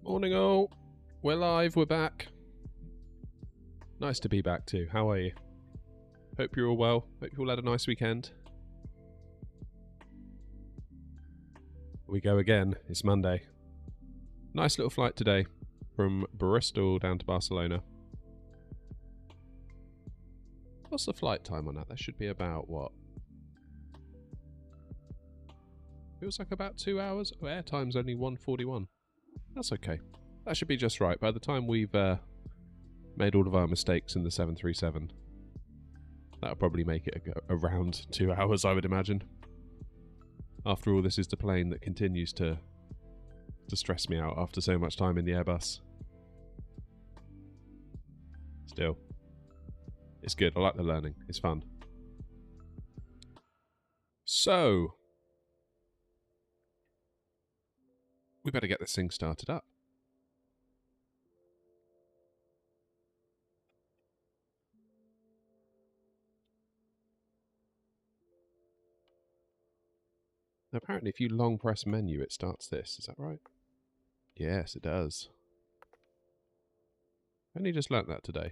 Morning all. We're live, we're back. Nice to be back too. How are you? Hope you're all well. Hope you all had a nice weekend. We go again. It's Monday. Nice little flight today from Bristol down to Barcelona. What's the flight time on that? That should be about what? Feels like about 2 hours. Oh, air time's only 1:41. That's okay. That should be just right. By the time we've made all of our mistakes in the 737, that'll probably make it around 2 hours, I would imagine. After all, this is the plane that continues to stress me out after so much time in the Airbus. Still, it's good. I like the learning. It's fun. So, we better get this thing started up. Now, apparently, if you long press menu, it starts this. Is that right? Yes, it does. I only just learnt that today.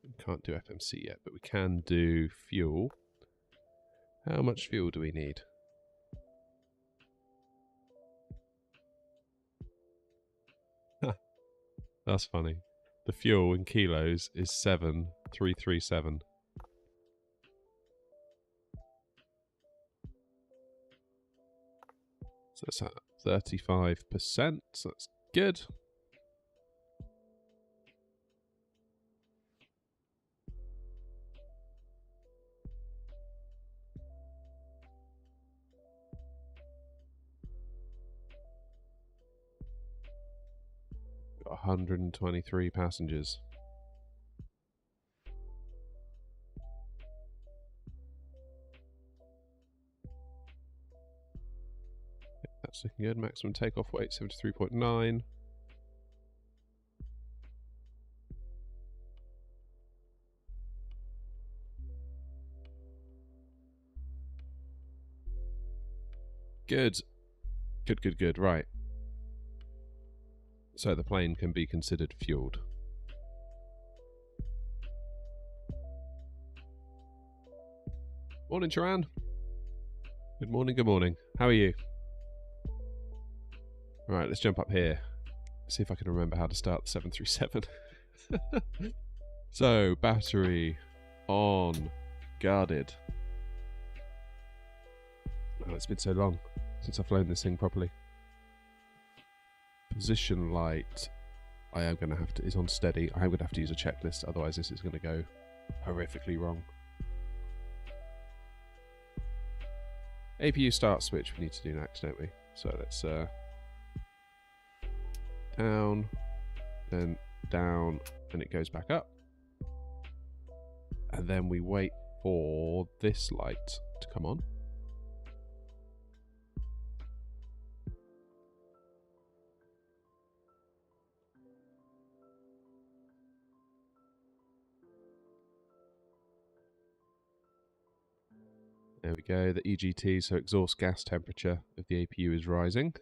We can't do FMC yet, but we can do fuel. How much fuel do we need? That's funny. The fuel in kilos is 7,337. So that's at 35%, so that's good. Got 123 passengers. That's looking good. Maximum takeoff weight 73.9. Good. Good. Right. So the plane can be considered fueled. Morning, Charan. Good morning. How are you? Alright, let's jump up here. See if I can remember how to start the 737. So, battery on, guarded. Oh, it's been so long since I've flown this thing properly. Position light, I am going to have to, is on steady. I am going to have to use a checklist, otherwise this is going to go horrifically wrong. APU start switch we need to do next, don't we? So let's down, then down, and it goes back up. And then we wait for this light to come on. There we go, the EGT, so exhaust gas temperature of the APU is rising.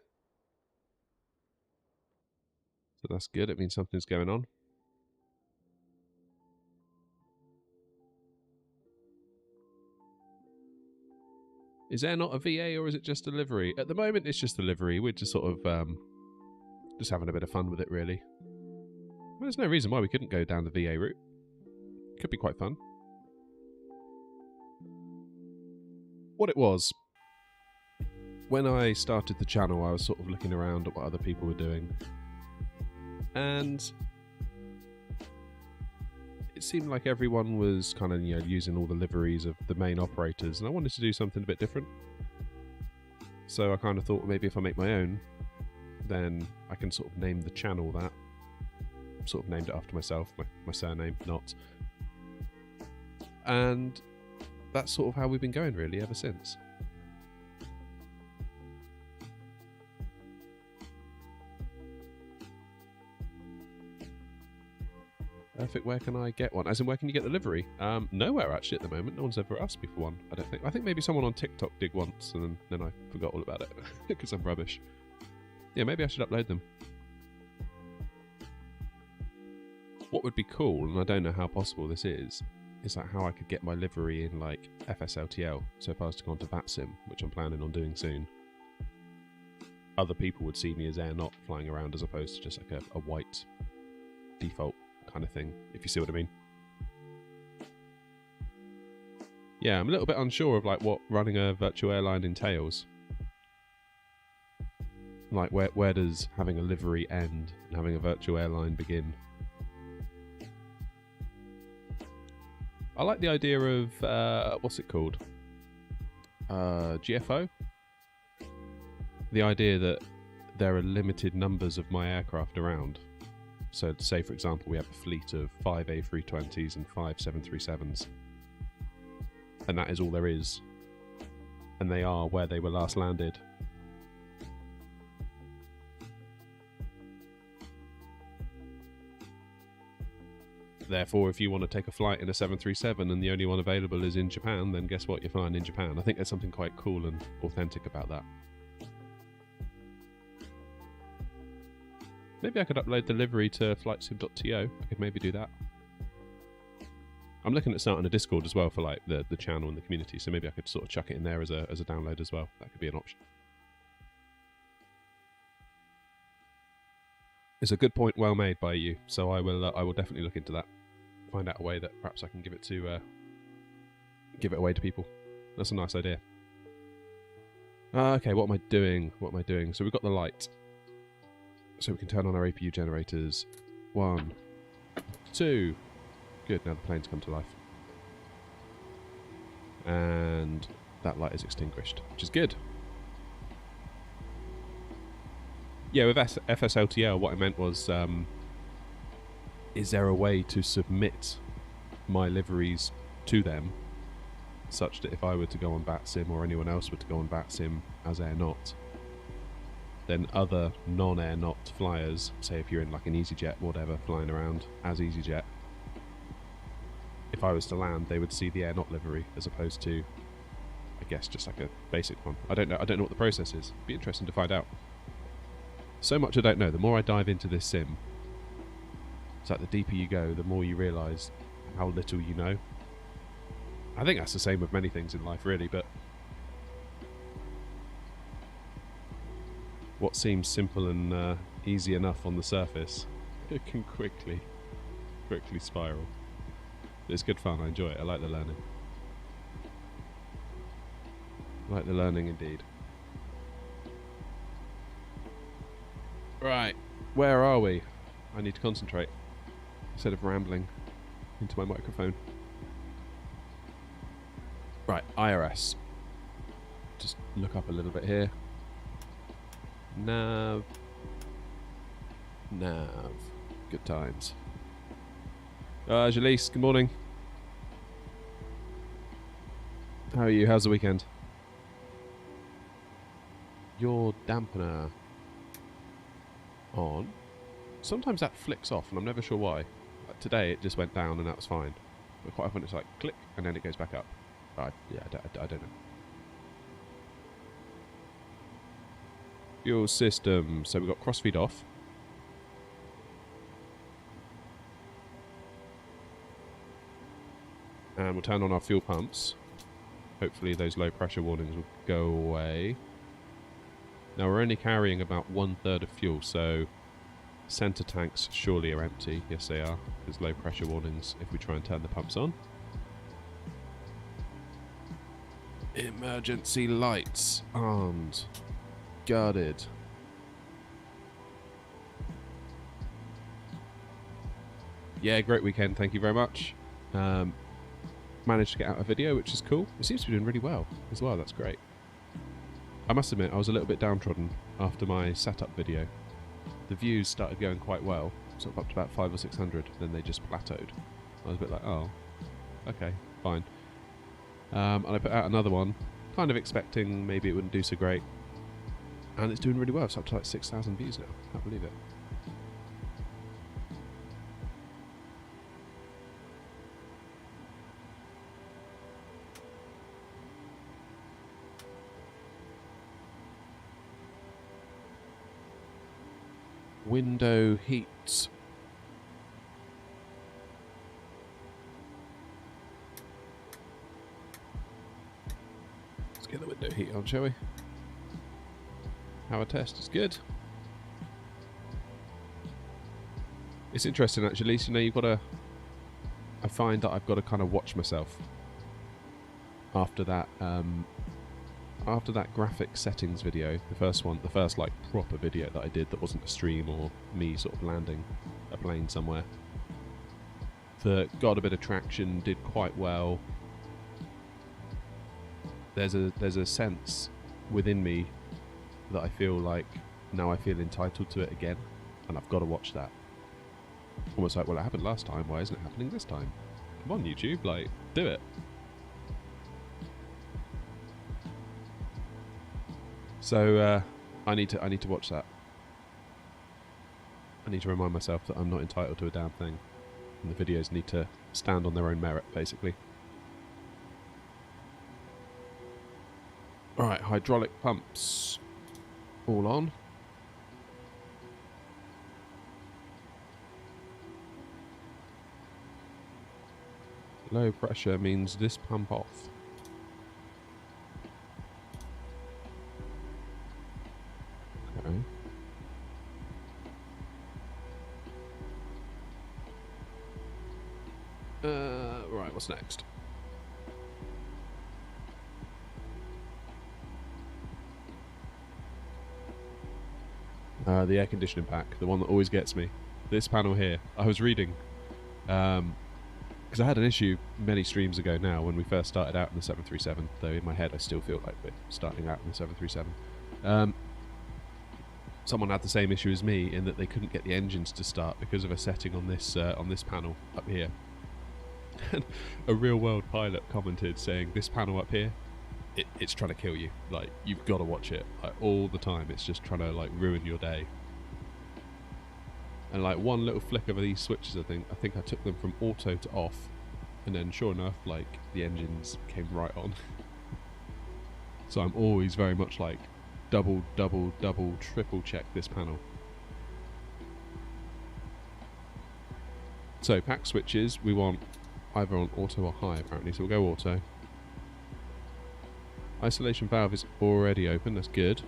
So that's good, it means something's going on. Is there not a VA or is it just delivery? At the moment it's just delivery, we're just sort of just having a bit of fun with it really. Well, there's no reason why we couldn't go down the VA route. Could be quite fun. What it was, when I started the channel I was sort of looking around at what other people were doing. And it seemed like everyone was kind of, using all the liveries of the main operators, and I wanted to do something a bit different. So I kind of thought maybe if I make my own, then I can sort of name the channel that. Sort of named it after myself, my surname, not. And that's sort of how we've been going really ever since. Perfect, where can I get one? As in, where can you get the livery? Nowhere actually at the moment. No one's ever asked me for one, I don't think. I think maybe someone on TikTok did once, and then I forgot all about it because I'm rubbish. Yeah, maybe I should upload them. What would be cool, and I don't know how possible this is like how I could get my livery in like FSLTL. So if I was to go on to VATSIM, which I'm planning on doing soon, other people would see me as air not flying around as opposed to just like a white default kind of thing, if you see what I mean. Yeah, I'm a little bit unsure of like what running a virtual airline entails. Like where does having a livery end and having a virtual airline begin? I like the idea of, what's it called? GFO? The idea that there are limited numbers of my aircraft around. So say, for example, we have a fleet of 5 A320s and 5 737s. And that is all there is. And they are where they were last landed. Therefore, if you want to take a flight in a 737 and the only one available is in Japan, then guess what? You're flying in Japan. I think there's something quite cool and authentic about that. Maybe I could upload the livery to flightsim.to. I could maybe do that. I'm looking at starting a Discord as well for like the channel and the community, so maybe I could sort of chuck it in there as a download as well. That could be an option. It's a good point, well made by you. So I will definitely look into that. Find out a way that perhaps I can give it away to people. That's a nice idea. Okay, what am I doing? What am I doing? So we've got the light. So we can turn on our APU generators. 1, 2. Good, now the plane's come to life. And that light is extinguished, which is good. Yeah, with FSLTL, what I meant was, is there a way to submit my liveries to them, such that if I were to go on VATSIM or anyone else were to go on VATSIM as air not, then other non-air not flyers, say if you're in like an EasyJet, whatever, flying around as EasyJet, if I was to land, they would see the air not livery as opposed to, I guess, just like a basic one. I don't know what the process is. It'd be interesting to find out. So much I don't know. The more I dive into this sim, it's like the deeper you go, the more you realise how little you know. I think that's the same with many things in life, really, but what seems simple and easy enough on the surface, it can quickly spiral. It's good fun. I enjoy it. I like the learning. I like the learning indeed. Right, where are we? I need to concentrate instead of rambling into my microphone. Right, IRS. Just look up a little bit here. Nav. Good times. Jalise, good morning. How are you? How's the weekend? Your dampener on. Sometimes that flicks off and I'm never sure why. Like today it just went down and that was fine. But quite often it's like click and then it goes back up. I don't know. Fuel system. So we've got crossfeed off. And we'll turn on our fuel pumps. Hopefully those low pressure warnings will go away. Now we're only carrying about 1/3 of fuel, so centre tanks surely are empty. Yes they are. There's low pressure warnings if we try and turn the pumps on. Emergency lights armed. Guarded. Yeah, great weekend, thank you very much. Managed to get out a video, which is cool. It seems to be doing really well as well, that's great. I must admit, I was a little bit downtrodden after my setup video. The views started going quite well, sort of up to about 500 or 600, then they just plateaued. I was a bit like, oh, okay, fine. And I put out another one, kind of expecting maybe it wouldn't do so great. And it's doing really well, it's up to like 6,000 views now, can't believe it. Window heat. heat on, shall we? Power test is good. It's interesting actually, so, you know, you've got to... I find that I've got to kind of watch myself after that graphic settings video, the first like proper video that I did that wasn't a stream or me sort of landing a plane somewhere, that got a bit of traction, did quite well. There's a sense within me that I feel like now I feel entitled to it again, and I've got to watch that. Almost like, well, it happened last time, why isn't it happening this time? Come on, YouTube, like, do it. So I need to watch that. I need to remind myself that I'm not entitled to a damn thing, and the videos need to stand on their own merit, basically. Alright, hydraulic pumps all on. Low pressure means this pump off. Okay. Right, what's next? The air conditioning pack, the one that always gets me. This panel here. I was reading, because I had an issue many streams ago now when we first started out in the 737, though in my head I still feel like we're starting out in the 737. Someone had the same issue as me in that they couldn't get the engines to start because of a setting on this panel up here. And a real world pilot commented saying, this panel up here, it's trying to kill you. Like, you've got to watch it like, all the time. It's just trying to like ruin your day. And like one little flick of these switches, I think I took them from auto to off, and then sure enough, like the engines came right on. So I'm always very much like double, triple check this panel. So pack switches, we want either on auto or high apparently, so we'll go auto. Isolation valve is already open, that's good.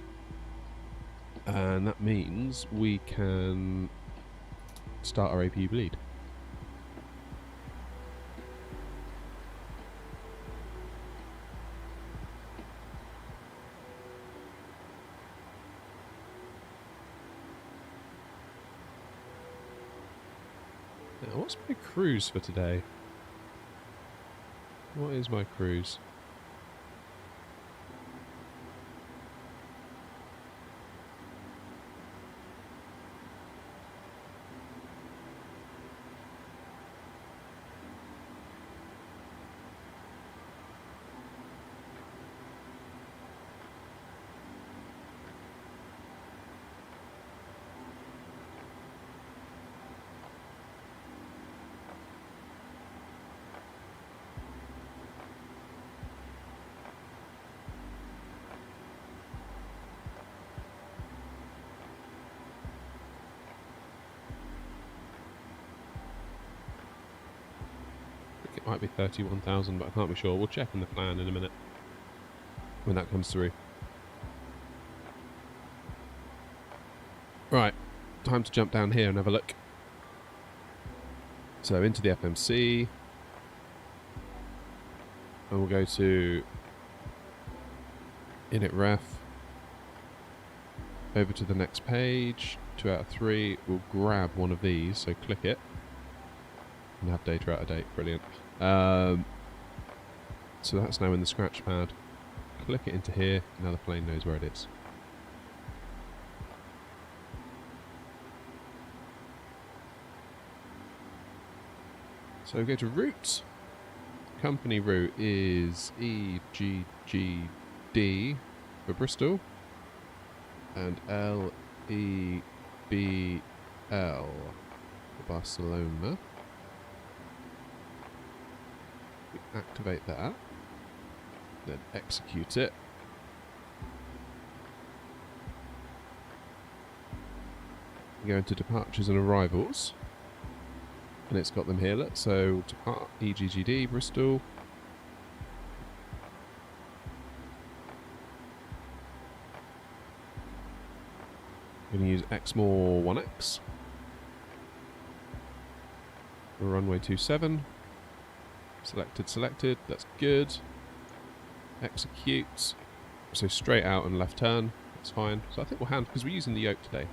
And that means we can start our APU bleed. Now, what's my cruise for today? What is my cruise? It might be 31,000, but I can't be sure. We'll check in the plan in a minute when that comes through. Right, time to jump down here and have a look. So into the FMC, and we'll go to init ref, over to the next page, 2 out of 3. We'll grab one of these, so click it and have data out of date. Brilliant. So that's now in the scratch pad. Click it into here, now the plane knows where it is. So go to route. Company route is EGGD for Bristol and LEBL for Barcelona. We activate that, then execute it. We go into departures and arrivals, and it's got them here. Look, so depart EGGD Bristol. We're going to use Exmore 1X. Runway 27. Selected. That's good. Execute. So straight out and left turn. That's fine. So I think we'll hand, because we're using the yoke today.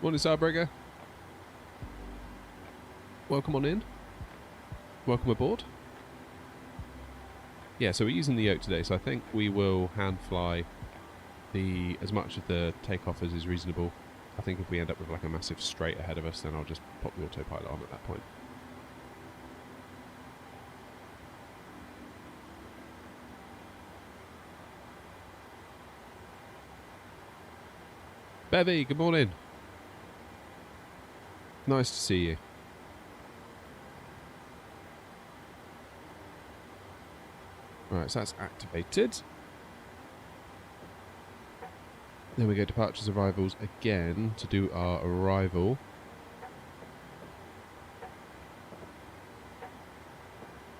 Morning, Starbrigger. Welcome on in. Welcome aboard. Yeah, so we're using the yoke today, so I think we will hand fly as much of the takeoff as is reasonable. I think if we end up with like a massive straight ahead of us, then I'll just pop the autopilot on at that point. Bevy, good morning. Nice to see you. Right, so that's activated. Then we go departures, arrivals again to do our arrival.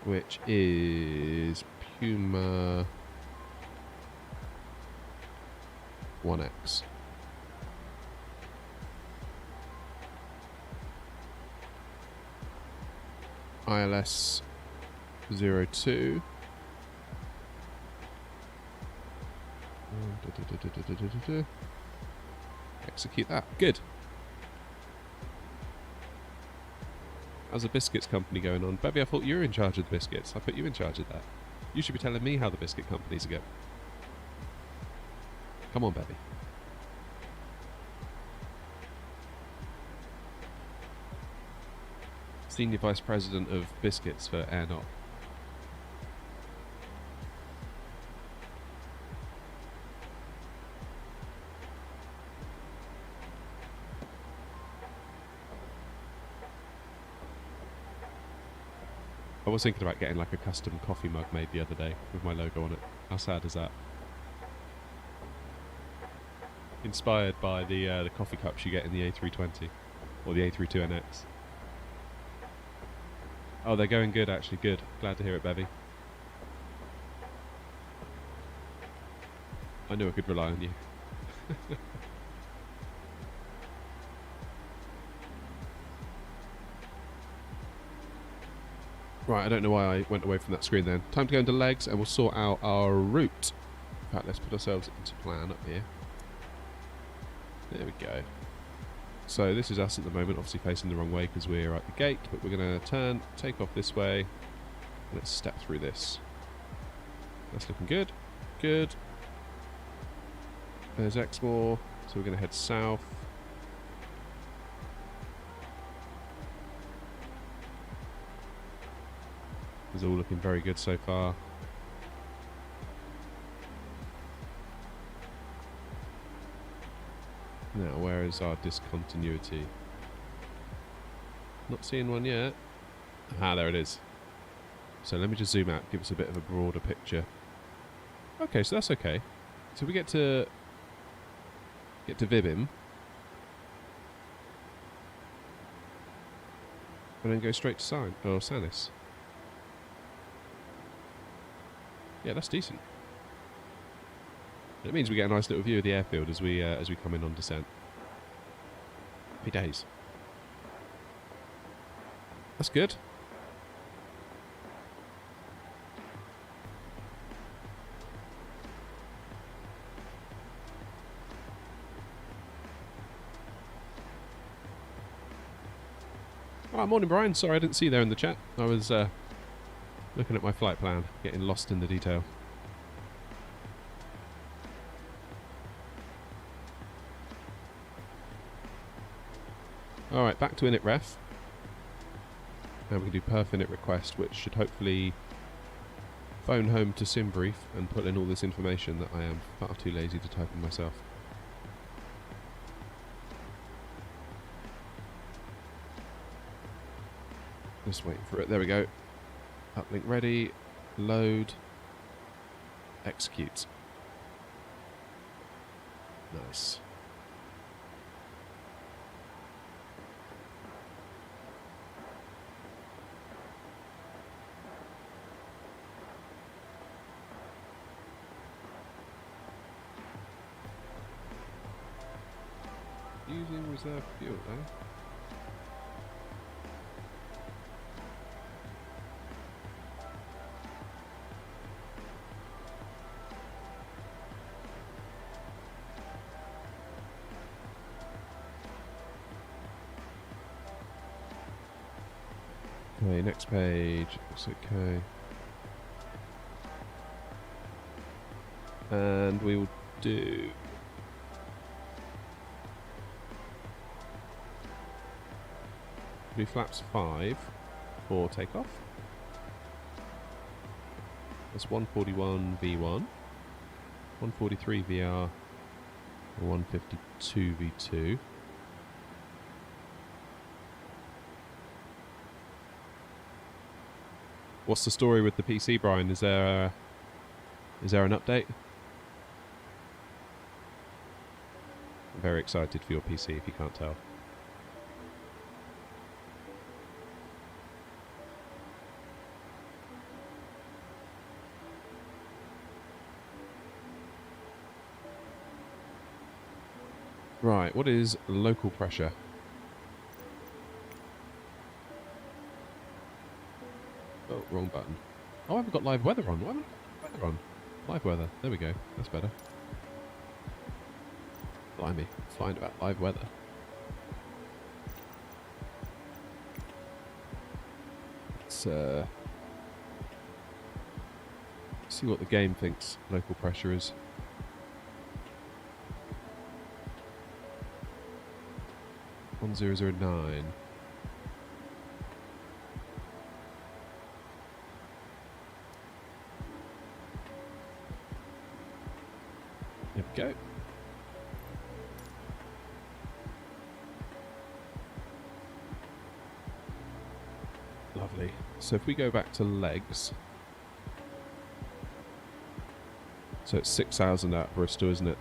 Which is Puma 1X. ILS 02. Execute that. Good. How's the biscuits company going on? Bevy, I thought you were in charge of the biscuits. I put you in charge of that. You should be telling me how the biscuit companies are going. Come on, Bevy. Senior Vice President of Biscuits for Airnot. I was thinking about getting like a custom coffee mug made the other day with my logo on it. How sad is that? Inspired by the coffee cups you get in the A320 or the A32NX. Oh, they're going good actually. Good. Glad to hear it, Bevy. I knew I could rely on you. Right, I don't know why I went away from that screen then. Time to go into legs and we'll sort out our route. In fact, let's put ourselves into plan up here. There we go. So this is us at the moment, obviously facing the wrong way because we're at the gate, but we're going to turn, take off this way. Let's step through this. That's looking good. Good. There's Exmore, so we're going to head south. It's all looking very good so far. Now, where is our discontinuity? Not seeing one yet. Ah, there it is. So let me just zoom out, give us a bit of a broader picture. Okay, so that's okay. So we get to Vibim. And then go straight to Sanis. Yeah, that's decent. It means we get a nice little view of the airfield as we come in on descent. Happy days. That's good. Oh, morning, Brian. Sorry, I didn't see you there in the chat. I was looking at my flight plan, getting lost in the detail. Alright, back to init ref. Now we can do perf init request, which should hopefully phone home to SimBrief and put in all this information that I am far too lazy to type in myself. Just waiting for it. There we go. Uplink ready. Load. Execute. Nice. using reserve fuel, eh? Okay, next page. Looks okay. And we will do... do flaps 5 for takeoff. That's 141 V1, 143 VR, and 152 V2. What's the story with the PC, Brian? Is there an update? I'm very excited for your PC, if you can't tell. Right, what is local pressure? Oh, wrong button. Oh, I haven't got live weather on. Why haven't I got weather on? Live weather. There we go. That's better. Blimey, flying about live weather. Let's see what the game thinks local pressure is. On 009. There we go. Lovely. So if we go back to legs, so it's 6,000 at Bristol, isn't it?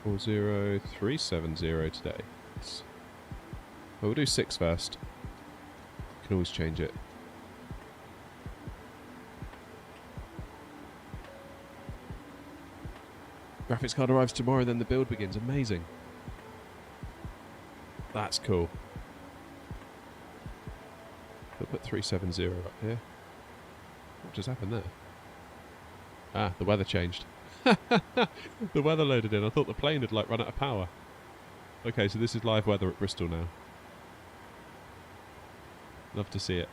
$240, $370 today. Well, we'll do 6 first. Can always change it. Graphics card arrives tomorrow, then the build begins. Amazing. That's cool. We'll put 370 up here. What just happened there? Ah, the weather changed. The weather loaded in. I thought the plane had like run out of power. Okay, so this is live weather at Bristol now. Love to see it.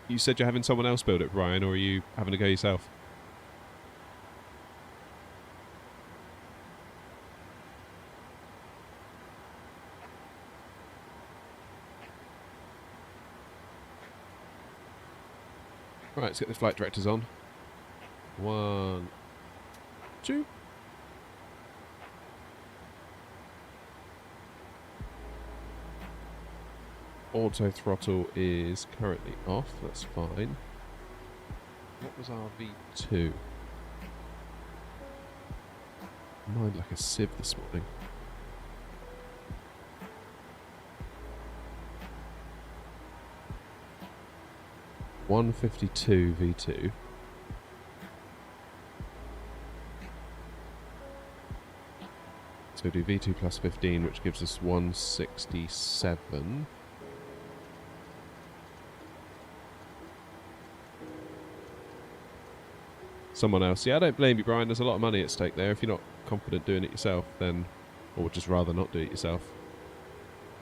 You said you're having someone else build it, Brian, or are you having a go yourself? Right, let's get the flight directors on. 1, 2. Auto throttle is currently off, that's fine. What was our V2? Mind like a sieve this morning. $152 V2. So we do V2 plus 15, which gives us 167. Someone else. Yeah, I don't blame you, Brian. There's a lot of money at stake there. If you're not confident doing it yourself, then, or would just rather not do it yourself,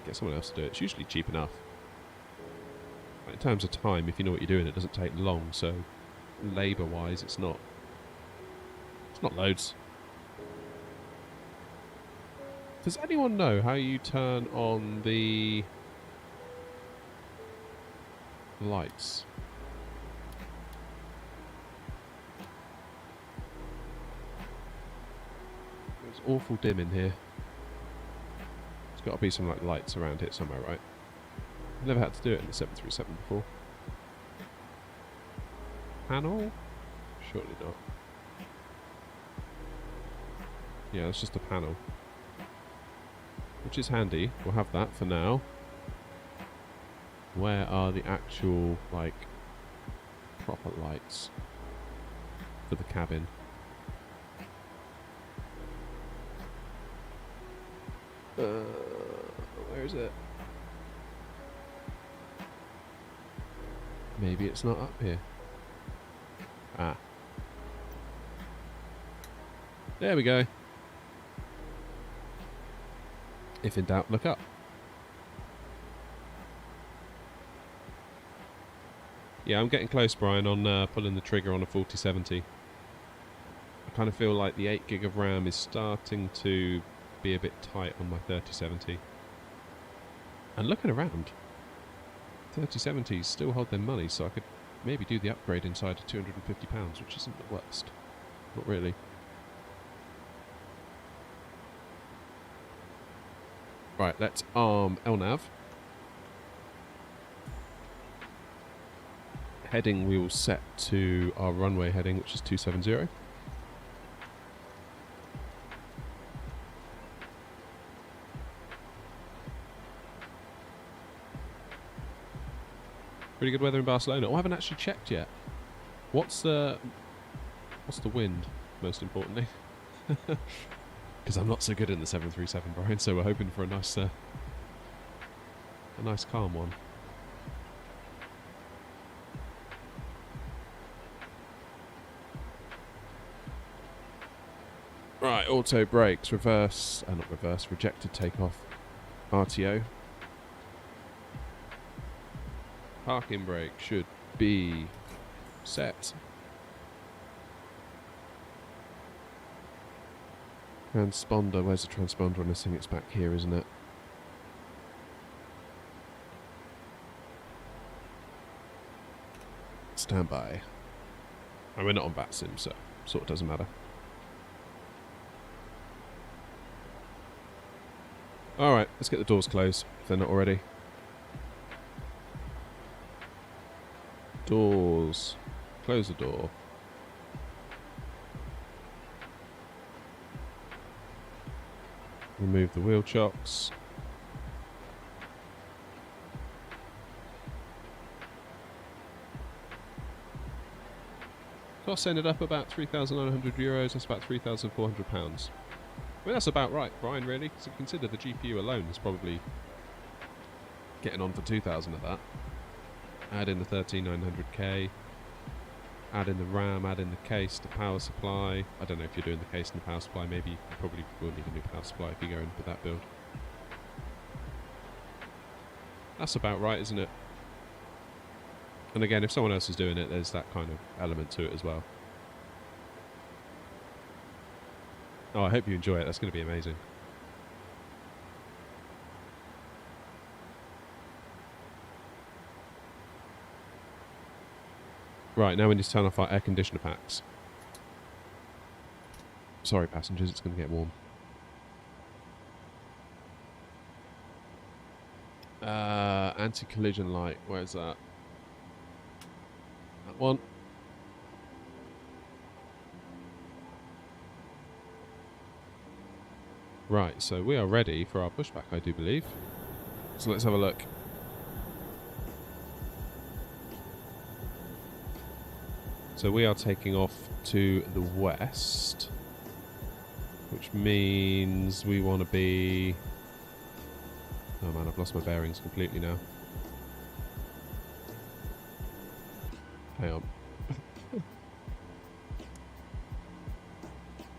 get someone else to do it. It's usually cheap enough. In terms of time, if you know what you're doing, it doesn't take long. So, labour-wise, it's not loads. Does anyone know how you turn on the lights? It's awful dim in here. There's got to be some like lights around here somewhere, right? I've never had to do it in the 737 before. Panel? Surely not. Yeah, it's just a panel. Which is handy. We'll have that for now. Where are the actual, like, proper lights for the cabin? Where is it? Maybe it's not up here. Ah. There we go. If in doubt, look up. Yeah, I'm getting close, Brian, on pulling the trigger on a 4070. I kind of feel like the 8 gig of RAM is starting to be a bit tight on my 3070. And looking around, 3070s still hold their money, so I could maybe do the upgrade inside of £250, which isn't the worst. Not really. Right, let's arm LNAV. Heading we will set to our runway heading, which is 270. Pretty good weather in Barcelona. Oh, I haven't actually checked yet. What's the wind, most importantly? Because I'm not so good in the 737, Brian, so we're hoping for a nice calm one. Right, auto brakes, reverse, not reverse, rejected takeoff, RTO. Parking brake should be set. Transponder, where's the transponder on this thing? It's back here, isn't it? Standby. And we're not on VATSIM, so sort of doesn't matter. Alright, let's get the doors closed, if they're not already. Doors. Close the door. Remove the wheel chocks. Costs ended up about €3,900. That's about £3,400. I mean, that's about right, Brian, really. So consider the GPU alone is probably getting on for 2,000 of that. Add in the 13900K. Add in the RAM, add in the case, the power supply. I don't know if you're doing the case and the power supply. Maybe you probably will need a new power supply if you go in with that build. That's about right, isn't it? And again, if someone else is doing it, there's that kind of element to it as well. Oh, I hope you enjoy it. That's going to be amazing. Right, now we need to turn off our air conditioner packs. Sorry, passengers, it's going to get warm. Anti-collision light, where's that? That one. Right, so we are ready for our pushback, I do believe. So let's have a look. So we are taking off to the west, which means we want to be... Oh man, I've lost my bearings completely now. Hang on.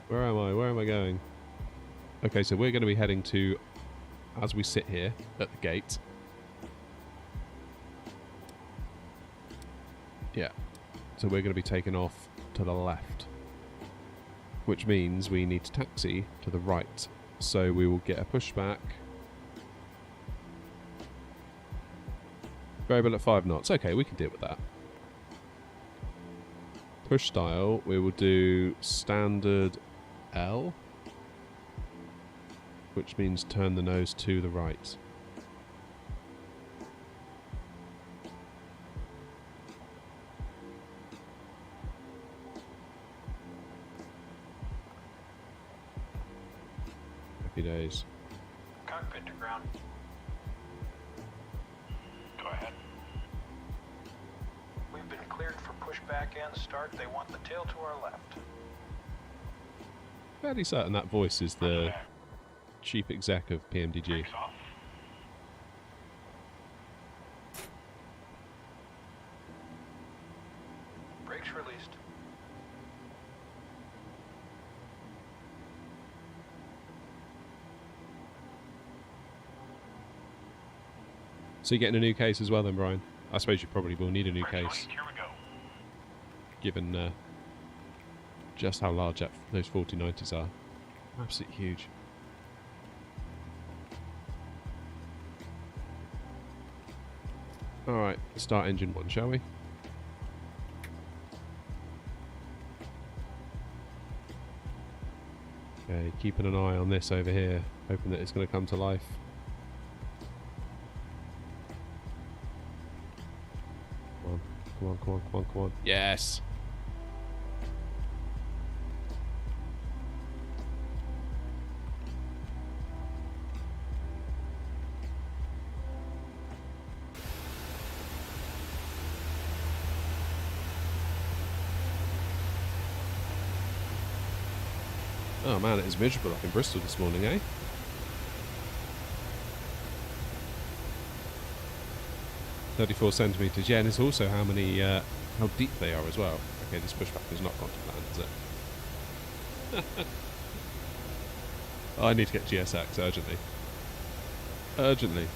Where am I? Where am I going? Okay, so we're going to be heading to, as we sit here at the gate. Yeah. So we're going to be taking off to the left, which means we need to taxi to the right. So we will get a pushback. Variable at 5 knots. Okay, we can deal with that. Push style, we will do standard L, which means turn the nose to the right. Happy days. Cockpit to ground. Go ahead. back end start, they want the tail to our left. Fairly certain that voice is the chief exec of PMDG. Brakes released. So you're getting a new case as well then, Brian? I suppose you probably will need a new case, Here we go. given just how large those 4090s are. Absolutely huge. Alright, start engine 1, shall we? Okay, keeping an eye on this over here, hoping that it's going to come to life. Come on, come on, come on, come on. Yes! Oh man, it is miserable up in Bristol this morning, eh? "34 centimetres, yeah, and it's also how many, how deep they are as well. Okay, this pushback has not gone to plan, has it? I need to get GSX urgently. Urgently.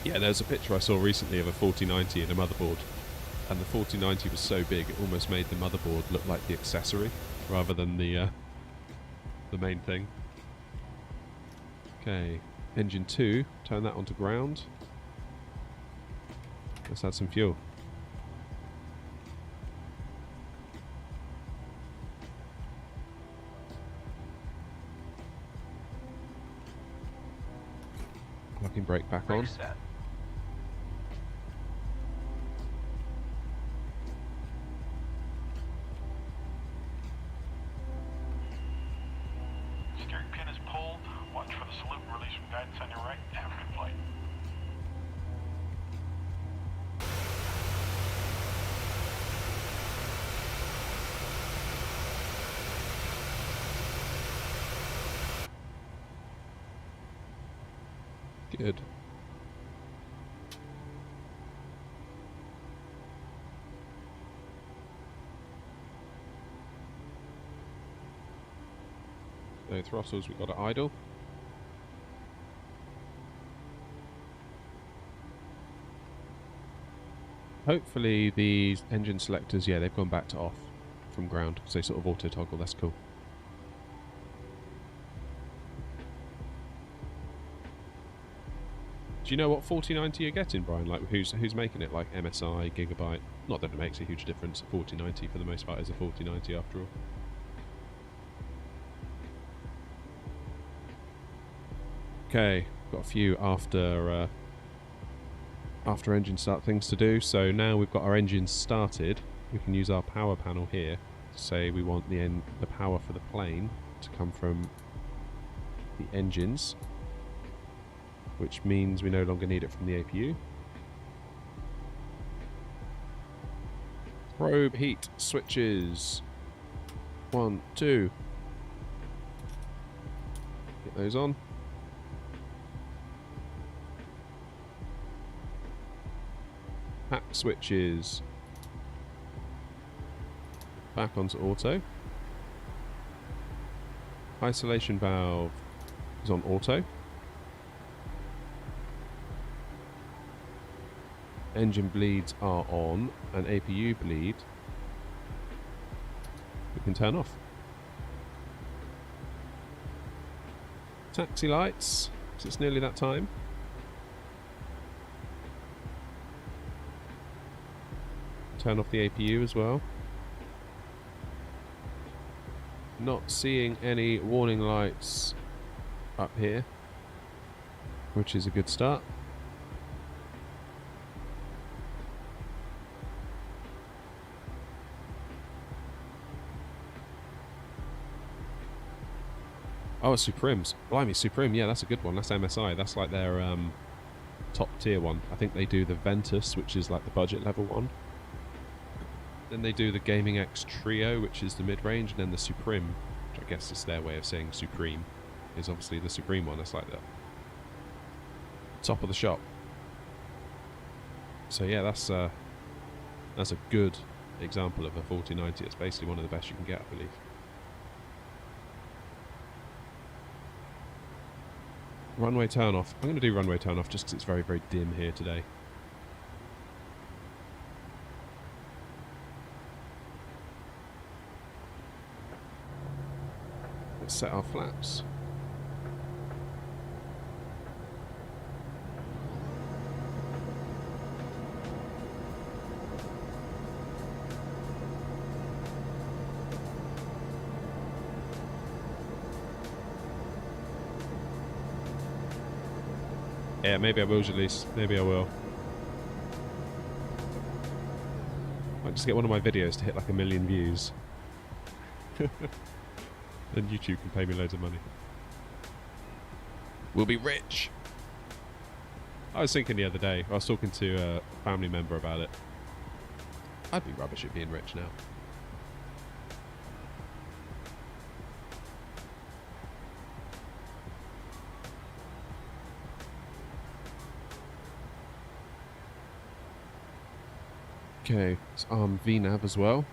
Yeah, there's a picture I saw recently of a 4090 in a motherboard, and the 4090 was so big it almost made the motherboard look like the accessory rather than the main thing. Okay, engine 2, turn that onto ground. Let's add some fuel. Parking brake back on. Set. Steering pin is pulled. Watch for the salute and release from guidance on your right. Have a good flight. Good. So throttles, we've got to idle. Hopefully these engine selectors, yeah, they've gone back to off from ground, because they sort of auto toggle. That's cool. Do you know what 4090 you're getting, Brian? Like, who's making it? Like MSI, Gigabyte? Not that it makes a huge difference. A 4090 for the most part is a 4090 after all. Okay, got a few after engine start things to do. So now we've got our engines started, we can use our power panel here to say we want the power for the plane to come from the engines, which means we no longer need it from the APU. Probe heat switches. 1, 2. Get those on. Pack switches. Back onto auto. Isolation valve is on auto. Engine bleeds are on, and APU bleed we can turn off. Taxi lights, because it's nearly that time. Turn off the APU as well. Not seeing any warning lights up here, which is a good start. Oh, Supremes. Blimey, Supreme. Yeah, that's a good one. That's MSI. That's like their top tier one. I think they do the Ventus, which is like the budget level one. Then they do the Gaming X Trio, which is the mid-range, and then the Supreme, which I guess is their way of saying Supreme, is obviously the Supreme one. That's like the top of the shop. So yeah, that's a good example of a 4090. It's basically one of the best you can get, I believe. Runway turn off. I'm going to do runway turn off just because it's very, very dim here today. Let's set our flaps. Yeah, maybe I will, Jalise. Maybe I will. Might just get one of my videos to hit like 1 million views. Then YouTube can pay me loads of money. We'll be rich! I was thinking the other day, I was talking to a family member about it. I'd be rubbish at being rich now. Okay, it's arm VNAV as well.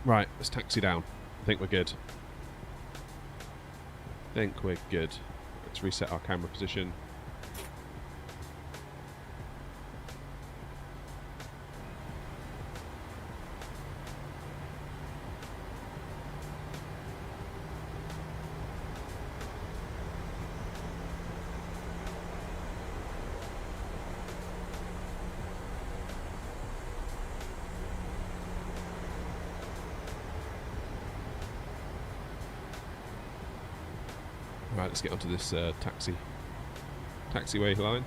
Right, let's taxi down. I think we're good. Let's reset our camera position. Right, let's get onto this taxiway line.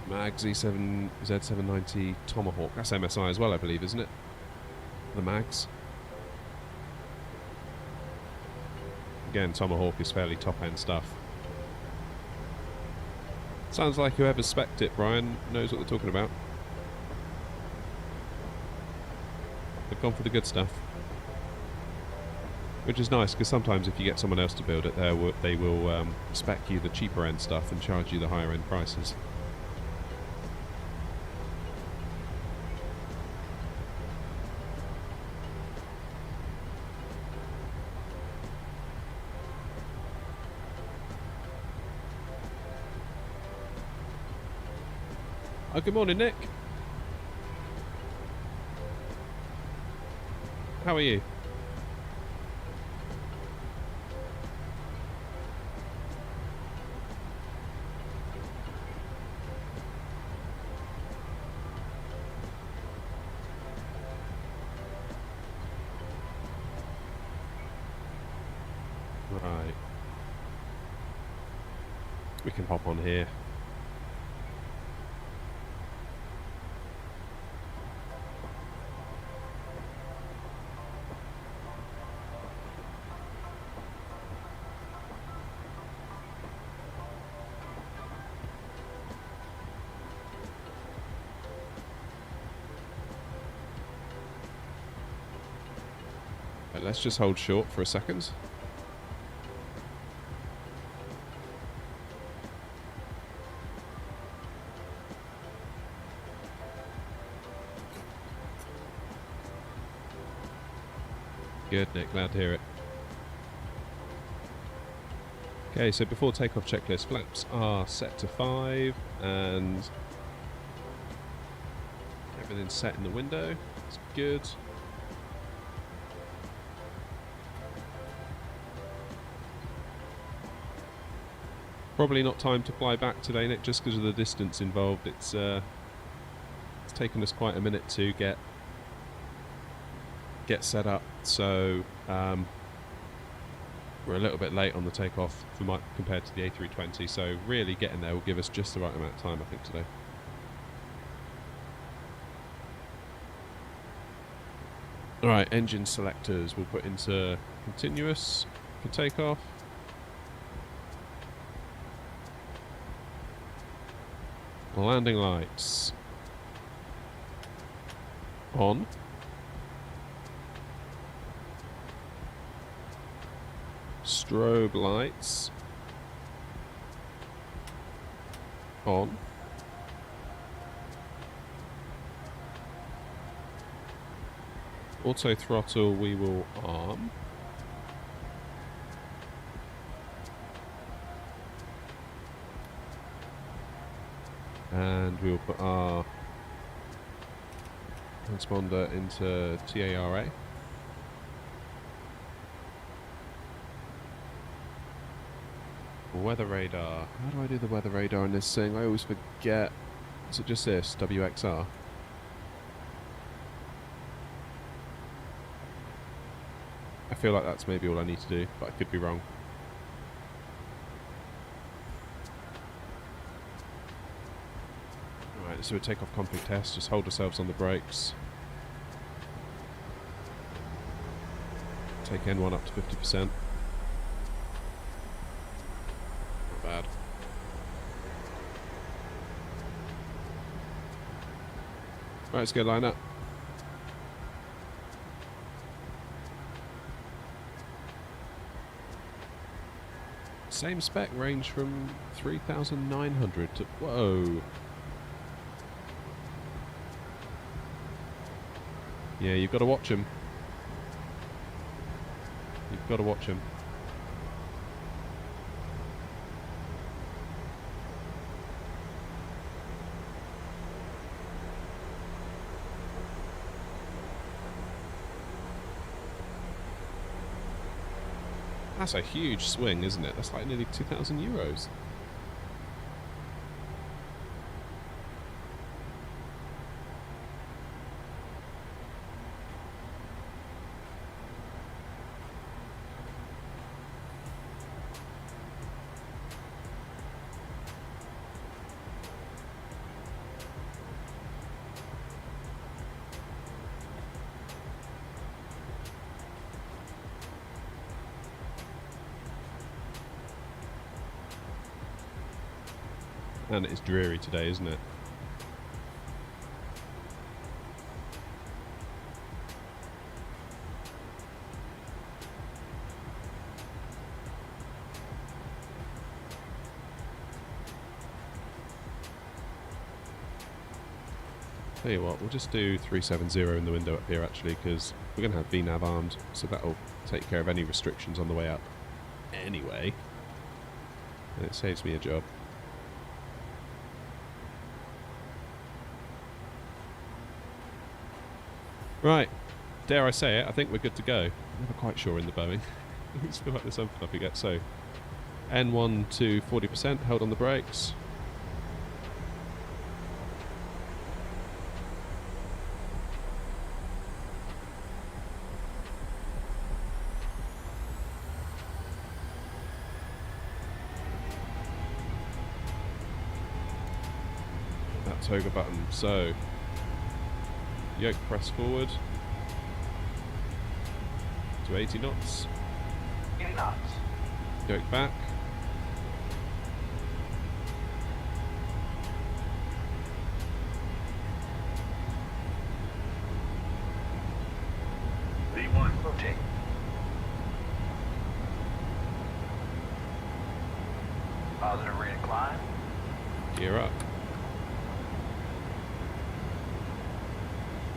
Mag Z7 Z790 Tomahawk. That's MSI as well, I believe, isn't it? The mags. Again, Tomahawk is fairly top-end stuff. Sounds like whoever spec'd it, Brian, knows what they're talking about. They've gone for the good stuff. Which is nice, because sometimes if you get someone else to build it, they will spec you the cheaper-end stuff and charge you the higher-end prices. Oh, good morning, Nick. How are you? Right. We can hop on here. Let's just hold short for a second. Good, Nick. Glad to hear it. Okay, so before takeoff checklist, flaps are set to 5 and everything's set in the window. It's good. Probably not time to fly back today, Nick, just because of the distance involved. It's taken us quite a minute to get set up, so we're a little bit late on the takeoff compared to the A320, so really getting there will give us just the right amount of time, I think, today. Alright, engine selectors we'll put into continuous for takeoff. Landing lights on. Strobe lights on. Auto throttle we will arm. And we will put our transponder into TARA. Weather radar. How do I do the weather radar on this thing? I always forget. Is it just this? WXR? I feel like that's maybe all I need to do, but I could be wrong. Alright, so we'll take off config test, just hold ourselves on the brakes. Take N1 up to 50%. Not bad. Right, let's go line up. Same spec, range from 3,900 to... Whoa! Yeah, you've got to watch him. You've got to watch him. That's a huge swing, isn't it? That's like nearly 2,000 euros. And it's dreary today, isn't it? Tell you what, we'll just do 370 in the window up here actually, because we're going to have VNAV armed, so that'll take care of any restrictions on the way up anyway. And it saves me a job. Right, dare I say it, I think we're good to go. I'm never quite sure in the Boeing. Let's feel like there's something I forget. So, N1 to 40%, held on the brakes. That toga button, so... Yoke press forward to 80 knots. 80 knots. Yoke back. V1, rotate. Positive rate of climb. Gear up.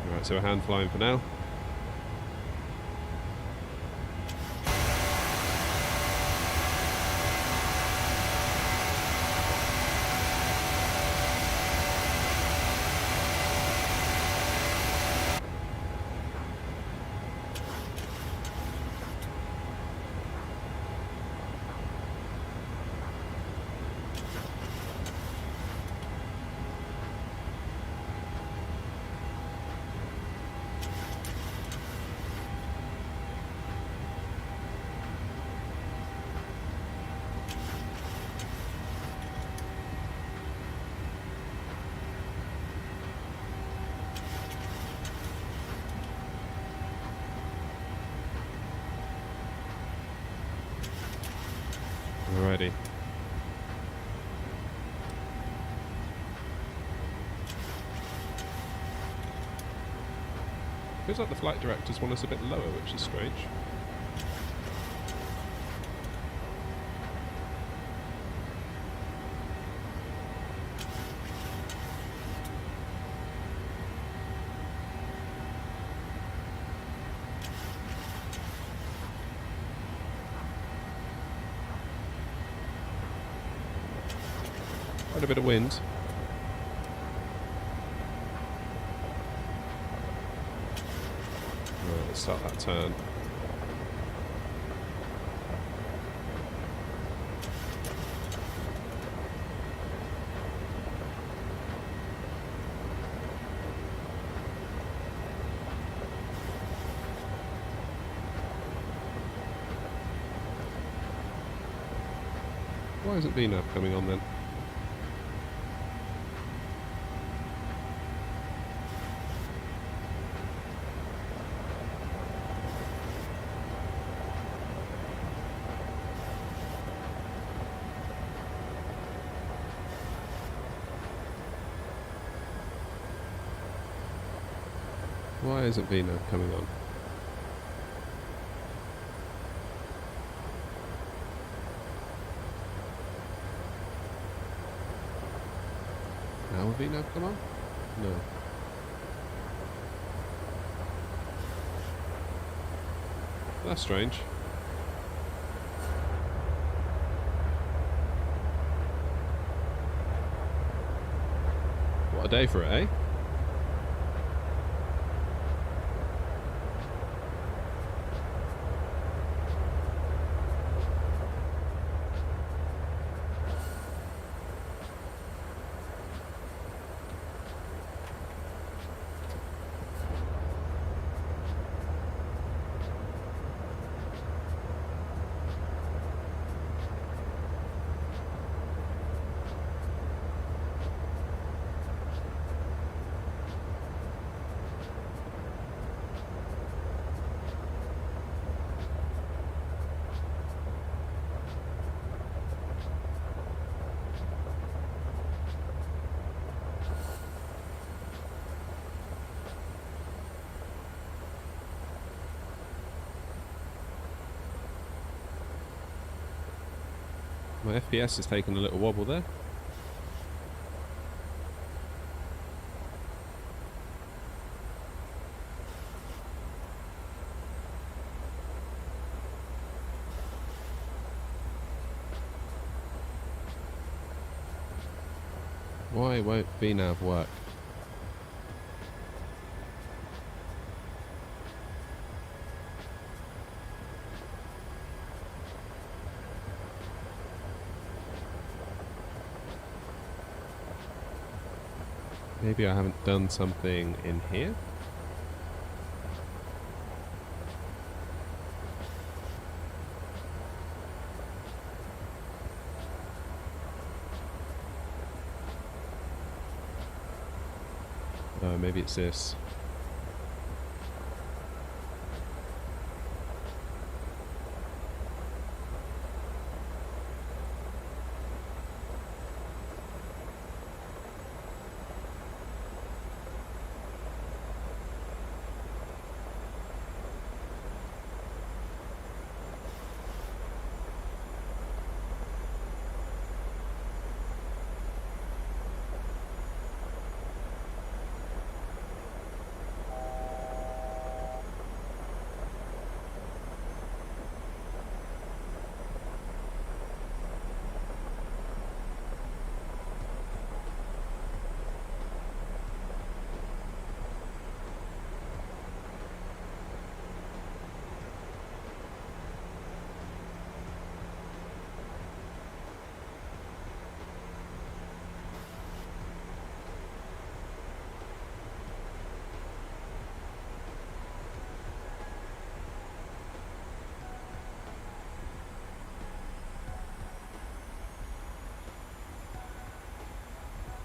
Alright, so we're hand flying for now. Alrighty. Feels like the flight directors want us a bit lower, which is strange. Quite a bit of wind. Right, let's start that turn. Why isn't VNAV coming on then? Why isn't VNAV coming on? Now will VNAV come on? No. That's strange. What a day for it, eh? My FPS is taking a little wobble there. Why won't VNAV work? Maybe I haven't done something in here? Oh, maybe it's this.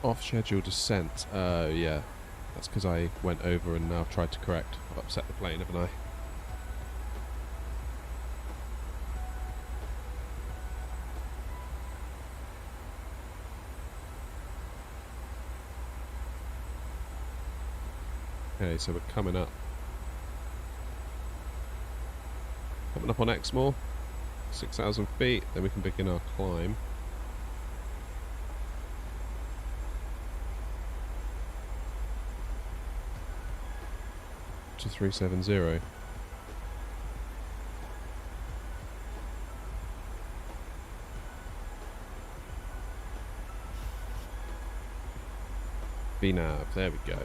Off-schedule descent. Yeah. That's because I went over and now I've tried to correct. I've upset the plane, haven't I? Okay, so we're coming up. Coming up on Exmoor, 6,000 feet, then we can begin our climb. To 370. VNAV, there we go.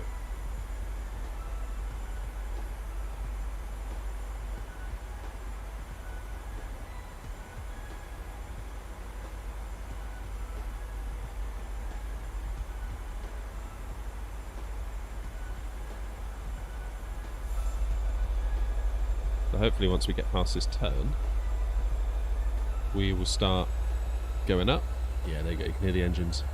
So hopefully once we get past this turn, we will start going up. Yeah, there you go, you can hear the engines.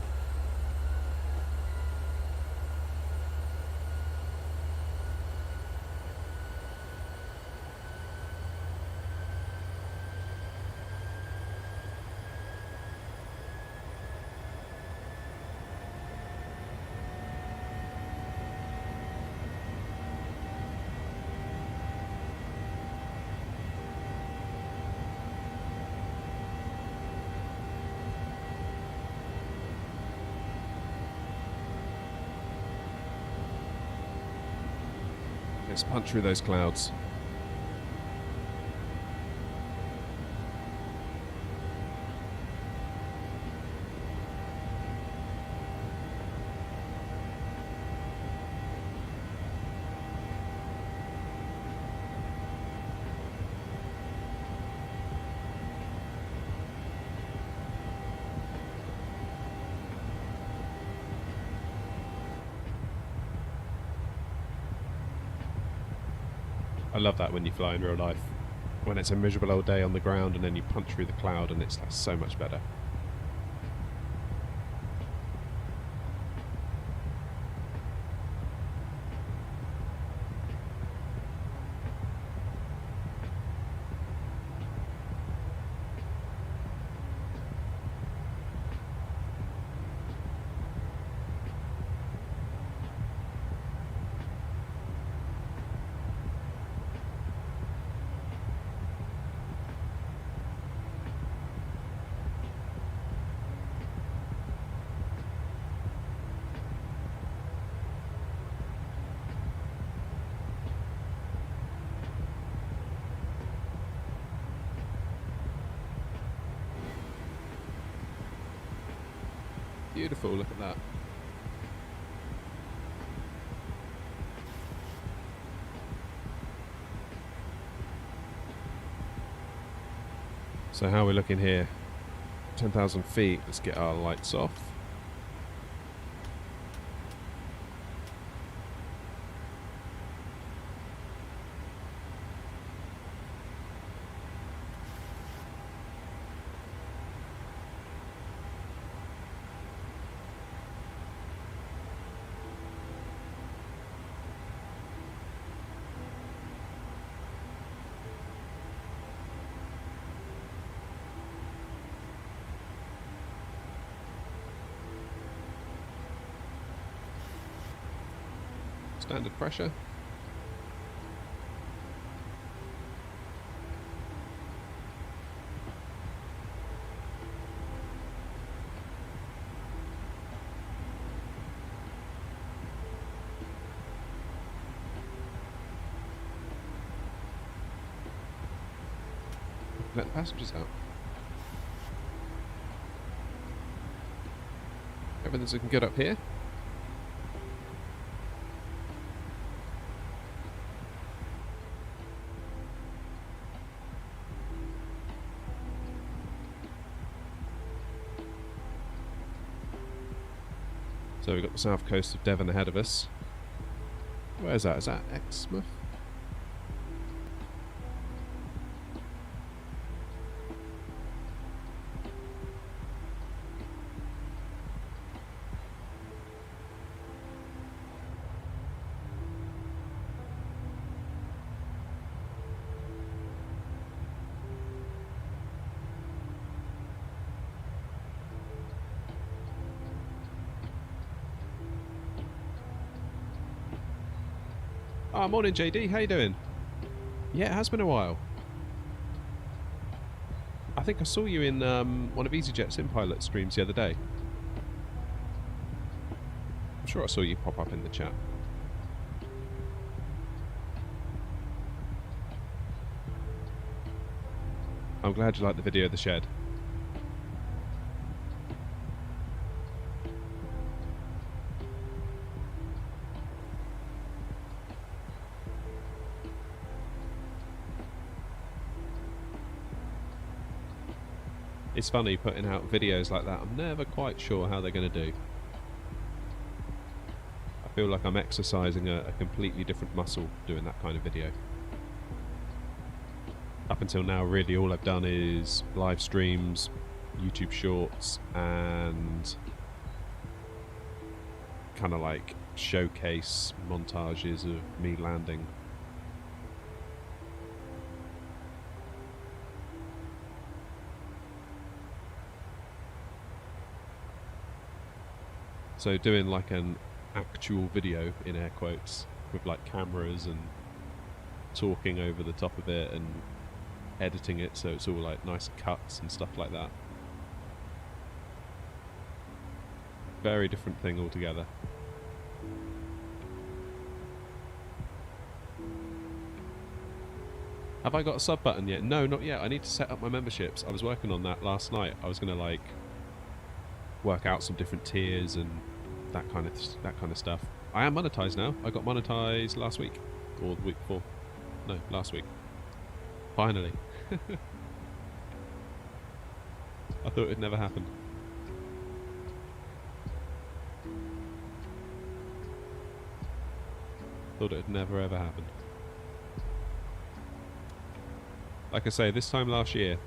Let's punch through those clouds. I love that when you fly in real life. When it's a miserable old day on the ground and then you punch through the cloud and it's like so much better. Beautiful, look at that. So how are we looking here? 10,000 feet, let's get our lights off. Standard pressure. Let the passengers out. Everything's looking good up here. So we've got the south coast of Devon ahead of us. Where is that? Is that Exmouth? Oh, morning JD, how you doing? Yeah, it has been a while. I think I saw you in one of EasyJet's InPilot streams the other day. I'm sure I saw you pop up in the chat. I'm glad you liked the video of the shed. It's funny putting out videos like that. I'm never quite sure how they're going to do. I feel like I'm exercising a completely different muscle doing that kind of video. Up until now, really, all I've done is live streams, YouTube shorts, and kind of like showcase montages of me landing. So doing like an actual video, in air quotes, with like cameras and talking over the top of it and editing it so it's all like nice cuts and stuff like that. Very different thing altogether. Have I got a sub button yet? No, not yet. I need to set up my memberships. I was working on that last night. I was going to like work out some different tiers and that kind of stuff. I am monetized now. I got monetized last week or the week before. No, last week. Finally. I thought it'd never happen. Thought it'd never ever happen. Like I say, this time last year,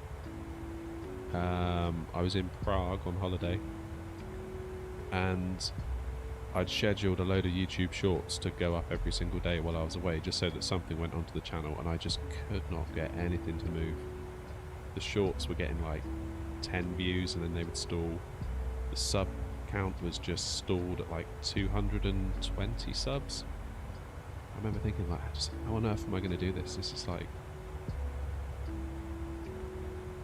I was in Prague on holiday, and I'd scheduled a load of YouTube shorts to go up every single day while I was away, just so that something went onto the channel, and I just could not get anything to move. The shorts were getting like 10 views and then they would stall. The sub count was just stalled at like 220 subs. I remember thinking like, how on earth am I going to do this? This is like,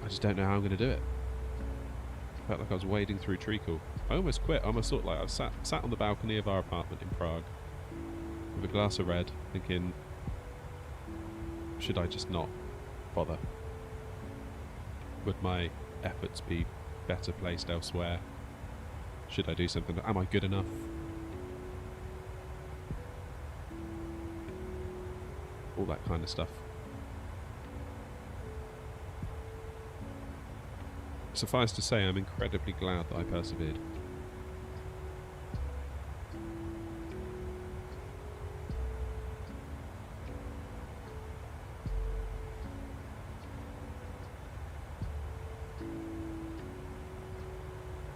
I just don't know how I'm going to do it. Felt like I was wading through treacle. I almost quit. I almost thought like I was sat on the balcony of our apartment in Prague with a glass of red, thinking, should I just not bother? Would my efforts be better placed elsewhere? Should I do something? Am I good enough? All that kind of stuff. Suffice to say, I'm incredibly glad that I persevered.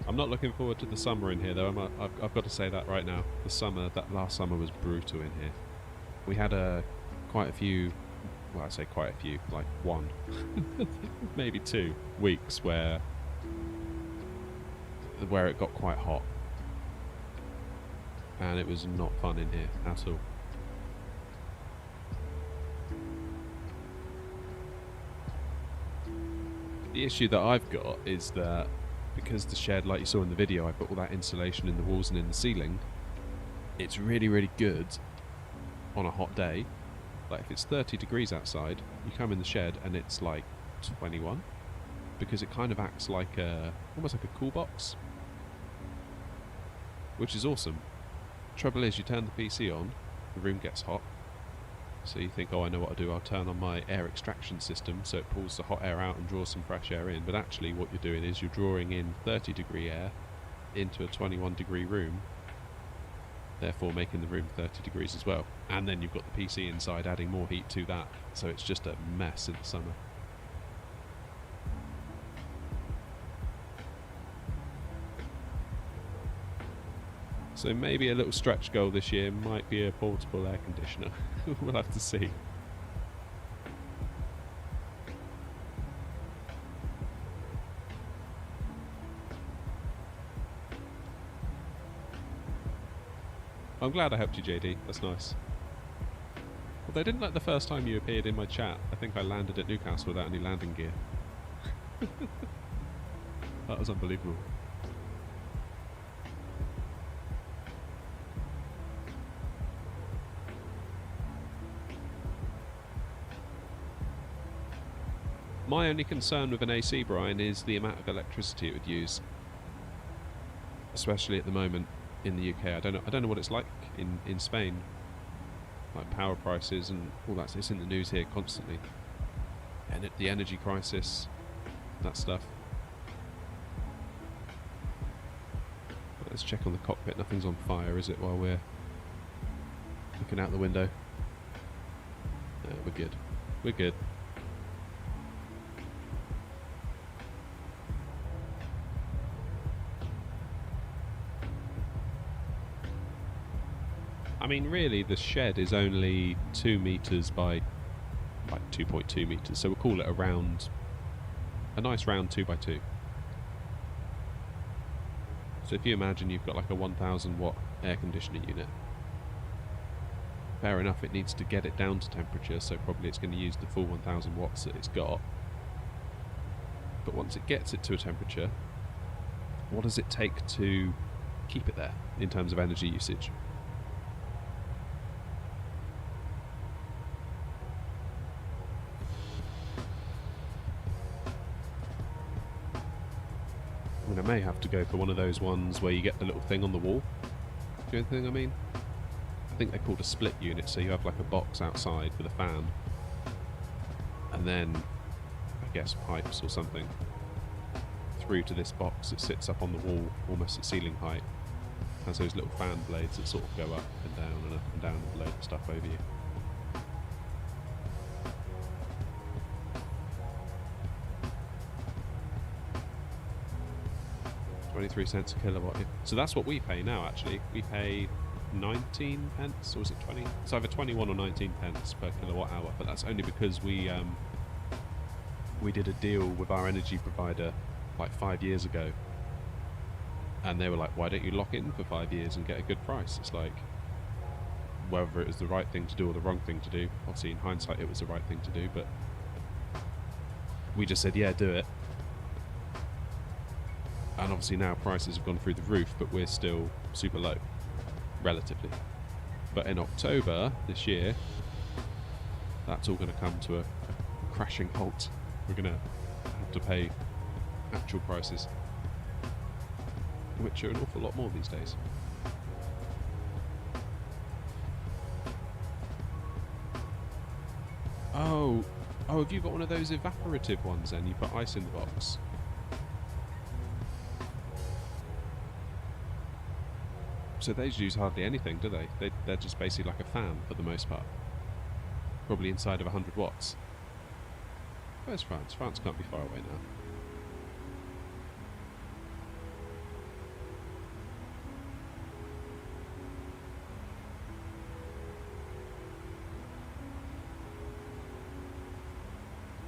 I'm not looking forward to the summer in here, though. I've got to say that right now. The summer, that last summer was brutal in here. We had quite a few, well, I say quite a few, like one, maybe 2 weeks where it got quite hot, and it was not fun in here at all. The issue that I've got is that because the shed, like you saw in the video, I put all that insulation in the walls and in the ceiling, it's really, really good on a hot day. Like if it's 30 degrees outside, you come in the shed and it's like 21, because it kind of acts like almost like a cool box, which is awesome. Trouble is, you turn the PC on, the room gets hot, so you think, oh, I know what to do, I'll turn on my air extraction system so it pulls the hot air out and draws some fresh air in, but actually what you're doing is you're drawing in 30 degree air into a 21 degree room, therefore making the room 30 degrees as well. And then you've got the PC inside adding more heat to that, so it's just a mess in the summer. So maybe a little stretch goal this year might be a portable air conditioner. We'll have to see. I'm glad I helped you, JD. That's nice. Although I didn't like the first time you appeared in my chat. I think I landed at Newcastle without any landing gear. That was unbelievable. My only concern with an AC, Brian, is the amount of electricity it would use, especially at the moment in the UK. I don't know what it's like in Spain, like power prices and all that. It's in the news here constantly, and the energy crisis, that stuff. Let's check on the cockpit. Nothing's on fire, is it? While we're looking out the window, we're good. We're good. I mean, really, the shed is only 2 meters by like 2.2 meters, so we'll call it a nice round 2x2. So if you imagine you've got like a 1000 watt air conditioning unit, fair enough, it needs to get it down to temperature, so probably it's going to use the full 1000 watts that it's got. But once it gets it to a temperature, what does it take to keep it there in terms of energy usage? I mean, I may have to go for one of those ones where you get the little thing on the wall. Do you know anything I mean? I think they're called a split unit, so you have like a box outside with a fan, and then I guess pipes or something through to this box that sits up on the wall almost at ceiling height. Has those little fan blades that sort of go up and down and up and down and load stuff over you. 23 cents a kilowatt. So that's what we pay now, actually. We pay 19 pence, or is it 20? It's either 21 or 19 pence per kilowatt hour, but that's only because we did a deal with our energy provider like 5 years ago, and they were like, why don't you lock in for 5 years and get a good price? It's like, whether it was the right thing to do or the wrong thing to do, obviously in hindsight it was the right thing to do, but we just said, yeah, do it. And obviously now prices have gone through the roof, but we're still super low, relatively. But in October this year, that's all going to come to a crashing halt. We're going to have to pay actual prices, which are an awful lot more these days. Oh, have you got one of those evaporative ones then? You put ice in the box? So those use hardly anything, do they? They're just basically like a fan for the most part. Probably inside of 100 watts. Where's France? France can't be far away now.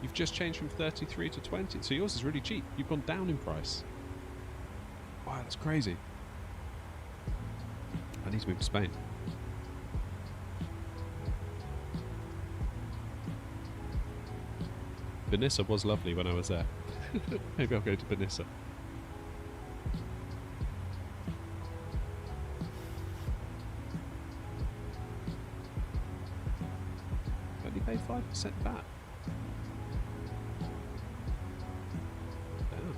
You've just changed from 33 to 20, so yours is really cheap. You've gone down in price. Wow, that's crazy. I need to move to Spain. Benissa was lovely when I was there. Maybe I'll go to Benissa. Only pay 5% VAT. Damn.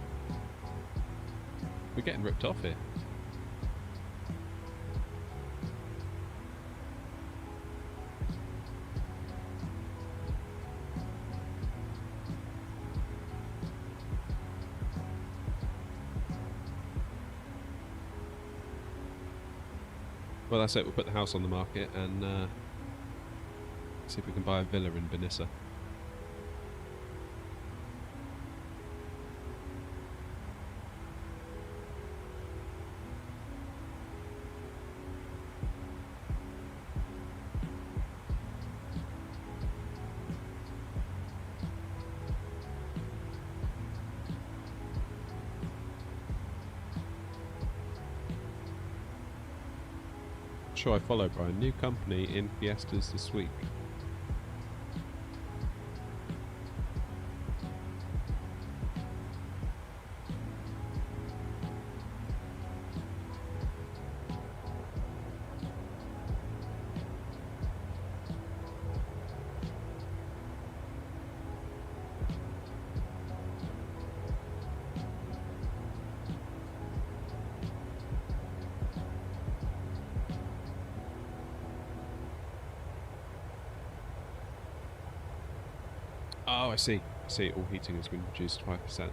We're getting ripped off here. Well, that's it. We'll put the house on the market and see if we can buy a villa in Benissa. Sure, I follow Brian. New company in Fiestas this week. Oh, I see. I see. All heating has been reduced to 5%.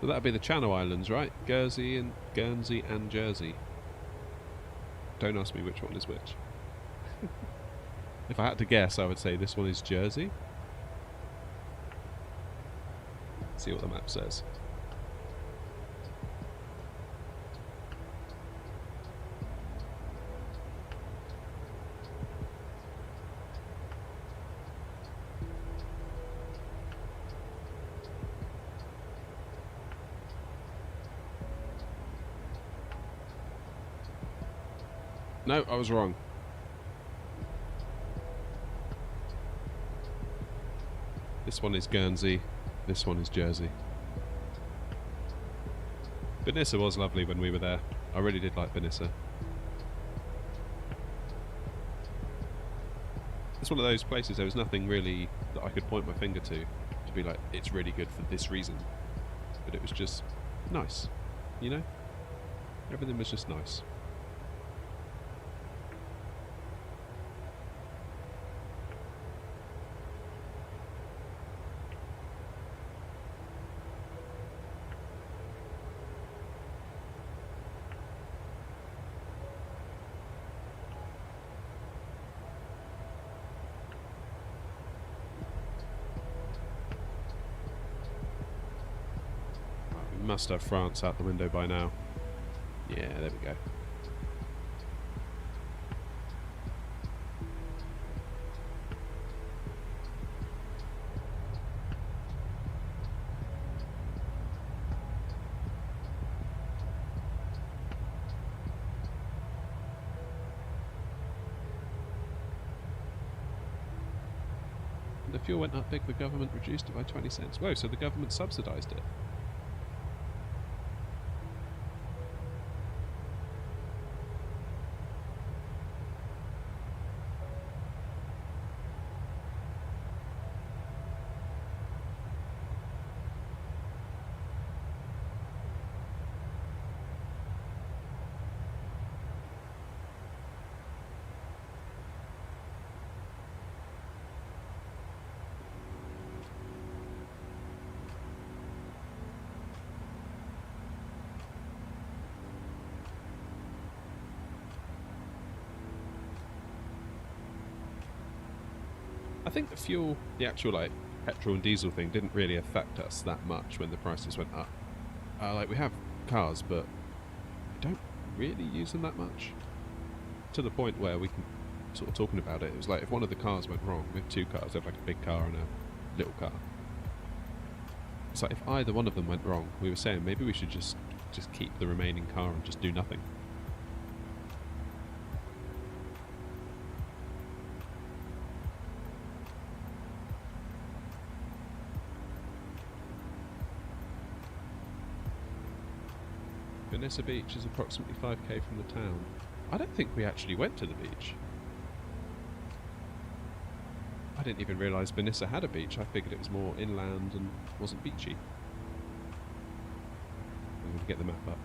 So that'd be the Channel Islands, right? Guernsey and Jersey. Don't ask me which one is which. If I had to guess, I would say this one is Jersey. Let's see what the map says. No, I was wrong. This one is Guernsey, this one is Jersey. Benissa was lovely when we were there. I really did like Benissa. It's one of those places there was nothing really that I could point my finger to be like, it's really good for this reason. But it was just nice, you know? Everything was just nice. Must have France out the window by now. Yeah, there we go. And the fuel went up big, the government reduced it by 20 cents. Whoa, so the government subsidised it. I think the fuel, the actual like petrol and diesel thing didn't really affect us that much when the prices went up. Like we have cars, but we don't really use them that much. To the point where we can sort of talking about it. It was like if one of the cars went wrong, we have two cars, we have like a big car and a little car. It's like if either one of them went wrong, we were saying maybe we should just keep the remaining car and just do nothing. Benissa Beach is approximately 5k from the town. I don't think we actually went to the beach. I didn't even realise Benissa had a beach. I figured it was more inland and wasn't beachy. I'm going to get the map up.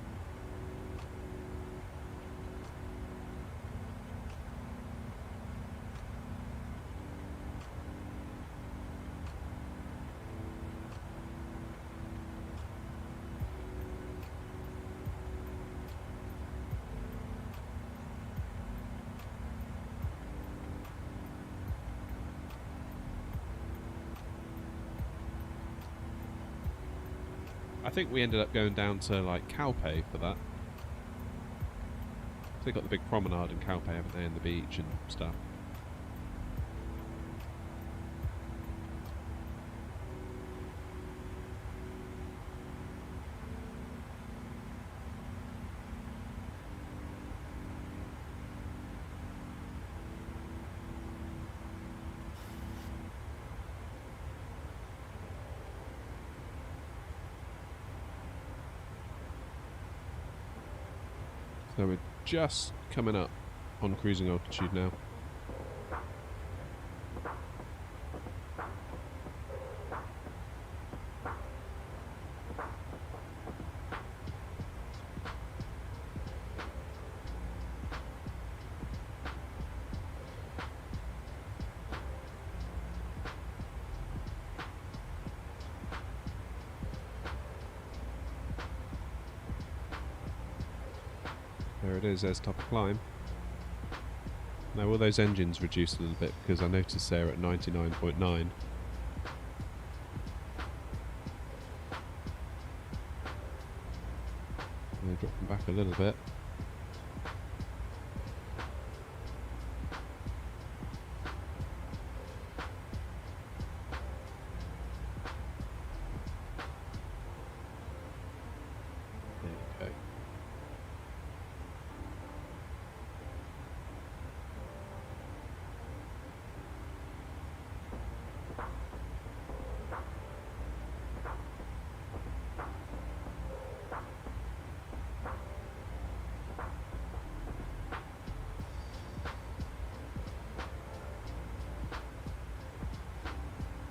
I think we ended up going down to like Calpe for that. They got the big promenade in Calpe, haven't they, and the beach and stuff. So we're just coming up on cruising altitude now. There it is, there's top of climb. Now will those engines reduce a little bit, because I noticed they're at 99.9. They're dropping back a little bit. There you go.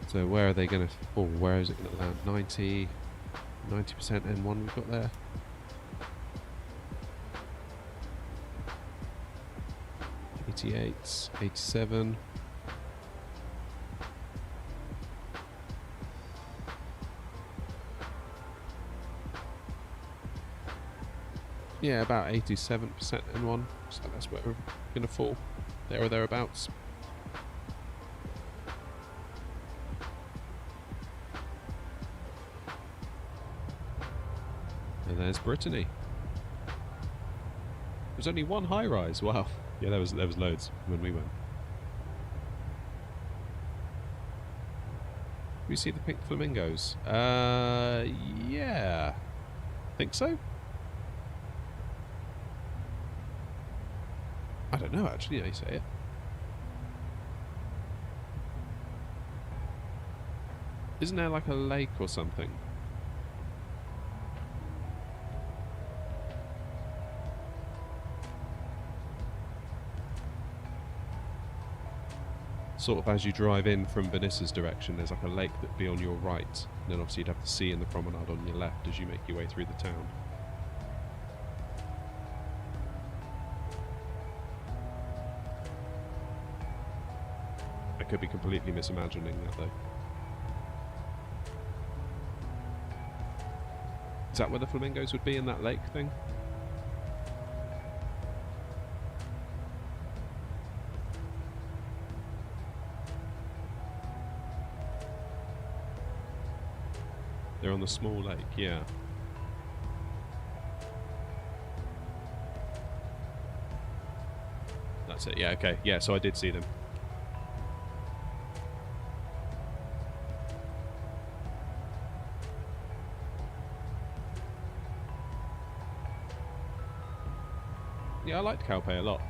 So where are they going to fall? Where is it going to land? 90% N1 we've got there. '88, 87. Yeah, about 87% N1. So that's where we're going to fall. There or thereabouts. And there's Brittany. There's only one high rise. Wow. Yeah, there was loads when we went. We see the pink flamingos. Yeah. Think so? I don't know actually, how you say it. Isn't there like a lake or something? Sort of as you drive in from Vanessa's direction, there's like a lake that'd be on your right, and then obviously you'd have the sea and the promenade on your left as you make your way through the town. I could be completely misimagining that though. Is that where the flamingos would be, in that lake thing? They're on the small lake, yeah. That's it, yeah, okay. Yeah, so I did see them. Yeah, I liked Calpe a lot.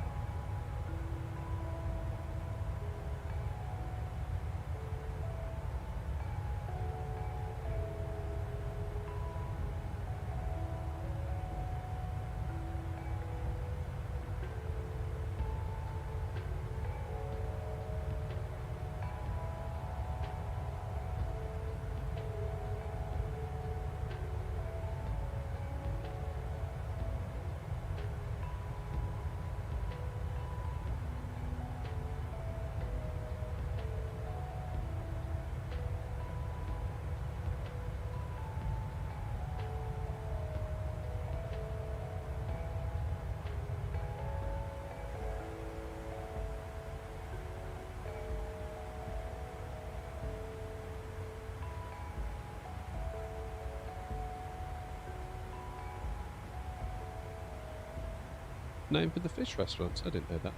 Name for the fish restaurants? I didn't know that.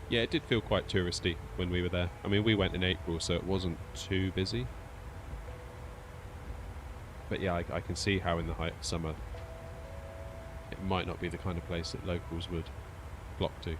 Yeah, it did feel quite touristy when we were there. I mean, we went in April, so it wasn't too busy. But yeah, I can see how in the height of summer it might not be the kind of place that locals would flock to.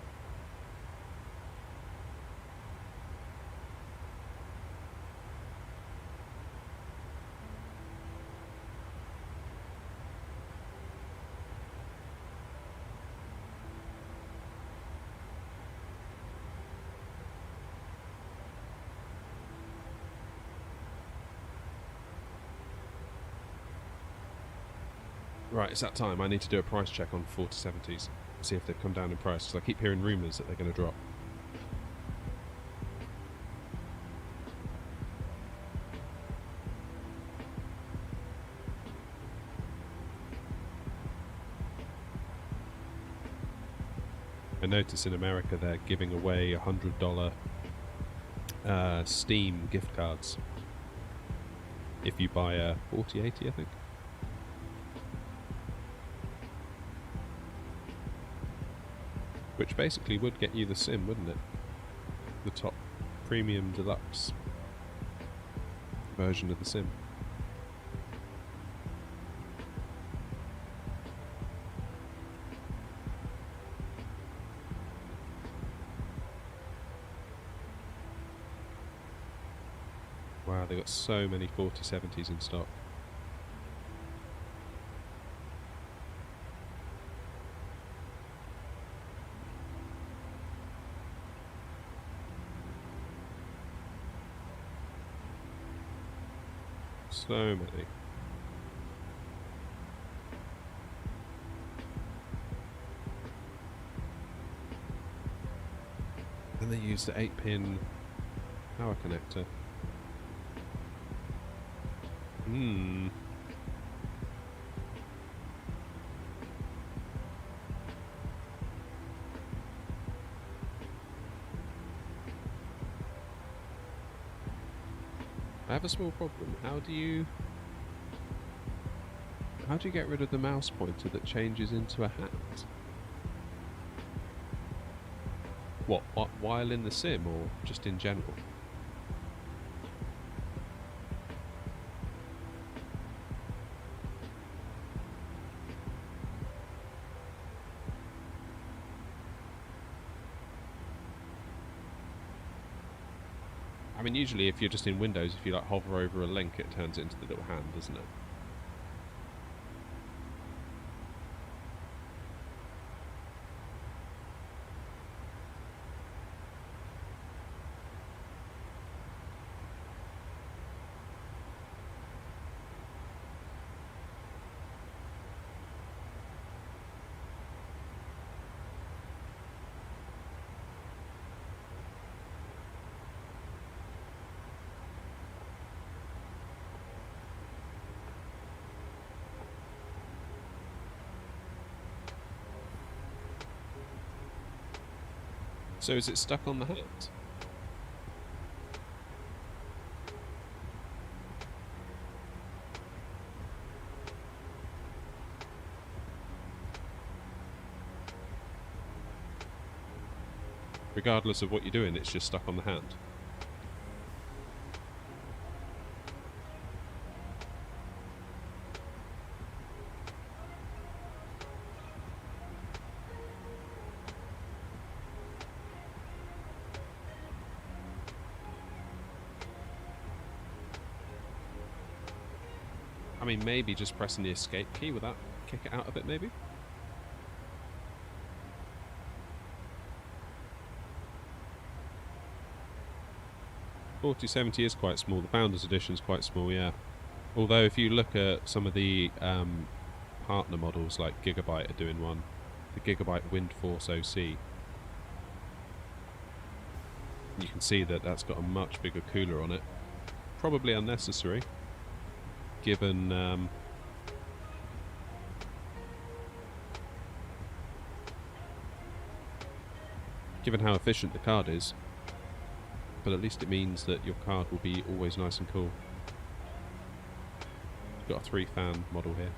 Right, it's that time. I need to do a price check on 4070s. See if they've come down in price, because I keep hearing rumours that they're going to drop. I notice in America they're giving away $100 Steam gift cards if you buy a 4080, I think. Which basically would get you the sim, wouldn't it? The top premium deluxe version of the sim. Wow, they've got so many 4070s in stock. So many. And they use the 8-pin power connector. I have a small problem. How do you get rid of the mouse pointer that changes into a hand? What while in the sim or just in general? I mean, usually if you're just in Windows, if you like hover over a link, it turns it into the little hand, doesn't it? So is it stuck on the hand? Regardless of what you're doing, it's just stuck on the hand. I mean, maybe just pressing the escape key, would that kick it out a bit, maybe? $4070 is quite small. The Founders Edition is quite small, yeah. Although if you look at some of the partner models, like Gigabyte are doing one, the Gigabyte Windforce OC, you can see that that's got a much bigger cooler on it. Probably unnecessary, given given how efficient the card is, but at least it means that your card will be always nice and cool. Got a 3-fan model here.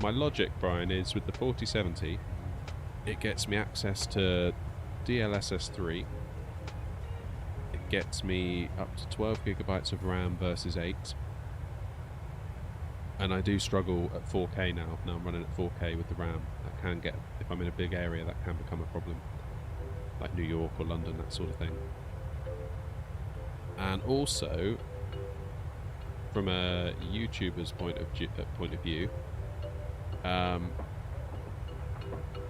My logic, Brian, is with the 4070, it gets me access to DLSS 3. It gets me up to 12 gigabytes of RAM versus 8. And I do struggle at 4K now. Now I'm running at 4K with the RAM. That can get, if I'm in a big area, that can become a problem. Like New York or London, that sort of thing. And also, from a YouTuber's point of view,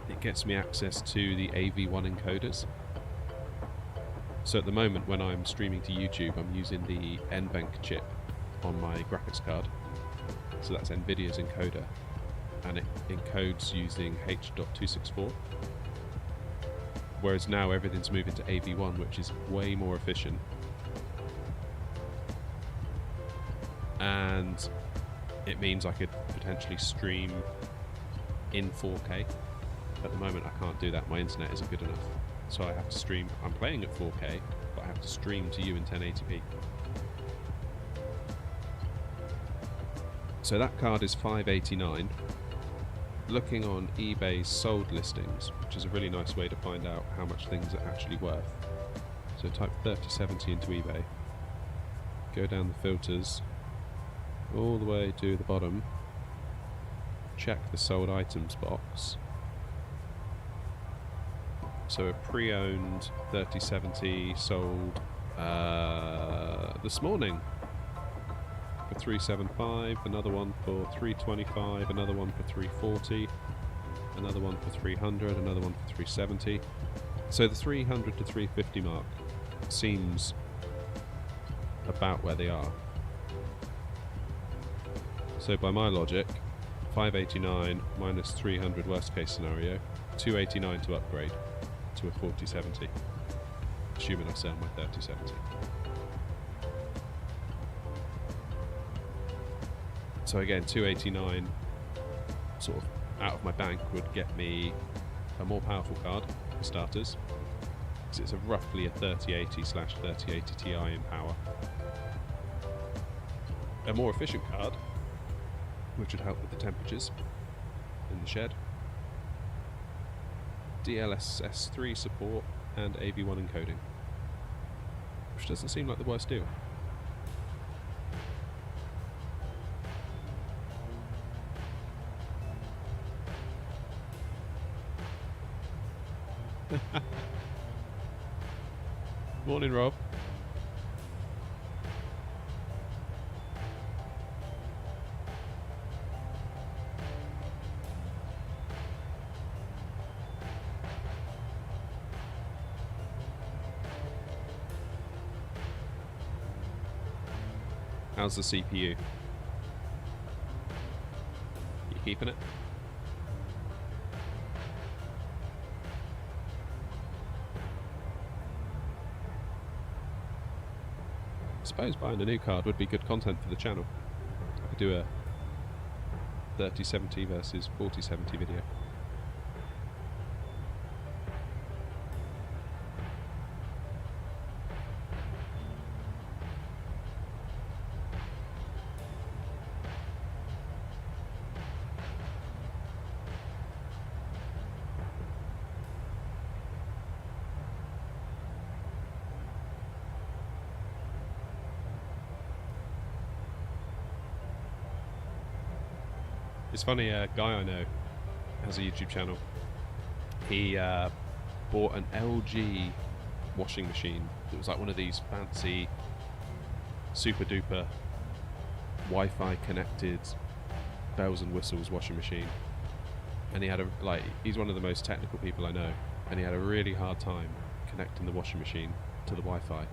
it gets me access to the AV1 encoders. So at the moment, when I'm streaming to YouTube, I'm using the NVENC chip on my graphics card. So that's Nvidia's encoder, and it encodes using H.264. Whereas now everything's moving to AV1, which is way more efficient. and it means I could potentially stream in 4K. At the moment I can't do that, my internet isn't good enough. So I have to stream, I'm playing at 4K, but I have to stream to you in 1080p. So that card is $589. Looking on eBay's sold listings, which is a really nice way to find out how much things are actually worth. So type 3070 into eBay, go down the filters, all the way to the bottom, check the sold items box. So a pre-owned 3070 sold this morning for $375, another one for $325, another one for $340, another one for $300, another one for $370. So the $300 to $350 mark seems about where they are. So by my logic, $589 minus $300 worst case scenario, $289 to upgrade to a 4070, assuming I sell my 3070. So again, $289 sort of out of my bank would get me a more powerful card for starters, because it's roughly a 3080/3080 Ti in power. A more efficient card, which would help with the temperatures in the shed. DLSS3 support and AV1 encoding, which doesn't seem like the worst deal. Morning, Rob. How's the CPU? You keeping it? I suppose buying a new card would be good content for the channel. I could do a 3070 versus 4070 video. It's funny, a guy I know has a YouTube channel. He bought an LG washing machine. It was like one of these fancy, super duper Wi-Fi connected bells and whistles washing machine. And he had he's one of the most technical people I know, and he had a really hard time connecting the washing machine to the Wi-Fi.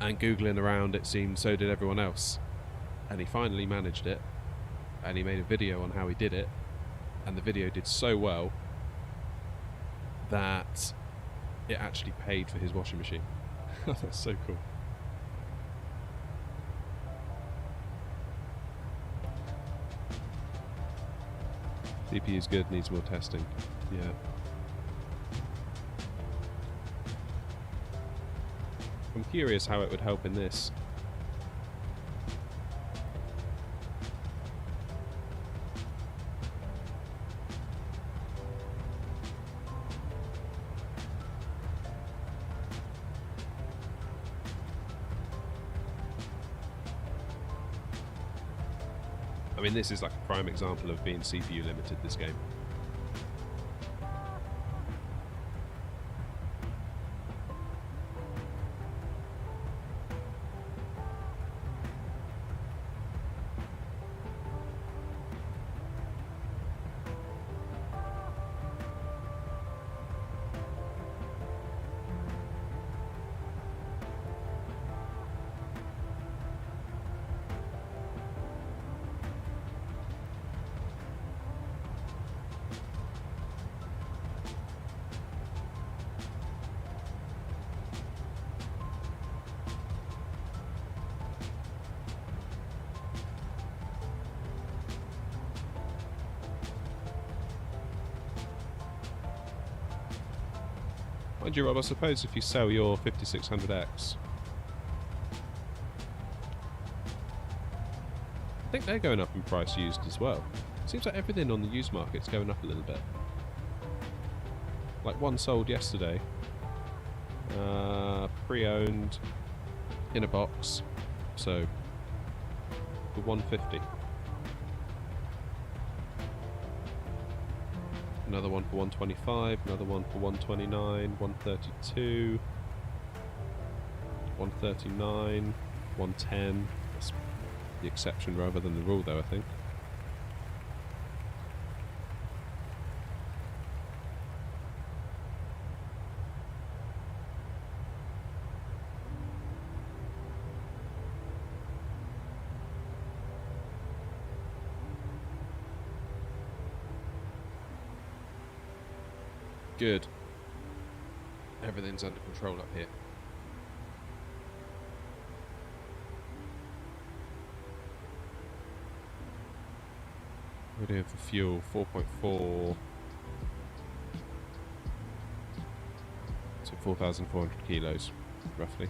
And Googling around, it seemed so did everyone else. And he finally managed it. And he made a video on how he did it, and the video did so well that it actually paid for his washing machine. That's so cool. CPU's good, needs more testing. Yeah. I'm curious how it would help in this. I mean, this is like a prime example of being CPU limited, this game. Mind you, Rob, I suppose if you sell your 5600X, I think they're going up in price used as well. Seems like everything on the used market's going up a little bit. Like one sold yesterday, pre-owned, in a box, so for 150. Another one for 125, another one for 129, 132, 139, 110. That's the exception rather than the rule though, I think. Good. Everything's under control up here. We're doing for fuel 4.4. So 4,400 kilos, roughly.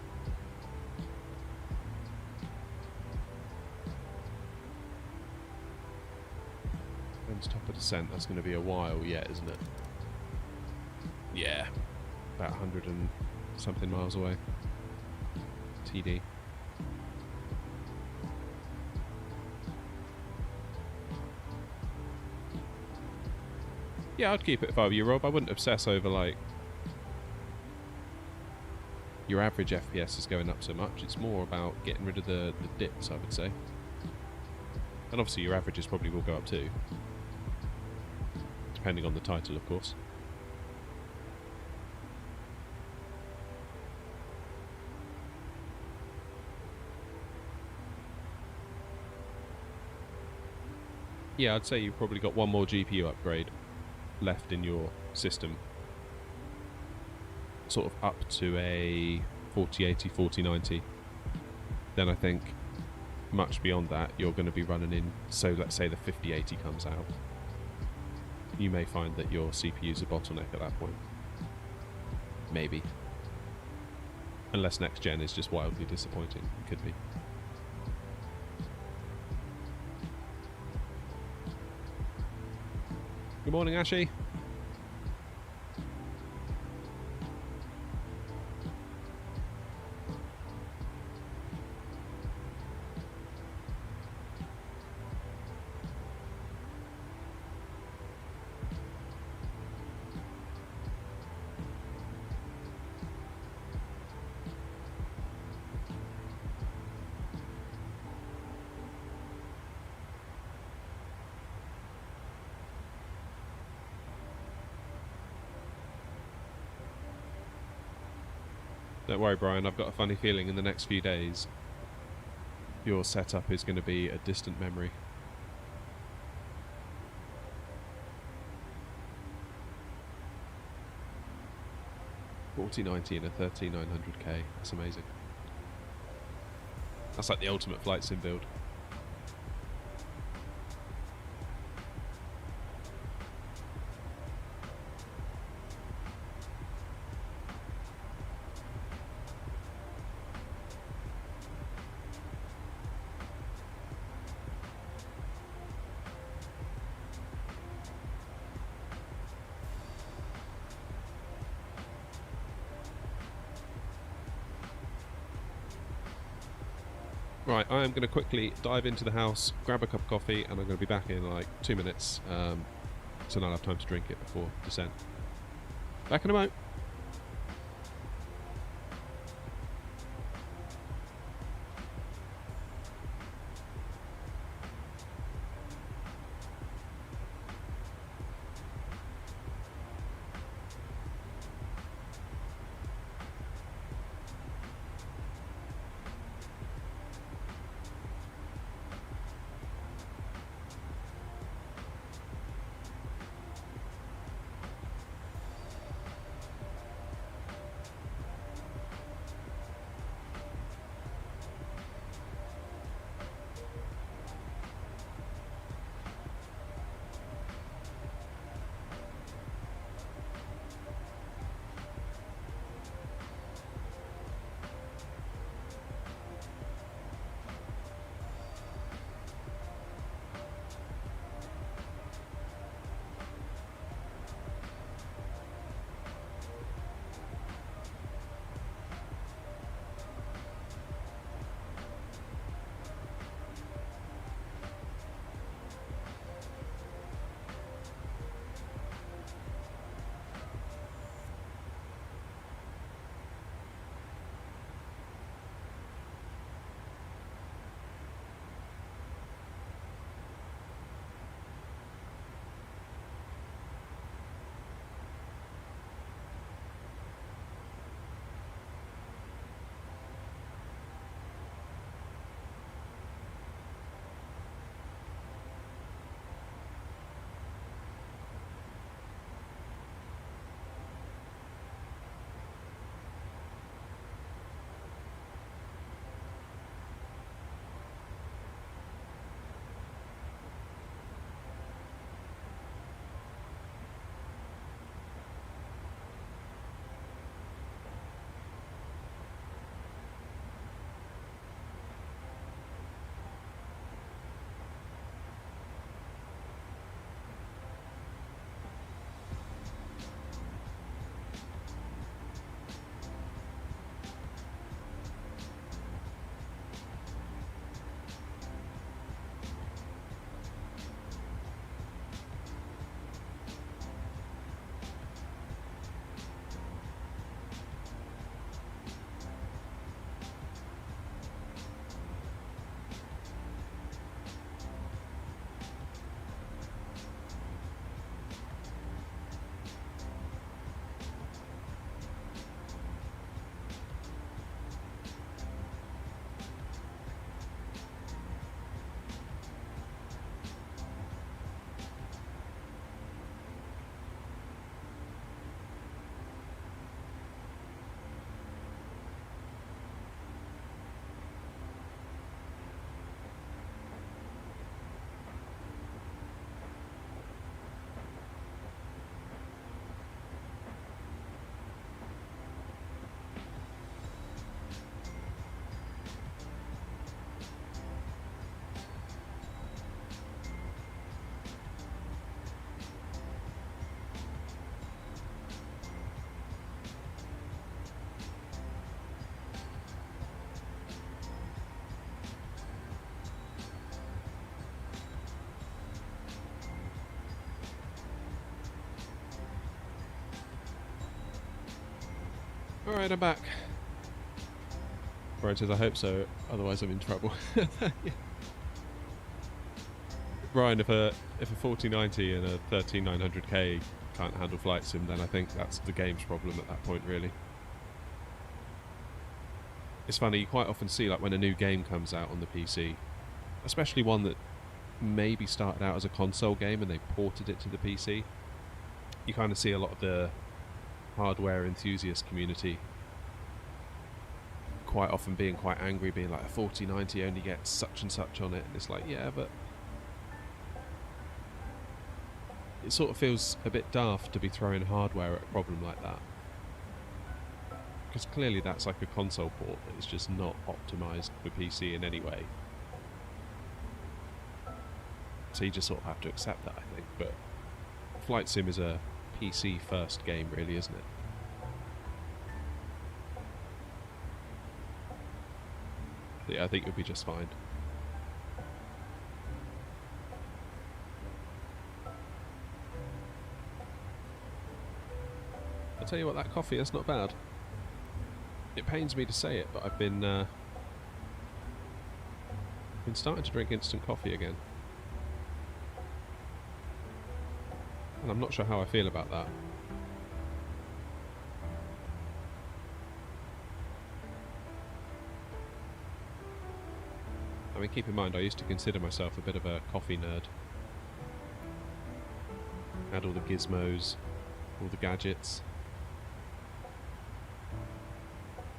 When's top of descent? That's going to be a while yet, isn't it? Yeah, about 100 and something miles away. TD. Yeah, I'd keep it if I were you, Rob. I wouldn't obsess over, like, your average FPS is going up so much. It's more about getting rid of the dips, I would say. And obviously your averages probably will go up too. Depending on the title, of course. Yeah, I'd say you've probably got one more GPU upgrade left in your system. Sort of up to a 4080, 4090. Then I think much beyond that, you're going to be running in, so let's say the 5080 comes out. You may find that your CPU's a bottleneck at that point. Maybe. Unless next gen is just wildly disappointing. It could be. Good morning, Ashy. Don't worry, Brian, I've got a funny feeling in the next few days your setup is going to be a distant memory. $4090 and a 13900K. That's amazing. That's like the ultimate flight sim build. Right, I am going to quickly dive into the house, grab a cup of coffee, and I'm going to be back in like 2 minutes, so then I'll have time to drink it before descent. Back in a moment. Alright, I'm back. Brian says, I hope so, otherwise I'm in trouble. Brian, if a 4090 and a 13900K can't handle flight sim, then I think that's the game's problem at that point, really. It's funny, you quite often see, like, when a new game comes out on the PC, especially one that maybe started out as a console game and they ported it to the PC, you kind of see a lot of the hardware enthusiast community quite often being quite angry, being like, a 4090 only gets such and such on it, and it's like, yeah, but it sort of feels a bit daft to be throwing hardware at a problem like that. Because clearly that's like a console port that is just not optimised for PC in any way. So you just sort of have to accept that, I think. But Flight Sim is a PC first game, really, isn't it? Yeah, I think you'll be just fine. I'll tell you what, that coffee is not bad. It pains me to say it, but I've been starting to drink instant coffee again. And I'm not sure how I feel about that. I mean, keep in mind, I used to consider myself a bit of a coffee nerd. Had all the gizmos, all the gadgets.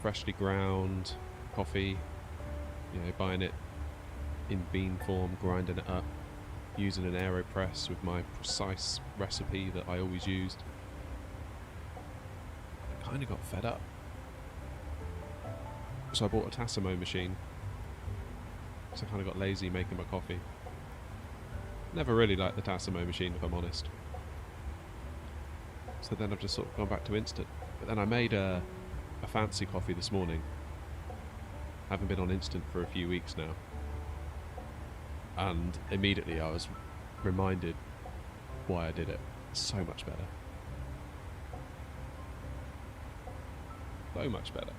Freshly ground coffee, you know, buying it in bean form, grinding it up, using an AeroPress with my precise recipe that I always used. I kind of got fed up. So I bought a Tassimo machine. So I kind of got lazy making my coffee. Never really liked the Tassimo machine, if I'm honest. So then I've just sort of gone back to instant. But then I made a fancy coffee this morning. Haven't been on instant for a few weeks now. And immediately I was reminded why I did it. So much better. So much better.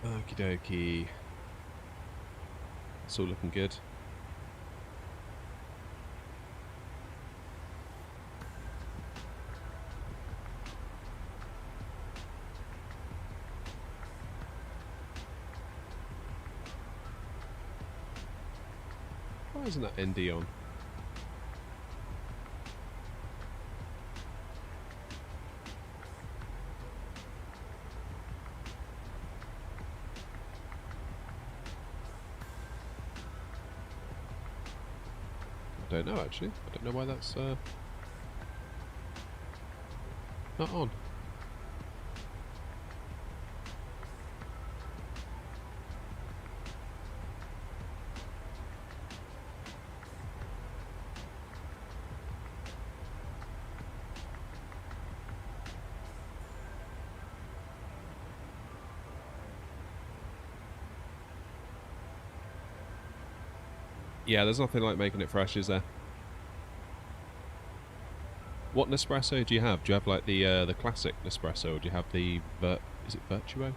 Okie dokie. It's all looking good. Why isn't that ND on? I don't know, actually. I don't know why that's not on. Yeah, there's nothing like making it fresh, is there? What Nespresso do you have? Do you have like the classic Nespresso, or do you have the is it Virtuo?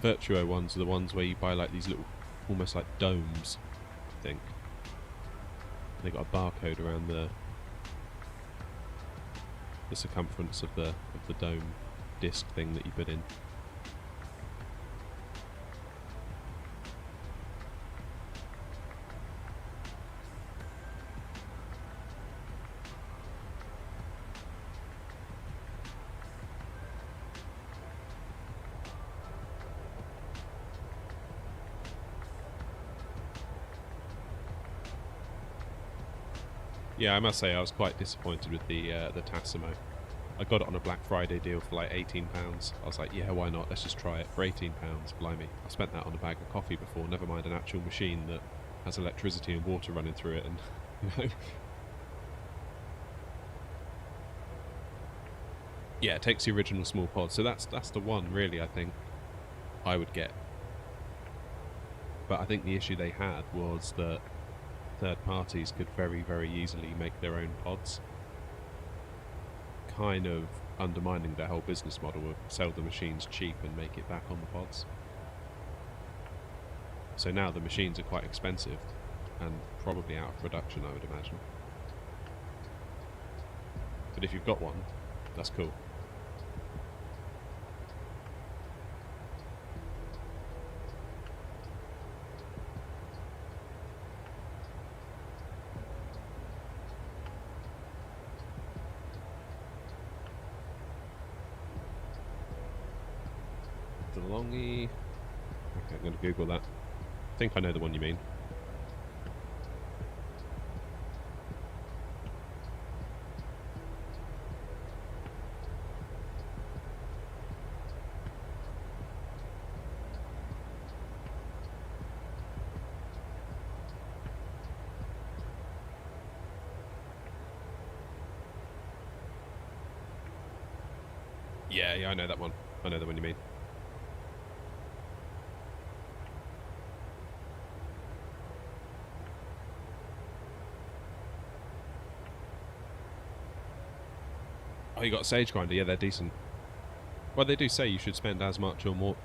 Virtuo ones are the ones where you buy like these little, almost like domes, I think. They got a barcode around the circumference of the dome disc thing that you put in. Yeah, I must say I was quite disappointed with the Tassimo. I got it on a Black Friday deal for like £18. I was like, yeah, why not? Let's just try it for £18. Blimey, I spent that on a bag of coffee before. Never mind an actual machine that has electricity and water running through it, and you know. Yeah, it takes the original small pod, so that's the one really I think I would get. But I think the issue they had was that third parties could very, very easily make their own pods, kind of undermining their whole business model of sell the machines cheap and make it back on the pods. So now the machines are quite expensive and probably out of production, I would imagine. But if you've got one, that's cool. DeLonghi. Okay, I'm going to Google that. I think I know the one you mean. Yeah, I know that one. I know the one you mean. Oh, you got a Sage grinder? Yeah, they're decent. Well, they do say you should spend as much or more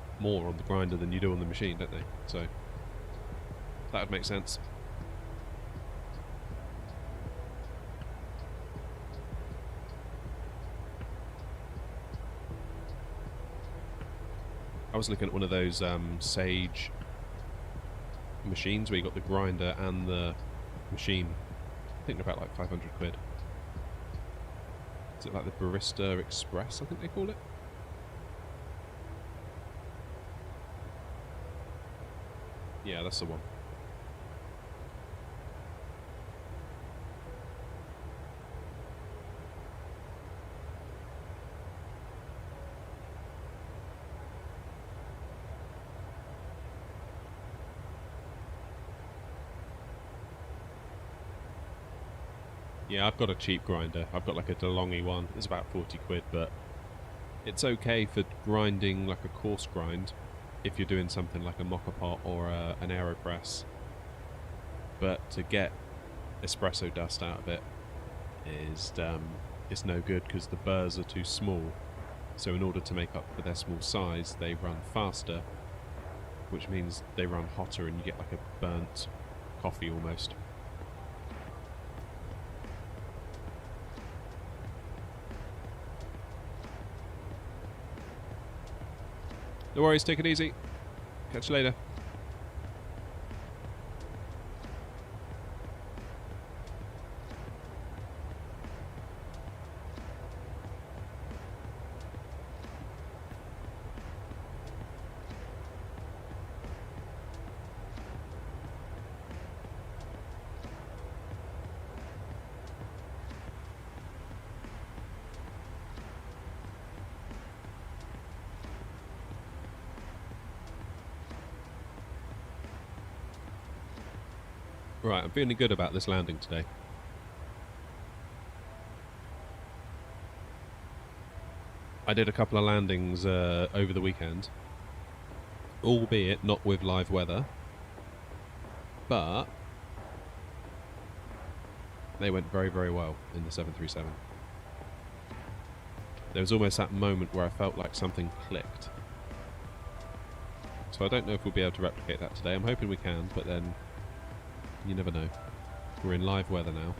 on the grinder than you do on the machine, don't they? So that would make sense. I was looking at one of those Sage machines where you got the grinder and the machine. I think they're about like 500 quid. Is it like the Barista Express, I think they call it? Yeah, that's the one. Yeah, I've got a cheap grinder. I've got like a DeLonghi one. It's about 40 quid, but it's okay for grinding like a coarse grind if you're doing something like a mocha pot or an AeroPress. But to get espresso dust out of it is it's no good because the burrs are too small. So in order to make up for their small size, they run faster, which means they run hotter and you get like a burnt coffee almost. No worries, take it easy. Catch you later. Right, I'm feeling good about this landing today. I did a couple of landings over the weekend, albeit not with live weather, but they went very, very well in the 737. There was almost that moment where I felt like something clicked. So I don't know if we'll be able to replicate that today. I'm hoping we can, but then you never know. We're in live weather now.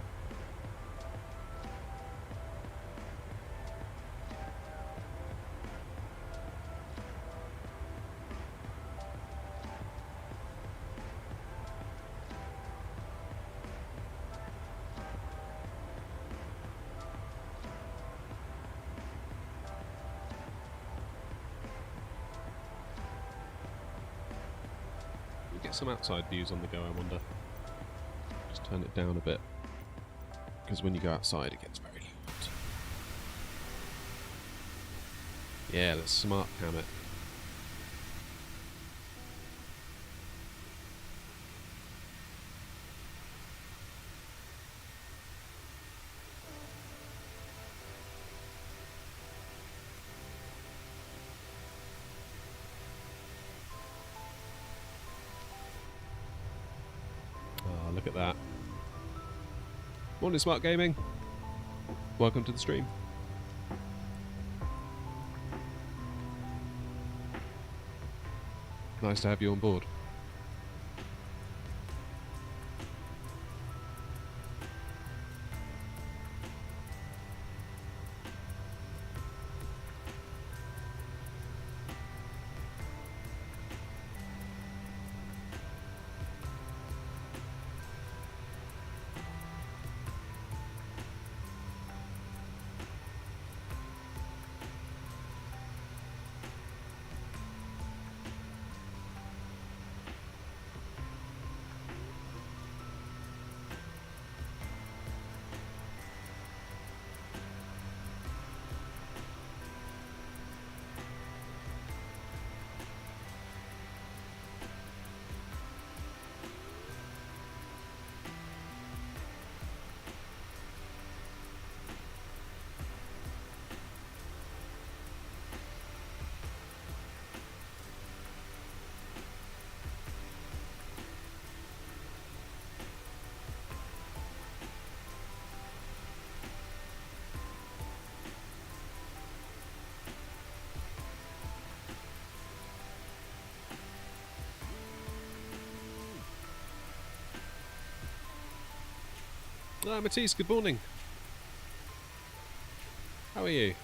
We'll get some outside views on the go, I wonder. Turn it down a bit. because when you go outside it gets very loud. Yeah, let's smart cam it. Oh, look at that. Morning, Smart Gaming. Welcome to the stream. Nice to have you on board. Hi, Matisse, good morning. How are you?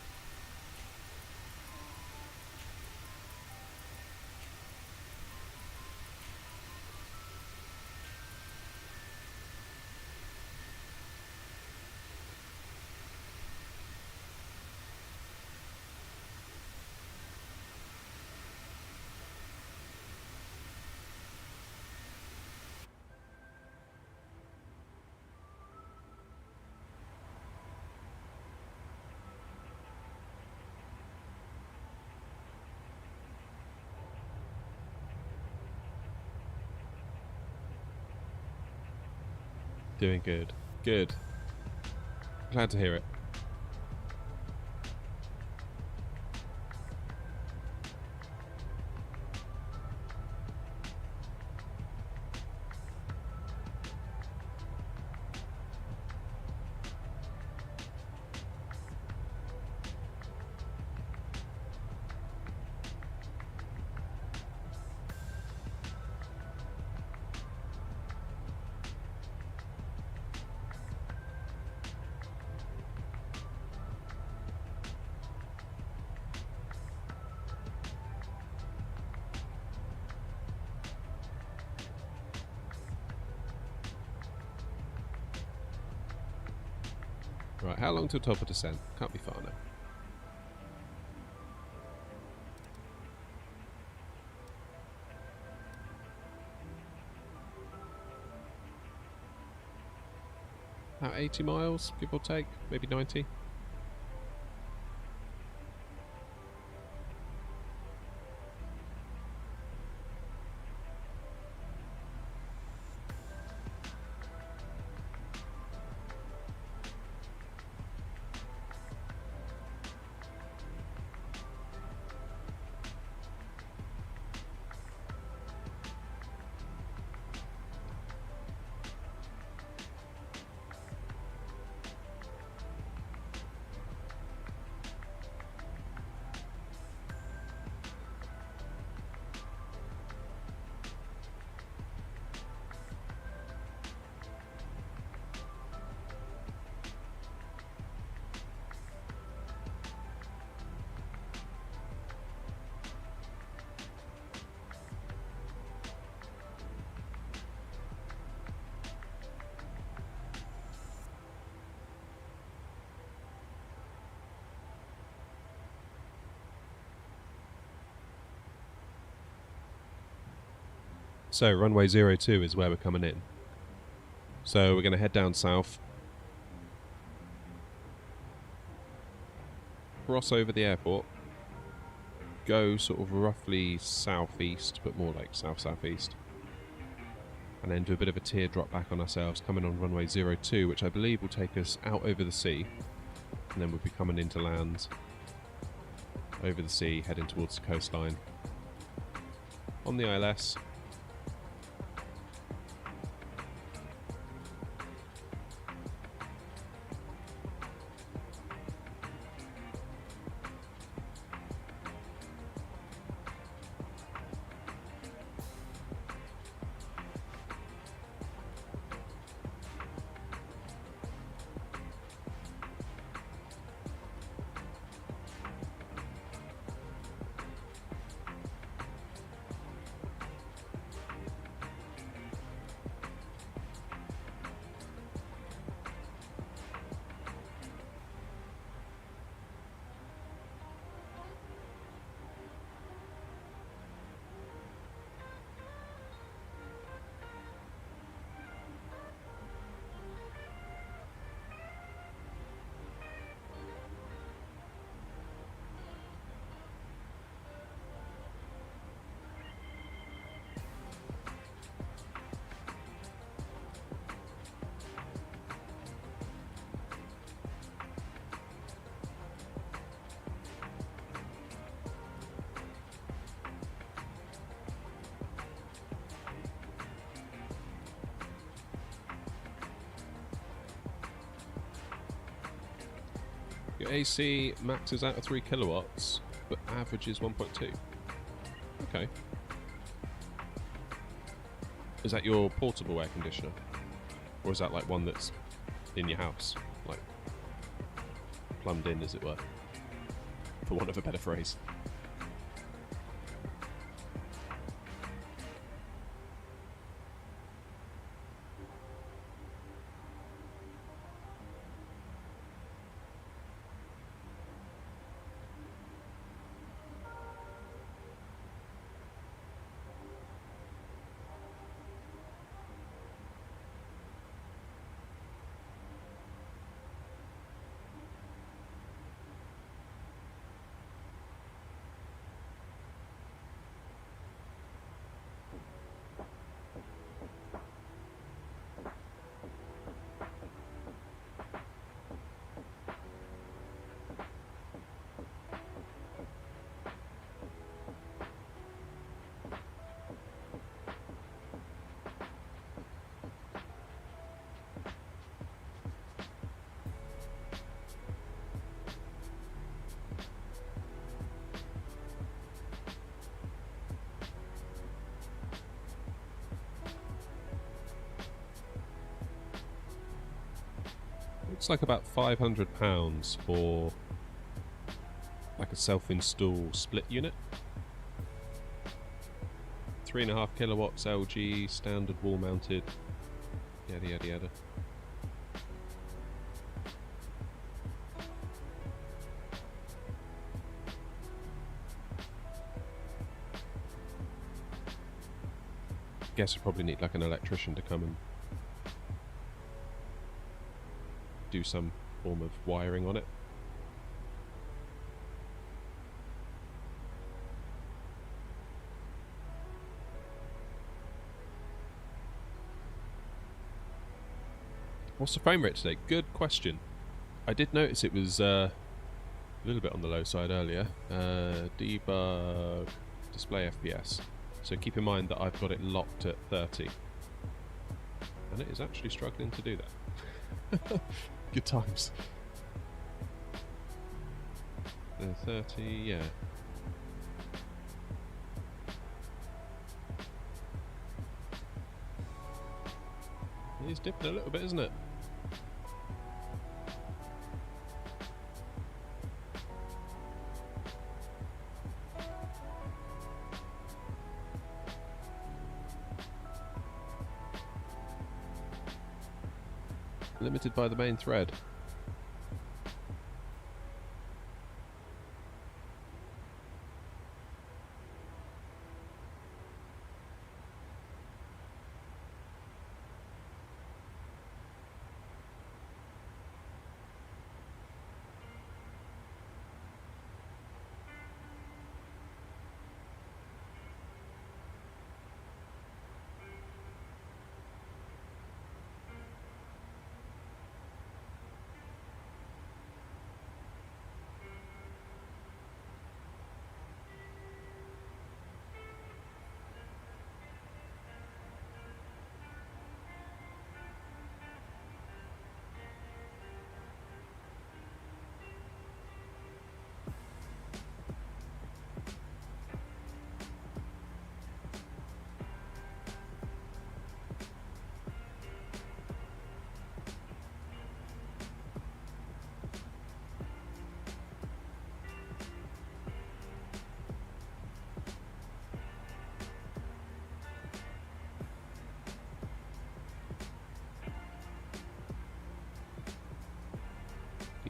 Doing good. Good. Glad to hear it. Right, how long till top of descent? Can't be far now. About 80 miles, give or take, maybe 90. So runway 02 is where we're coming in. So we're going to head down south cross over the airport, go sort of roughly southeast, but more like south-southeast, and then do a bit of a teardrop back on ourselves, coming on runway 02, which I believe will take us out over the sea, and then we'll be coming into land over the sea, heading towards the coastline on the ILS. Your AC maxes out at 3 kilowatts, but averages 1.2. Okay. Is that your portable air conditioner? Or is that like one that's in your house? Like, plumbed in, as it were? For want of a better phrase. It's like about £500 for like a self-install split unit. 3.5 kilowatts LG, standard wall mounted, yada yada yada. Guess I probably need like an electrician to come and do some form of wiring on it. What's the frame rate today? Good question. I did notice it was a little bit on the low side earlier. Debug display FPS. So keep in mind that I've got it locked at 30. And it is actually struggling to do that. Good times. 30, yeah. It's dipping a little bit, isn't it? Limited by the main thread.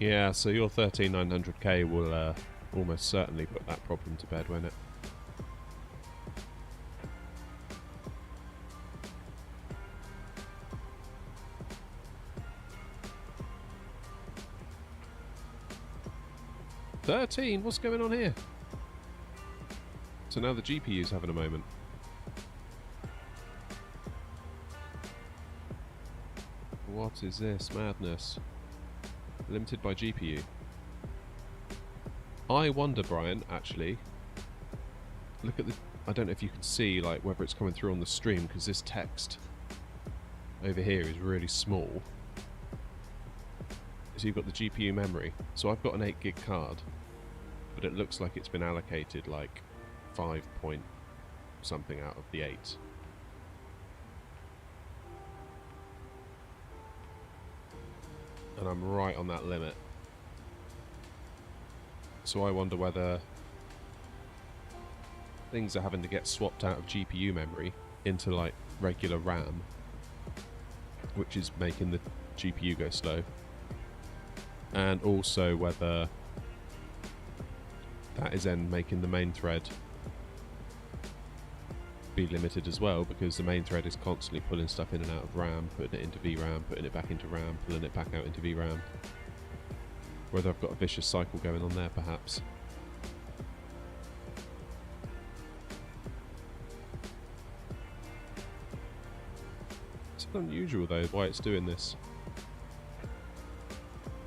Yeah, so your 13900K will almost certainly put that problem to bed, won't it? What's going on here? So now the GPU's having a moment. What is this madness? Limited by GPU. I wonder, Brian, actually, look at the... I don't know if you can see like whether it's coming through on the stream, because this text over here is really small. So you've got the GPU memory. So I've got an 8 gig card, but it looks like it's been allocated like 5 point something out of the 8. And I'm right on that limit. So I wonder whether things are having to get swapped out of GPU memory into like regular RAM, which is making the GPU go slow. And also whether that is then making the main thread be limited as well, because the main thread is constantly pulling stuff in and out of RAM, putting it into VRAM, putting it back into RAM, pulling it back out into VRAM. Whether I've got a vicious cycle going on there, perhaps. It's unusual though why it's doing this.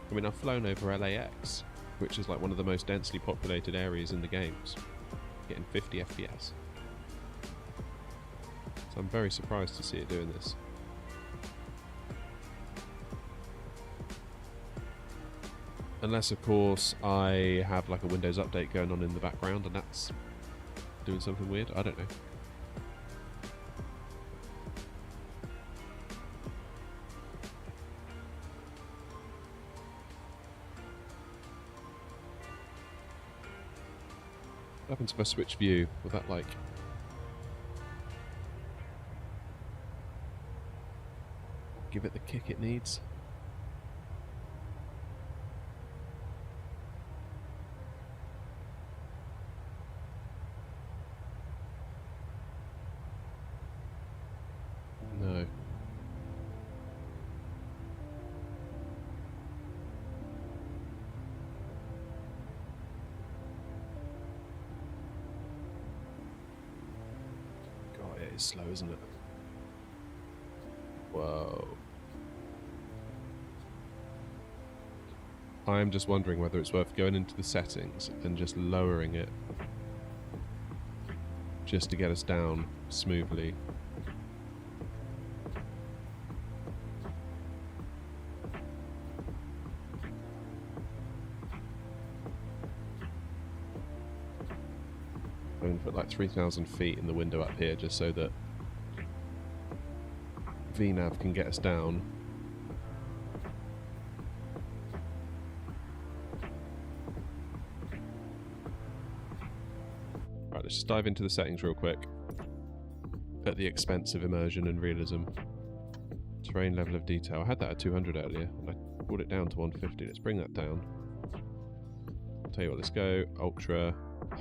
I mean, I've flown over LAX, which is like one of the most densely populated areas in the games, getting 50 FPS. So I'm very surprised to see it doing this. Unless, of course, I have like a Windows update going on in the background and that's doing something weird. I don't know. What happens if I switch view? Will that like... give it the kick it needs? No. God, it is slow, isn't it? Whoa. I'm just wondering whether it's worth going into the settings and just lowering it just to get us down smoothly. I'm going to put like 3,000 feet in the window up here just so that VNav can get us down. Right, let's just dive into the settings real quick. At the expense of immersion and realism. Terrain level of detail. I had that at 200 earlier, and I brought it down to 150. Let's bring that down. Tell you what, let's go ultra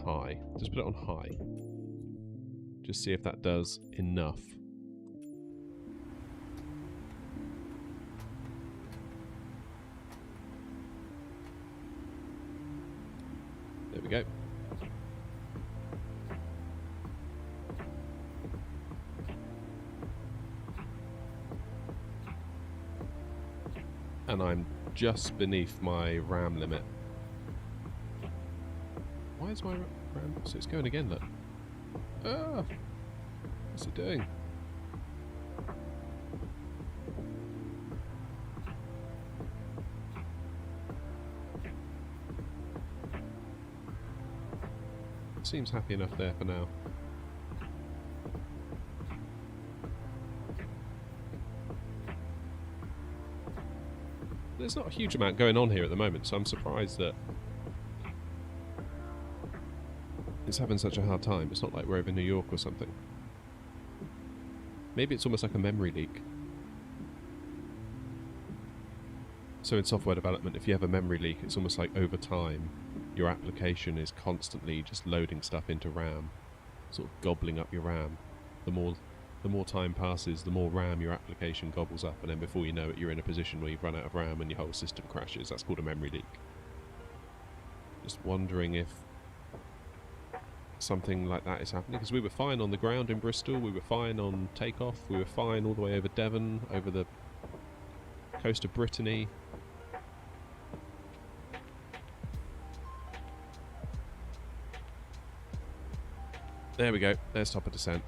high. Just put it on high. Just see if that does enough. There we go. And I'm just beneath my RAM limit. Why is my RAM... So it's going again, look. Ah! What's it doing? Seems happy enough there for now. There's not a huge amount going on here at the moment, so I'm surprised that it's having such a hard time. It's not like we're over New York or something. Maybe it's almost like a memory leak. So in software development, if you have a memory leak, it's almost like over time, your application is constantly just loading stuff into RAM, sort of gobbling up your RAM. The more time passes, the more RAM your application gobbles up, and then before you know it, you're in a position where you've run out of RAM and your whole system crashes. That's called a memory leak. Just wondering if something like that is happening, because we were fine on the ground in Bristol, we were fine on takeoff, we were fine all the way over Devon, over the coast of Brittany. There we go, there's top of descent.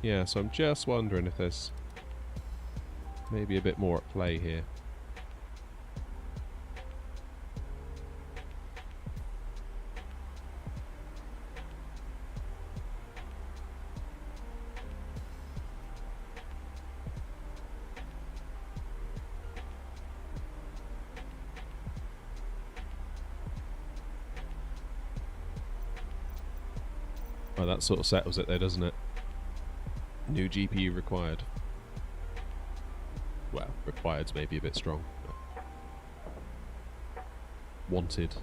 Yeah, so I'm just wondering if there's maybe a bit more at play here. Well, that sort of settles it there, doesn't it? New GPU required. Well, required's maybe a bit strong, but wanted.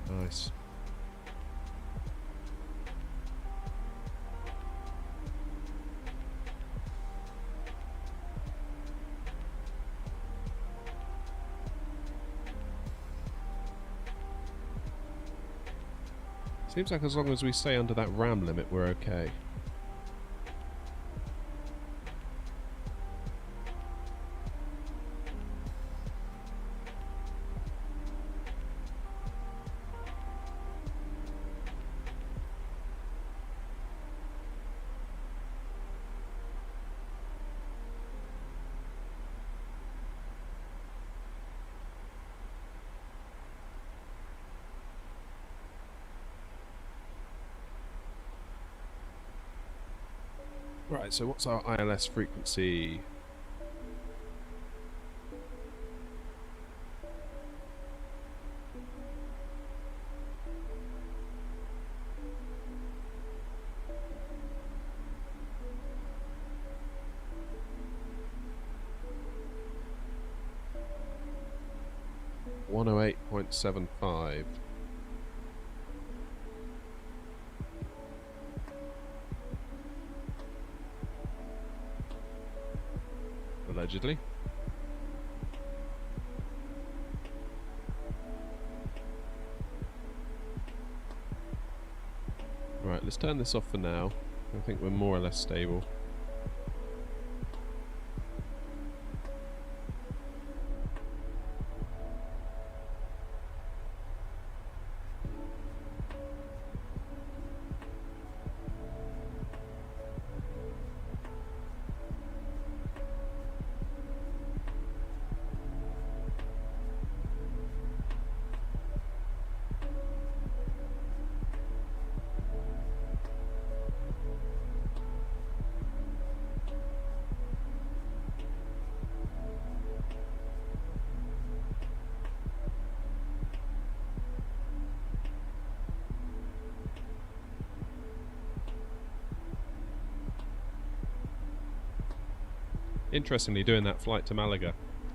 Nice. Seems like as long as we stay under that RAM limit, we're okay. Right, so what's our ILS frequency? .75. Allegedly. Right, let's turn this off for now. I think we're more or less stable. Interestingly, doing that flight to Malaga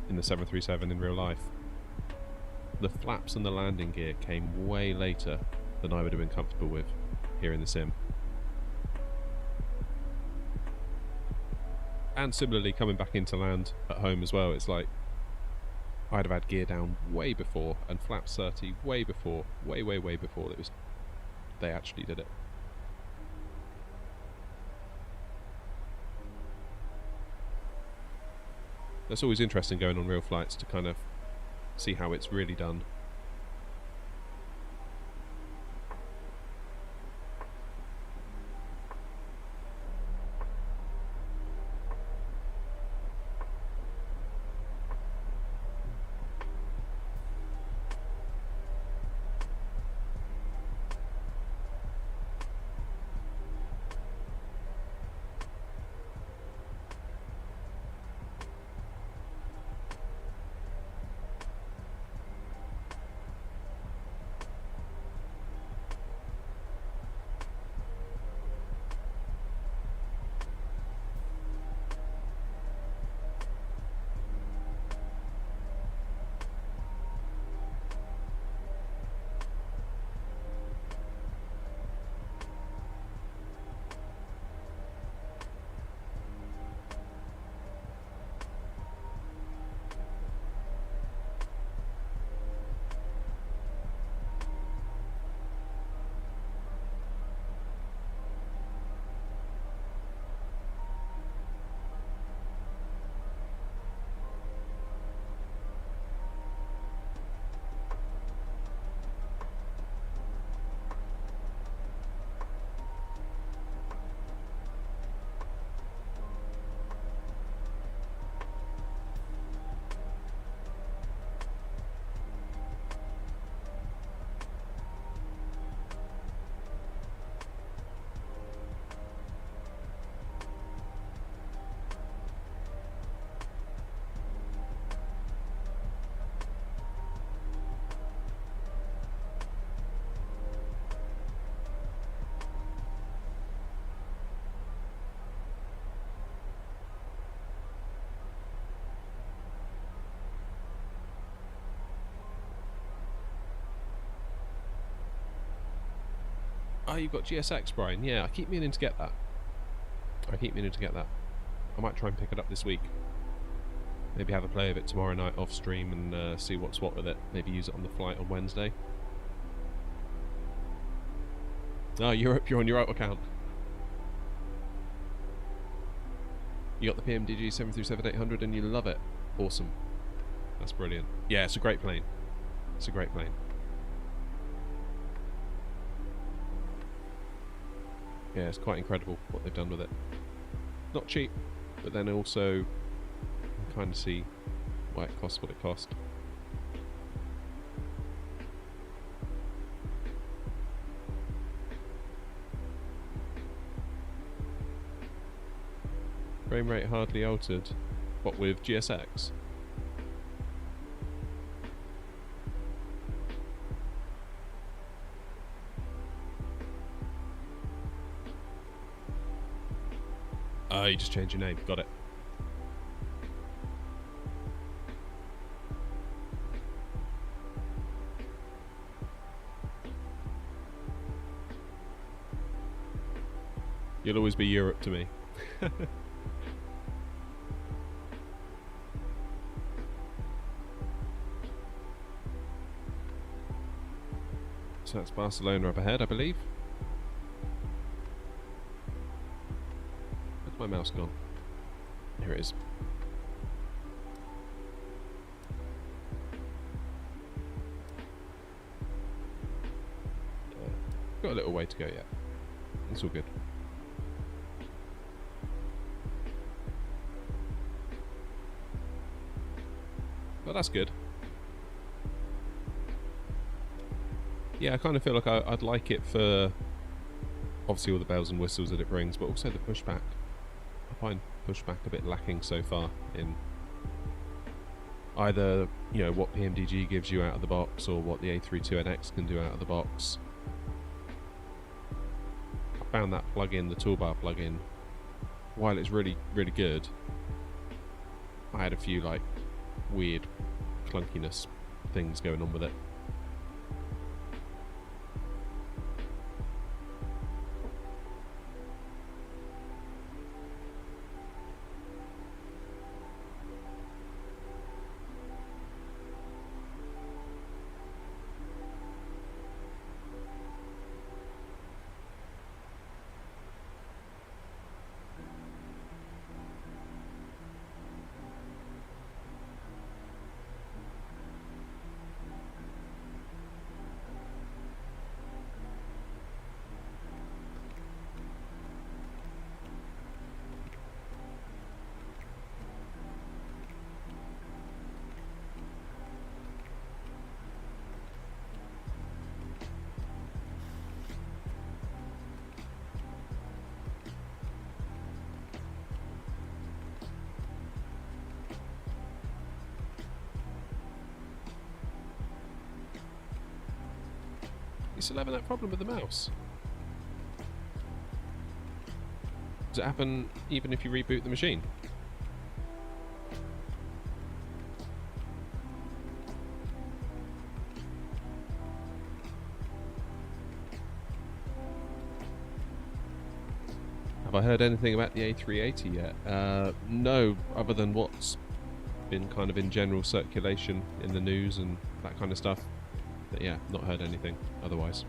in the 737 in real life, the flaps and the landing gear came way later than I would have been comfortable with here in the sim. And similarly, coming back into land at home as well, it's like I'd have had gear down way before and flaps 30 way before, way before they actually did it. That's always interesting going on real flights to kind of see how it's really done. Oh, you've got GSX, Brian. Yeah, I keep meaning to get that. I might try and pick it up this week. Maybe have a play of it tomorrow night off stream and see what's what with it. Maybe use it on the flight on Wednesday. Oh, you're on your auto account. You got the PMDG 737-800 and you love it. Awesome. That's brilliant. Yeah, it's a great plane. It's a great plane. Yeah, it's quite incredible what they've done with it. Not cheap, but then also you can kind of see why it costs what it cost. Frame rate hardly altered. What, with GSX? Oh, you just changed your name. Got it. You'll always be Europe to me. So that's Barcelona up ahead, I believe. Where's my mouse gone? Here it is. Got a little way to go yet. It's all good. Well, that's good. Yeah, I kind of feel like I'd like it for obviously all the bells and whistles that it brings, but also the pushback. I find pushback a bit lacking so far in either, you know, what PMDG gives you out of the box or what the A32NX can do out of the box. I found that plug-in, the toolbar plug-in, while it's really, really good, I had a few like weird clunkiness things going on with it. You still having that problem with the mouse? Does it happen even if you reboot the machine? Have I heard anything about the A380 yet? No, other than what's been kind of in general circulation in the news and that kind of stuff. But yeah, not heard anything otherwise.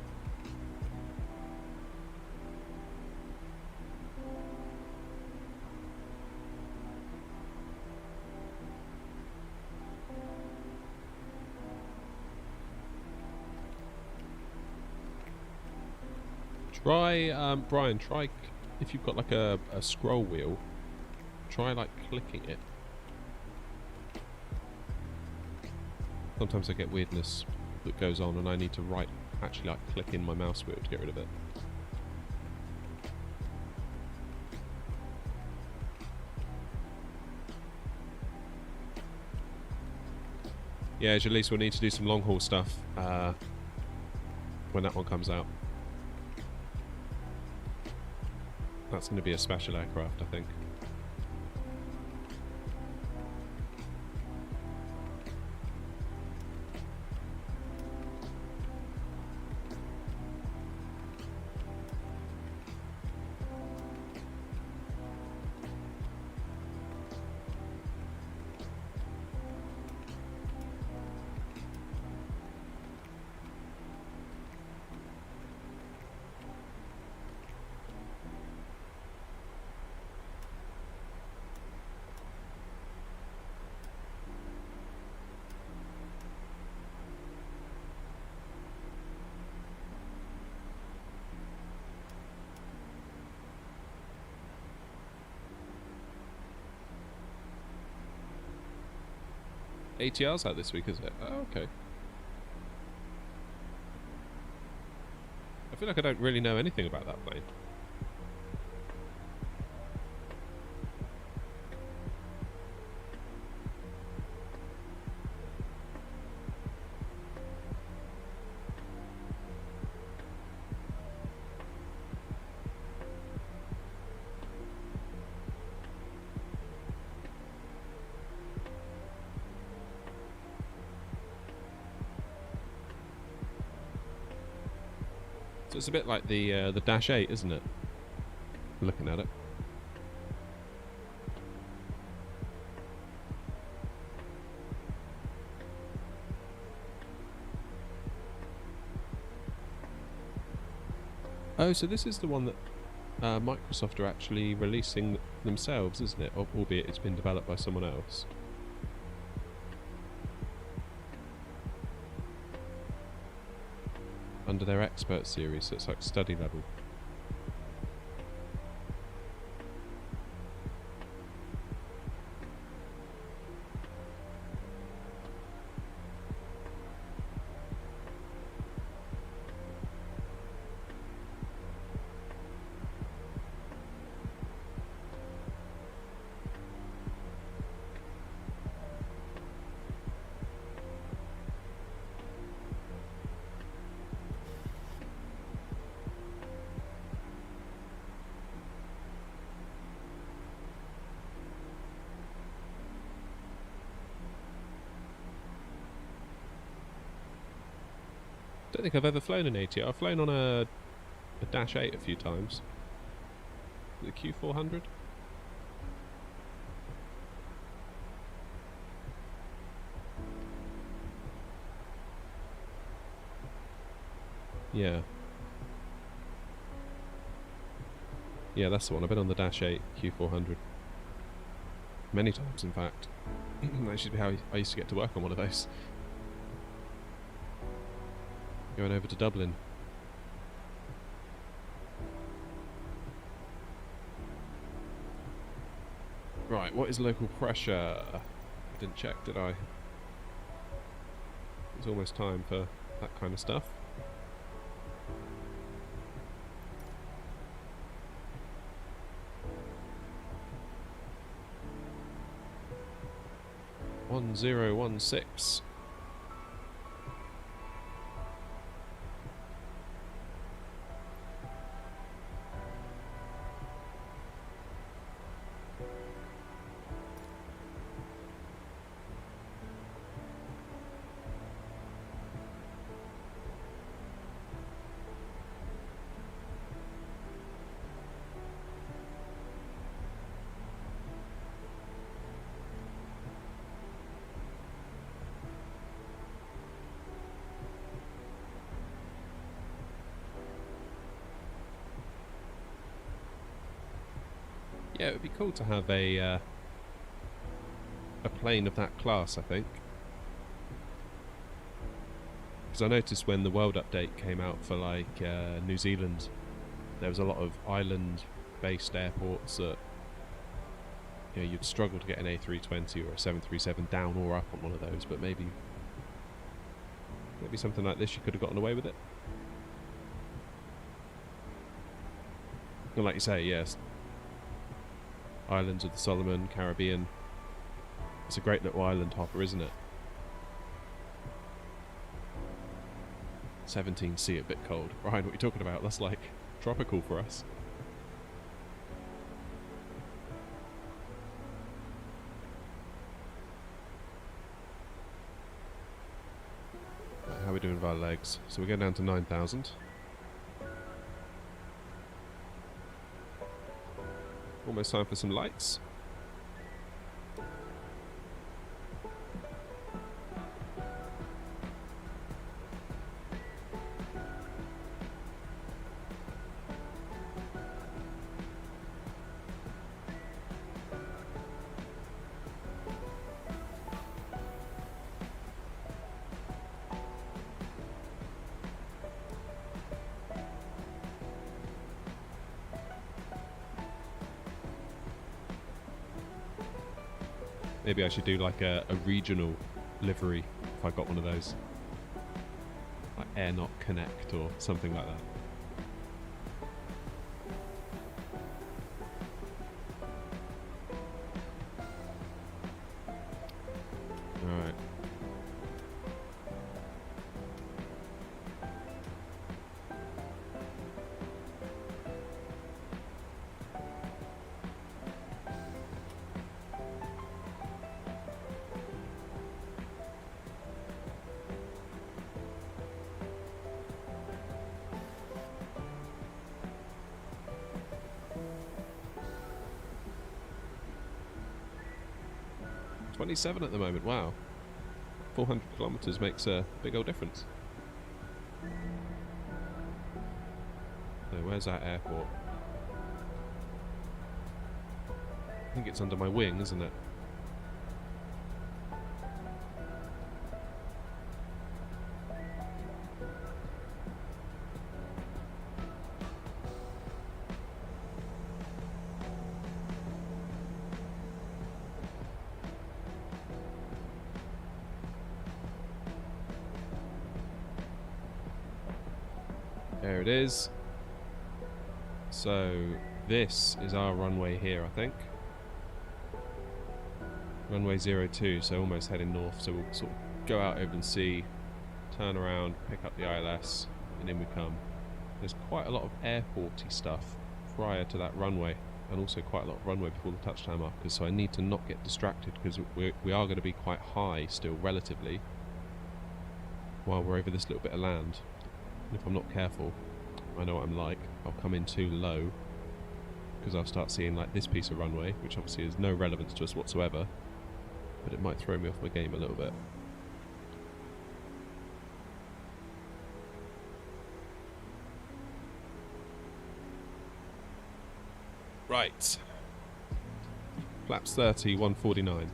Try, Brian, try, if you've got like a scroll wheel, try like clicking it. Sometimes I get weirdness that goes on and I need to actually like click in my mouse wheel to get rid of it. Yeah, Jalise will need to do some long haul stuff when that one comes out. That's going to be a special aircraft, I think. ATR's out this week, is it? Oh, okay. I feel like I don't really know anything about that plane. So it's a bit like the Dash 8, isn't it? Looking at it. Oh, so this is the one that Microsoft are actually releasing themselves, isn't it? Albeit it's been developed by someone else. Under their expert series, so it's like study level. I don't think I've ever flown an ATR. I've flown on a Dash 8 a few times. The Q400? Yeah. Yeah, that's the one. I've been on the Dash 8 Q400. Many times, in fact. That should be how I used to get to work on one of those. Going over to Dublin. Right, what is local pressure? Didn't check, did I? It's almost time for that kind of stuff. .1016. Yeah, it would be cool to have a plane of that class, I think. Because I noticed when the World Update came out for like New Zealand, there was a lot of island-based airports that you'd struggle to get an A320 or a 737 down or up on one of those, but maybe something like this you could have gotten away with it. And like you say, yes, islands of the Solomon, Caribbean. It's a great little island hopper, isn't it? 17C a bit cold. Ryan, what are you talking about? That's like tropical for us. Right, how are we doing with our legs? So we're going down to 9,000. Almost time for some lights. Maybe I should do like a regional livery if I got one of those. Like Air Not Connect or something like that. Alright. .27 at the moment, wow. 400 kilometres makes a big old difference. So where's that airport? I think it's under my wing, isn't it? There it is. So this is our runway here, I think. Runway 02, so almost heading north. So we'll sort of go out over the sea, turn around, pick up the ILS, and in we come. There's quite a lot of airporty stuff prior to that runway, and also quite a lot of runway before the touchdown markers, so I need to not get distracted because we are going to be quite high still relatively while we're over this little bit of land. And if I'm not careful, I know what I'm like, I'll come in too low because I'll start seeing like this piece of runway, which obviously has no relevance to us whatsoever, but it might throw me off my game a little bit. Right. Flaps 30, 149.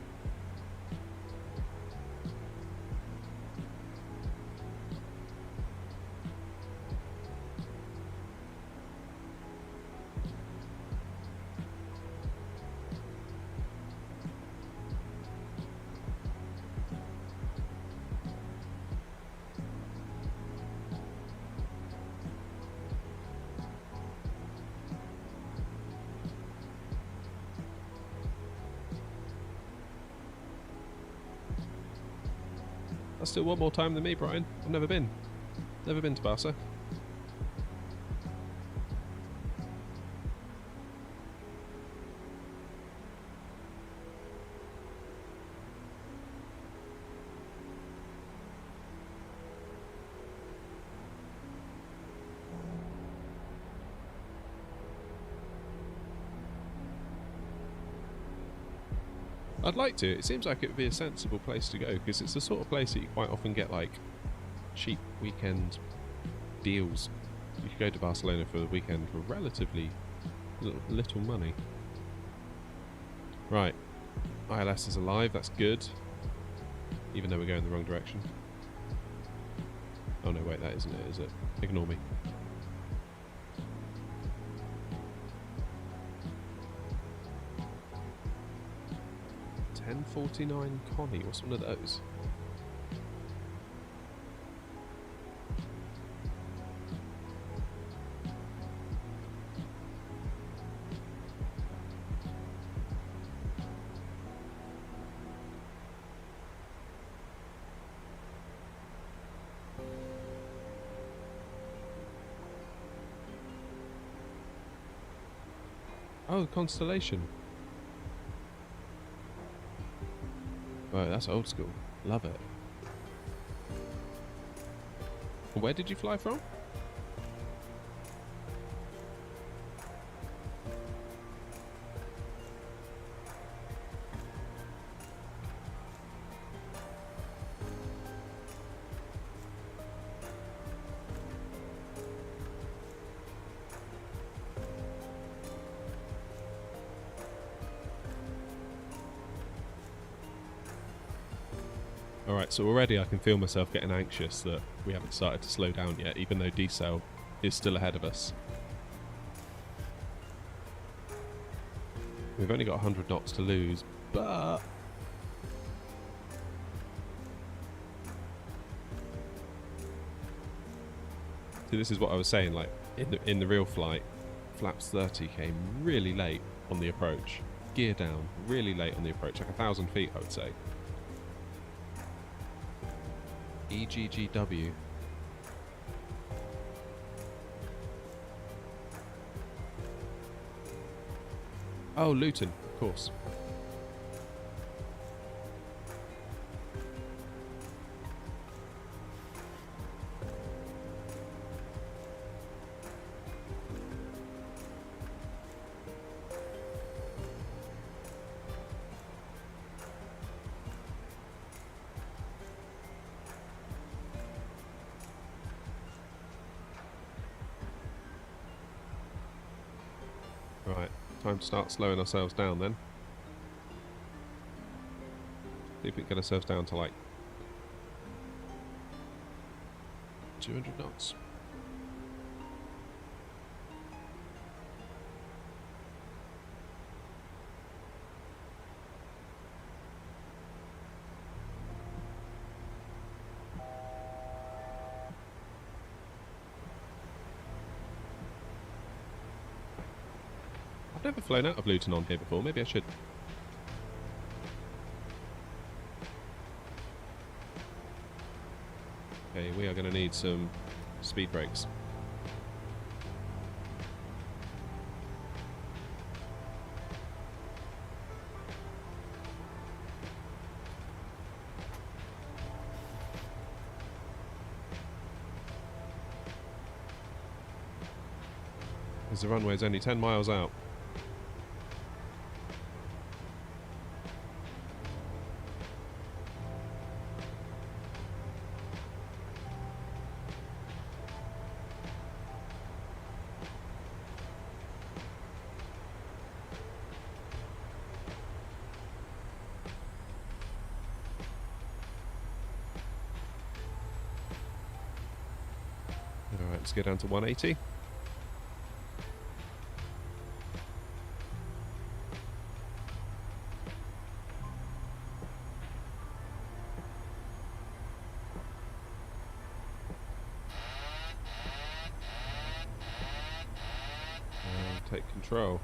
That's still one more time than me, Brian. I've never been. Never been to Barca. I'd like to. It seems like it would be a sensible place to go because it's the sort of place that you quite often get like cheap weekend deals. You could go to Barcelona for the weekend for relatively little money. Right. ILS is alive, that's good. Even though we're going the wrong direction. Oh no, wait, that isn't it, is it? Ignore me. $10.49 Connie, what's one of those? Oh, Constellation. Oh, that's old school. Love it. Where did you fly from? Alright, so already I can feel myself getting anxious that we haven't started to slow down yet, even though decel is still ahead of us. We've only got 100 knots to lose, but... See, this is what I was saying, like, in the real flight, flaps 30 came really late on the approach. Gear down, really late on the approach, like 1,000 feet I would say. EGGW. Oh, Luton, of course. Right, time to start slowing ourselves down then. See if we can get ourselves down to like 200 knots. I've never flown out of Luton on here before, maybe I should. Okay, we are going to need some speed brakes. Because the runway is only 10 miles out. Alright, let's go down to 180. And take control.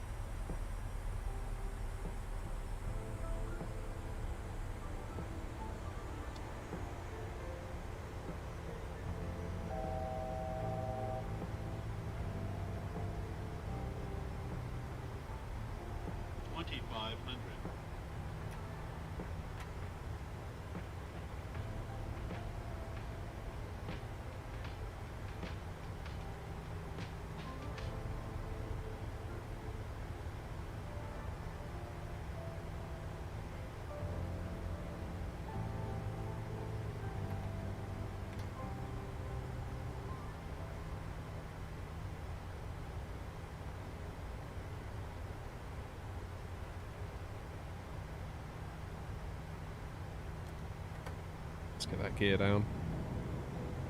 Let's get that gear down.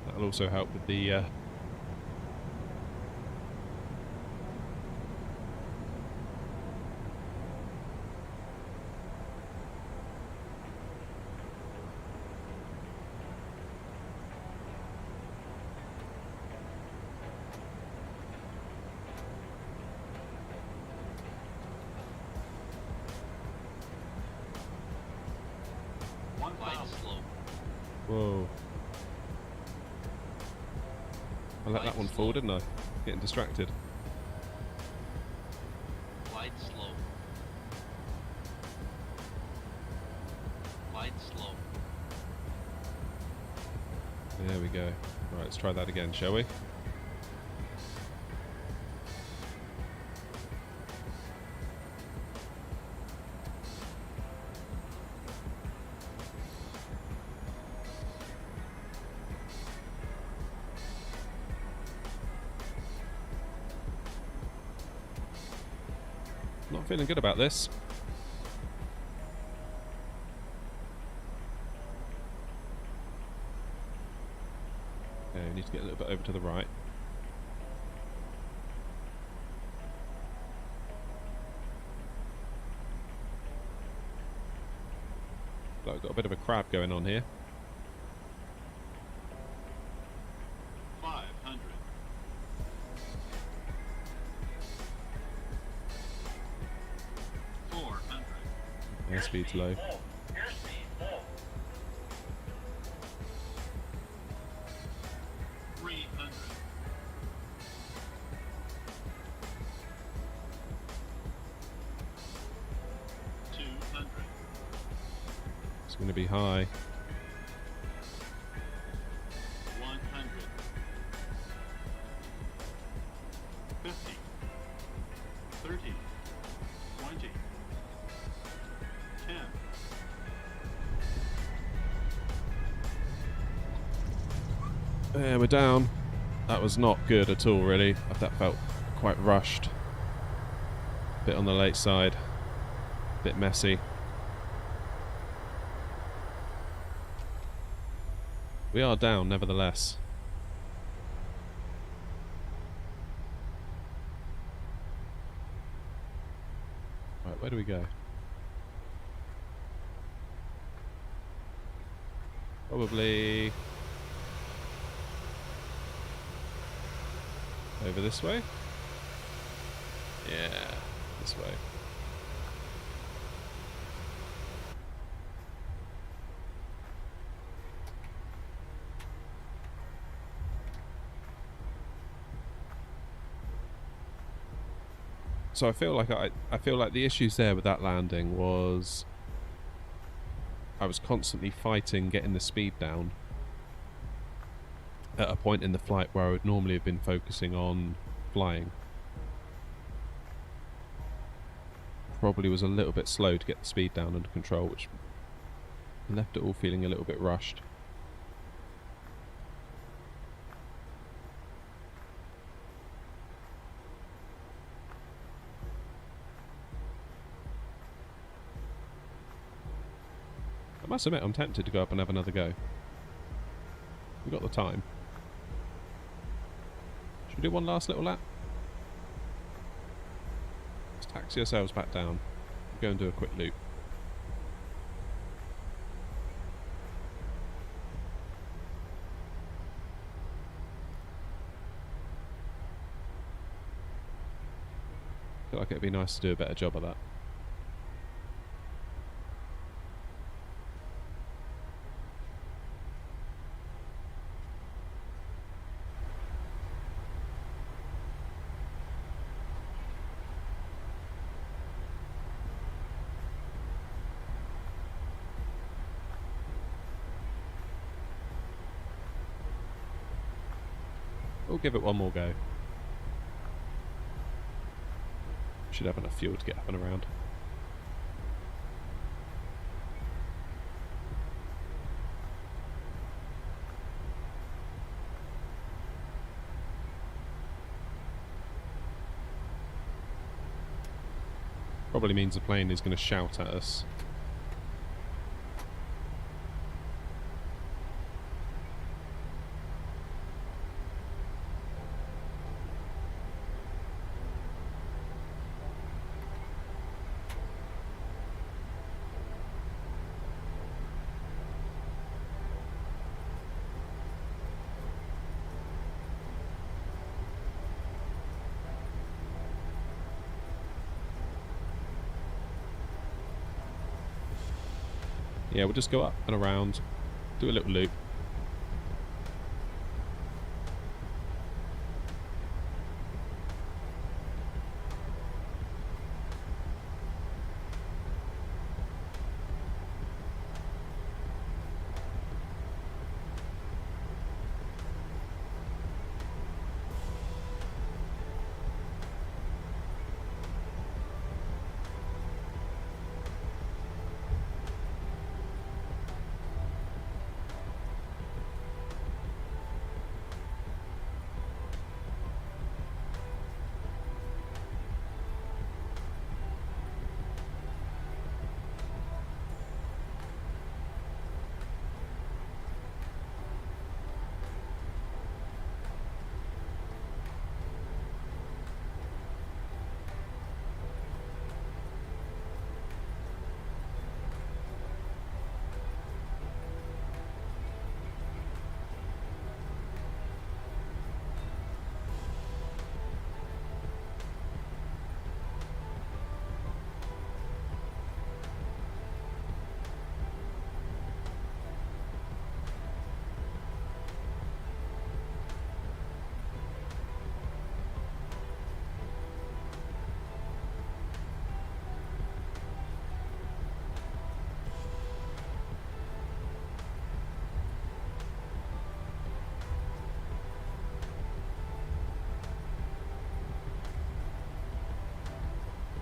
That'll also help with the whoa. I let that one fall, didn't I? Getting distracted. Glide slow. Glide slow. There we go. Right, let's try that again, shall we? Not feeling good about this. Okay, we need to get a little bit over to the right. Like, we've got a bit of a crab going on here. 500. Airspeed's low. Airspeed full. 300. 200. It's going to be high. 100. 50. 30. 20. 10. Yeah, we're down. That was not good at all, really. That felt quite rushed. Bit on the late side. Bit messy. We are down, nevertheless. Right, where do we go? Probably over this way? Yeah, this way. So I feel like the issues there with that landing was I was constantly fighting getting the speed down at a point in the flight where I would normally have been focusing on flying. Probably was a little bit slow to get the speed down under control, which left it all feeling a little bit rushed. I must admit, I'm tempted to go up and have another go. We've got the time. Should we do one last little lap? Let's taxi ourselves back down. Go and do a quick loop. I feel like it'd be nice to do a better job of that. We'll give it one more go. Should have enough fuel to get up and around. Probably means the plane is going to shout at us. Yeah, we'll just go up and around, do a little loop.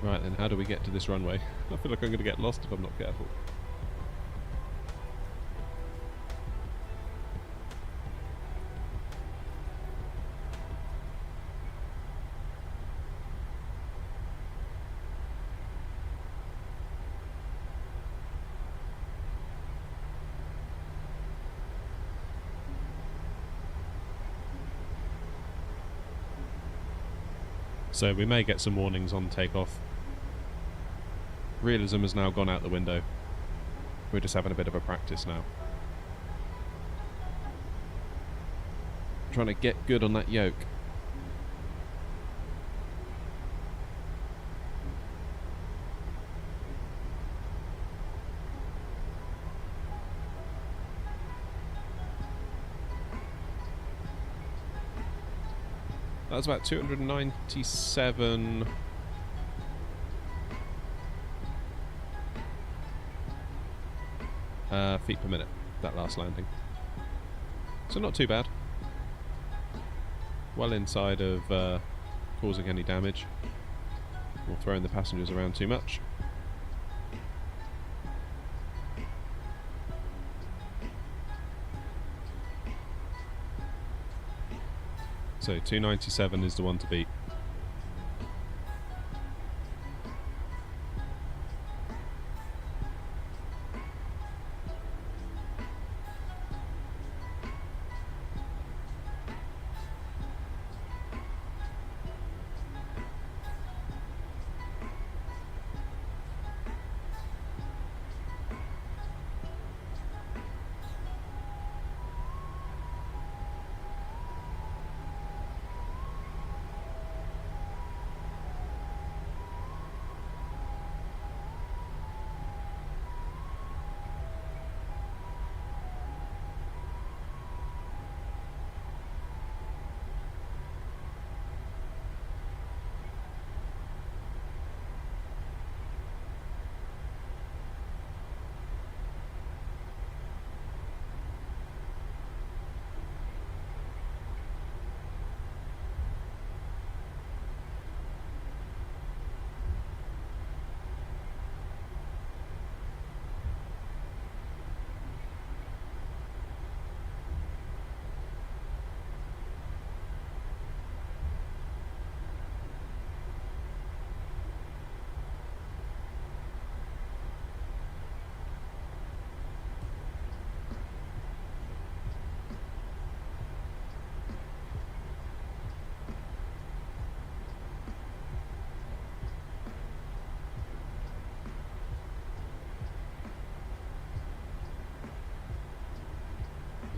Right then, how do we get to this runway? I feel like I'm going to get lost if I'm not careful. So we may get some warnings on takeoff. Realism has now gone out the window. We're just having a bit of a practice now. Trying to get good on that yoke. That was about 297 feet per minute, that last landing. So not too bad. Well inside of causing any damage or throwing the passengers around too much. So 297 is the one to beat.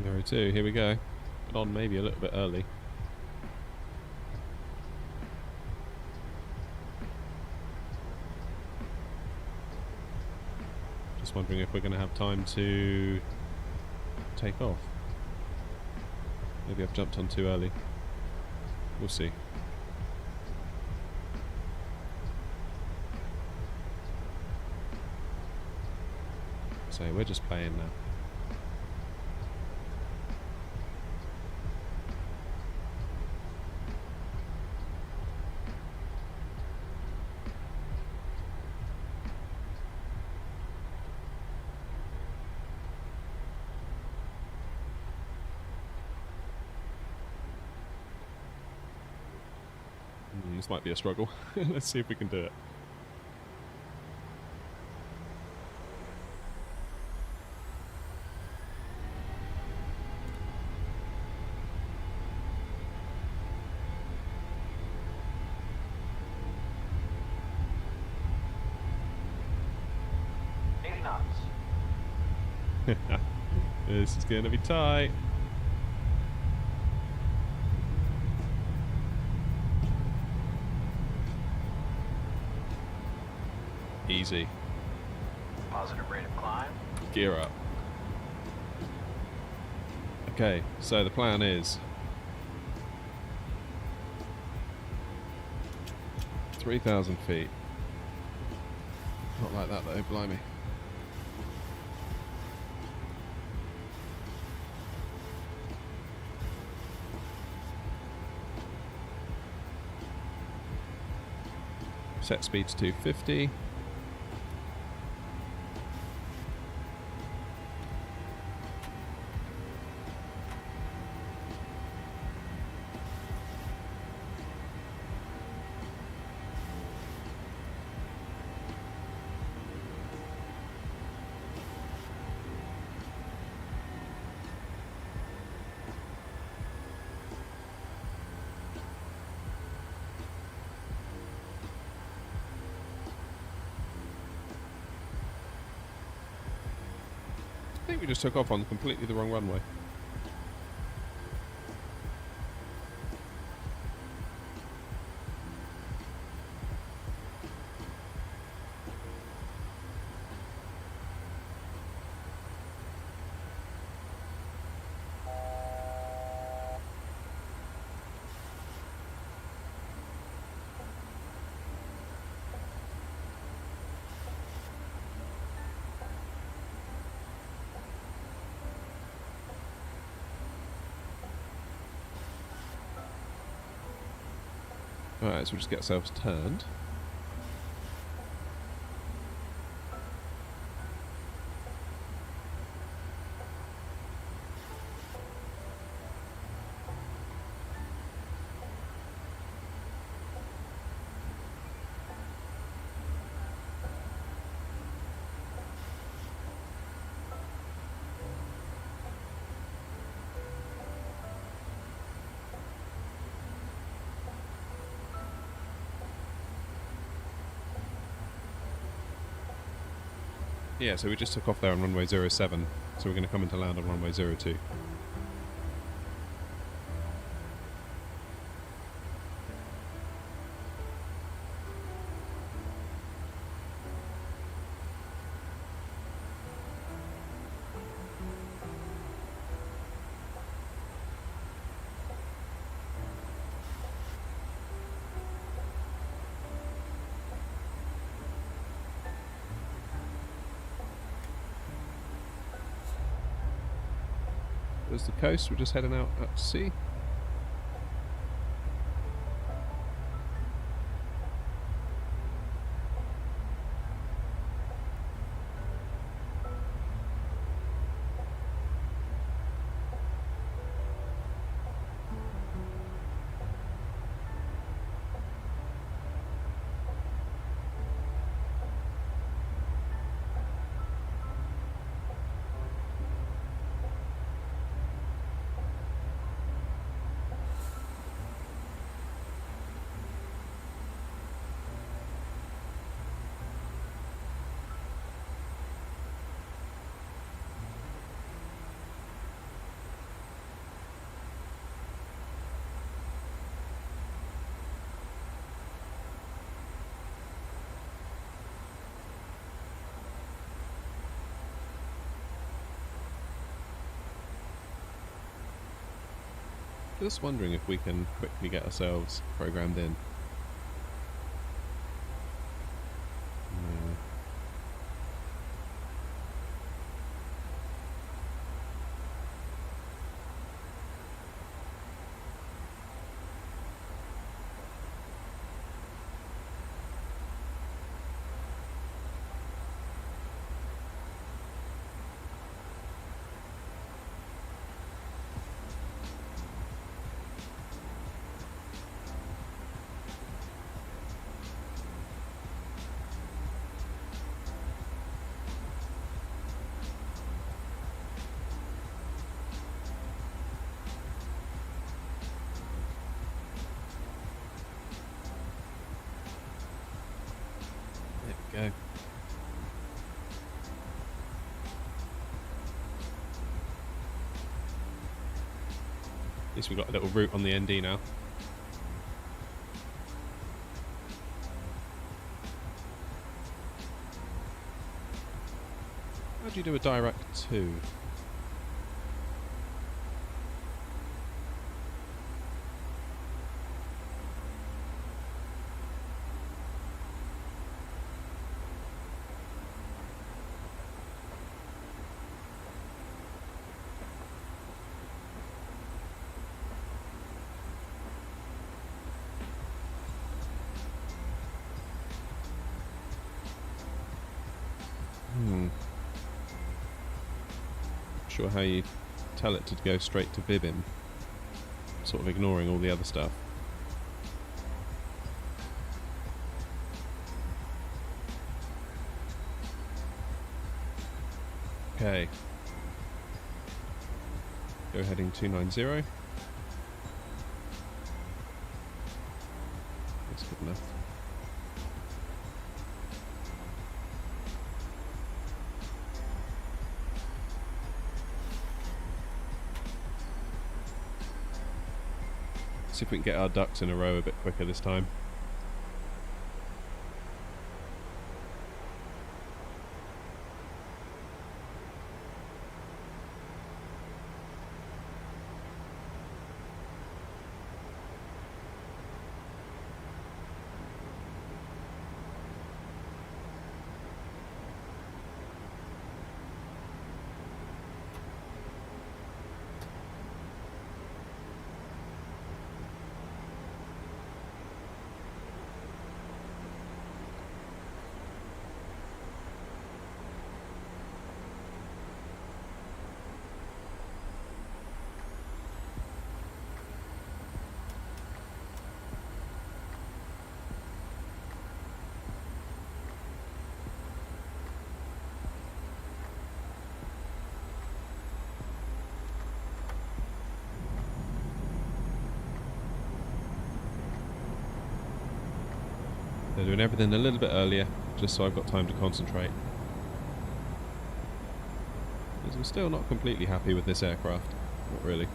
Zero 02, here we go. But on maybe a little bit early. Just wondering if we're going to have time to take off. Maybe I've jumped on too early. We'll see. So we're just playing now. This might be a struggle. Let's see if we can do it. This is going to be tight. Easy. Positive rate of climb. Gear up. Okay, so the plan is 3,000 feet. Not like that though, blimey. Set speed to 250. I think we just took off on completely the wrong runway. Alright, so we'll just get ourselves turned. Yeah, so we just took off there on runway 07, so we're going to come into land on runway 02. There's the coast, we're just heading out to sea. Just wondering if we can quickly get ourselves programmed in. Go. At least we've got a little route on the ND now. How do you do a direct 2? Sure how you tell it to go straight to Vibim, sort of ignoring all the other stuff. Okay, go heading 290. That's good enough. See if we can get our ducks in a row a bit quicker this time. They're doing everything a little bit earlier, just so I've got time to concentrate. Because I'm still not completely happy with this aircraft. Not really.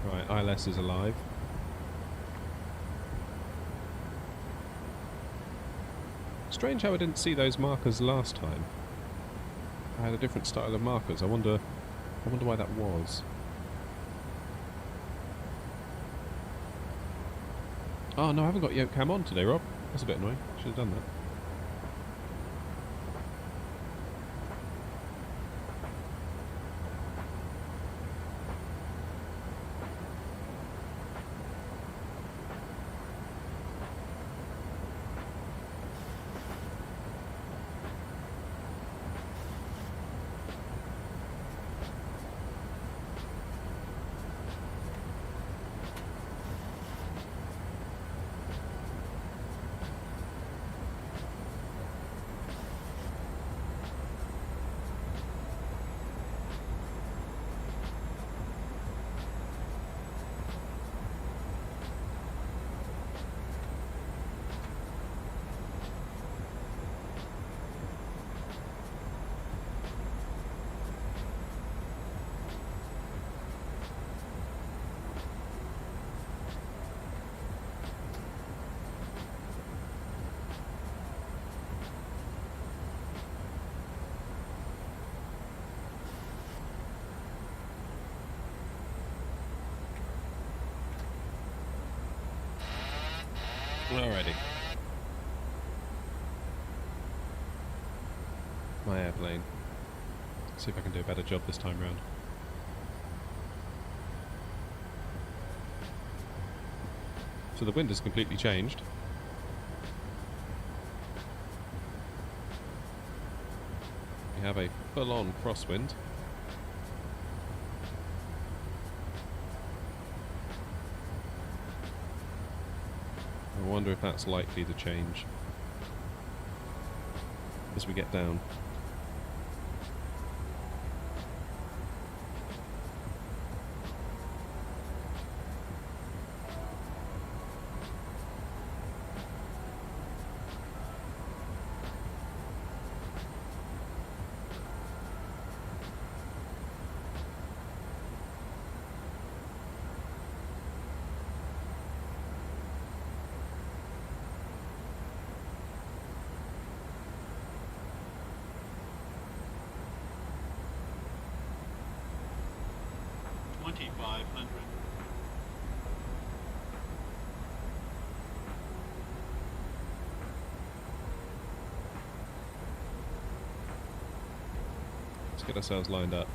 Right, ILS is alive. Strange how I didn't see those markers last time. I had a different style of markers. I wonder why that was. Oh no, I haven't got yoke cam on today, Rob. That's a bit annoying. Should have done that. Alrighty. My airplane. See if I can do a better job this time round. So the wind has completely changed. We have a full-on crosswind. I wonder if that's likely to change as we get down. Let's get ourselves lined up.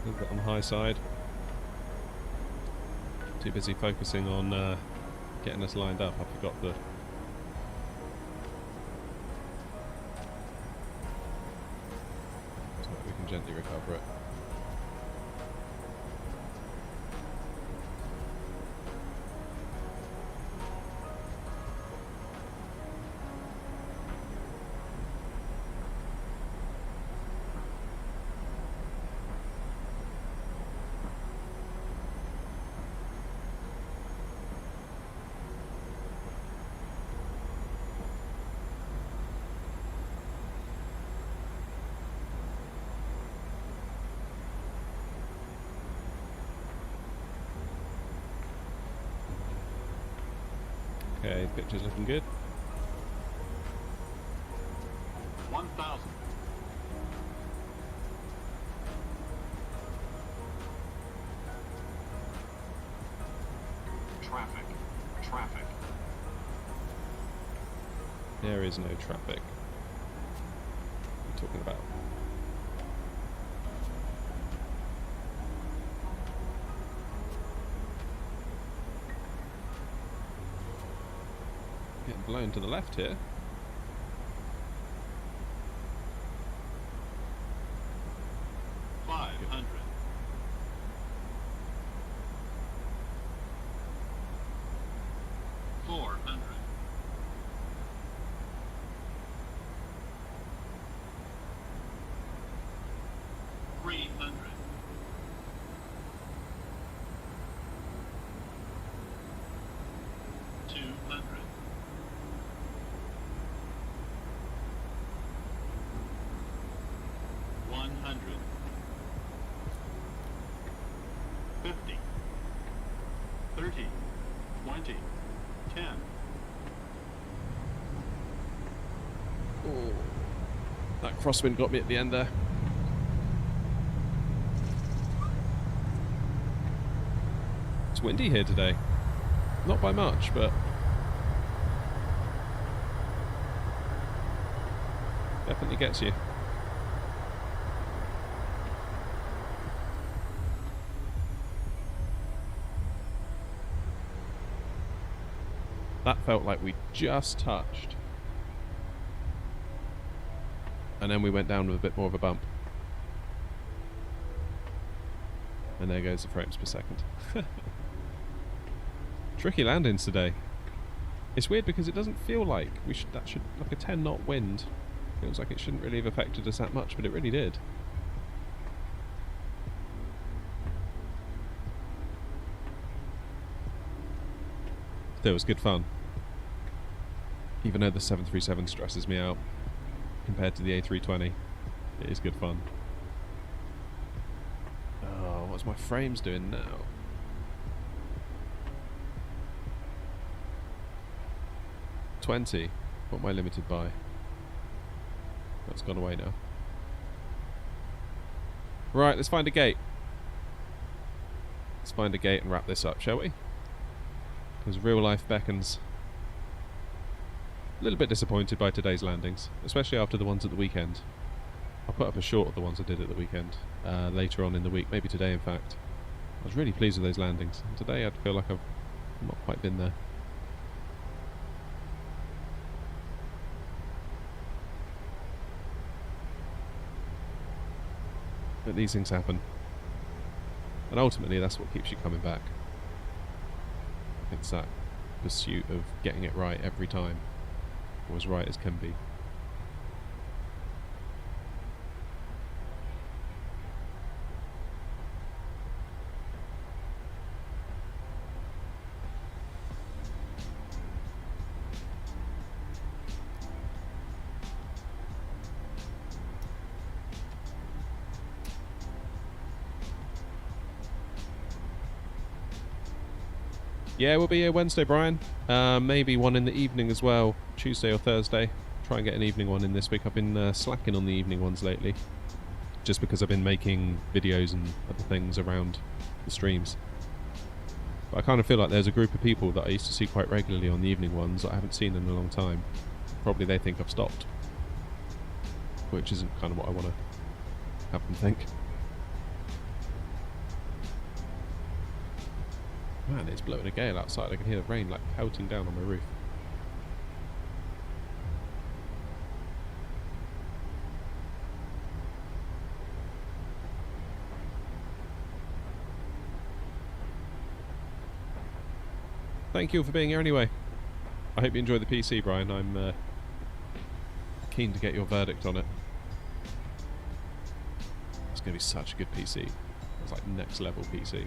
A little bit on the high side. Too busy focusing on getting us lined up. I forgot the... So we can gently recover it. Okay, picture's looking good. 1,000. Traffic. Traffic. There is no traffic. What are you talking about? Getting blown to the left here. Oh, that crosswind got me at the end there. It's windy here today. Not by much, but definitely gets you. That felt like we just touched. And then we went down with a bit more of a bump. And there goes the frames per second. Tricky landings today. It's weird because it doesn't feel like that should like a 10 knot wind. Feels like it shouldn't really have affected us that much, but it really did. That was good fun. Even though the 737 stresses me out compared to the A320, it is good fun. Oh, what's my frames doing now? $20. What am I limited by? That's gone away now. Right, let's find a gate. Let's find a gate and wrap this up, shall we? Because real life beckons. A little bit disappointed by today's landings, especially after the ones at the weekend. I'll put up a short of the ones I did at the weekend later on in the week, maybe today in fact. I was really pleased with those landings. And today I feel like I've not quite been there. But these things happen. And ultimately that's what keeps you coming back. It's that pursuit of getting it right every time, or as right as can be. Yeah, we'll be here Wednesday, Brian. Maybe one in the evening as well, Tuesday or Thursday. Try and get an evening one in this week. I've been slacking on the evening ones lately, just because I've been making videos and other things around the streams. But I kind of feel like there's a group of people that I used to see quite regularly on the evening ones that I haven't seen in a long time. Probably they think I've stopped, which isn't kind of what I want to have them think. Man, it's blowing a gale outside. I can hear the rain like pelting down on my roof. Thank you all for being here anyway. I hope you enjoy the PC, Brian. I'm keen to get your verdict on it. It's going to be such a good PC. It's like next level PC.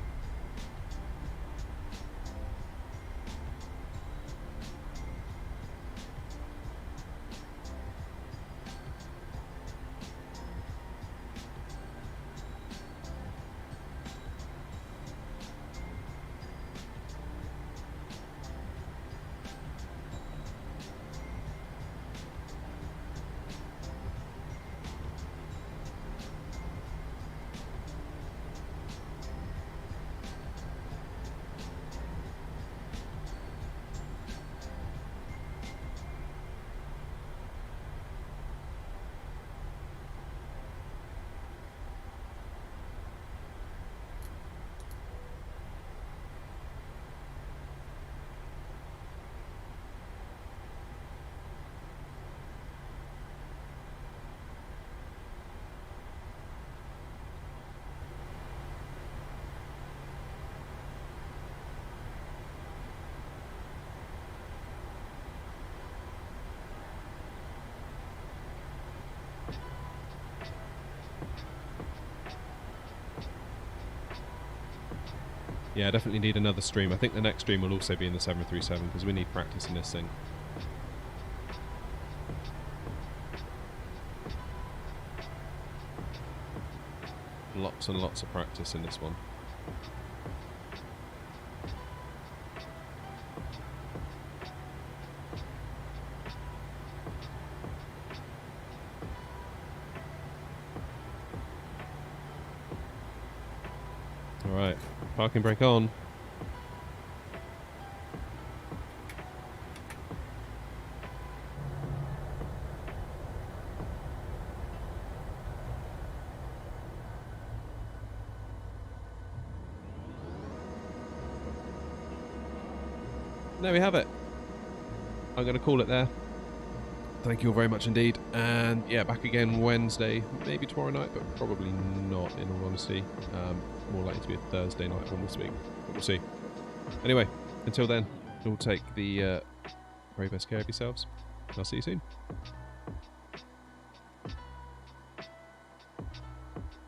Yeah, I definitely need another stream. I think the next stream will also be in the 737 because we need practice in this thing. Lots and lots of practice in this one. Alright, parking brake on. There we have it. I'm going to call it there. Thank you all very much indeed. And yeah, back again Wednesday, maybe tomorrow night, but probably not in all honesty. More likely to be a Thursday night when we speak, but we'll see. Anyway, until then, we'll take the very best care of yourselves. I'll see you soon.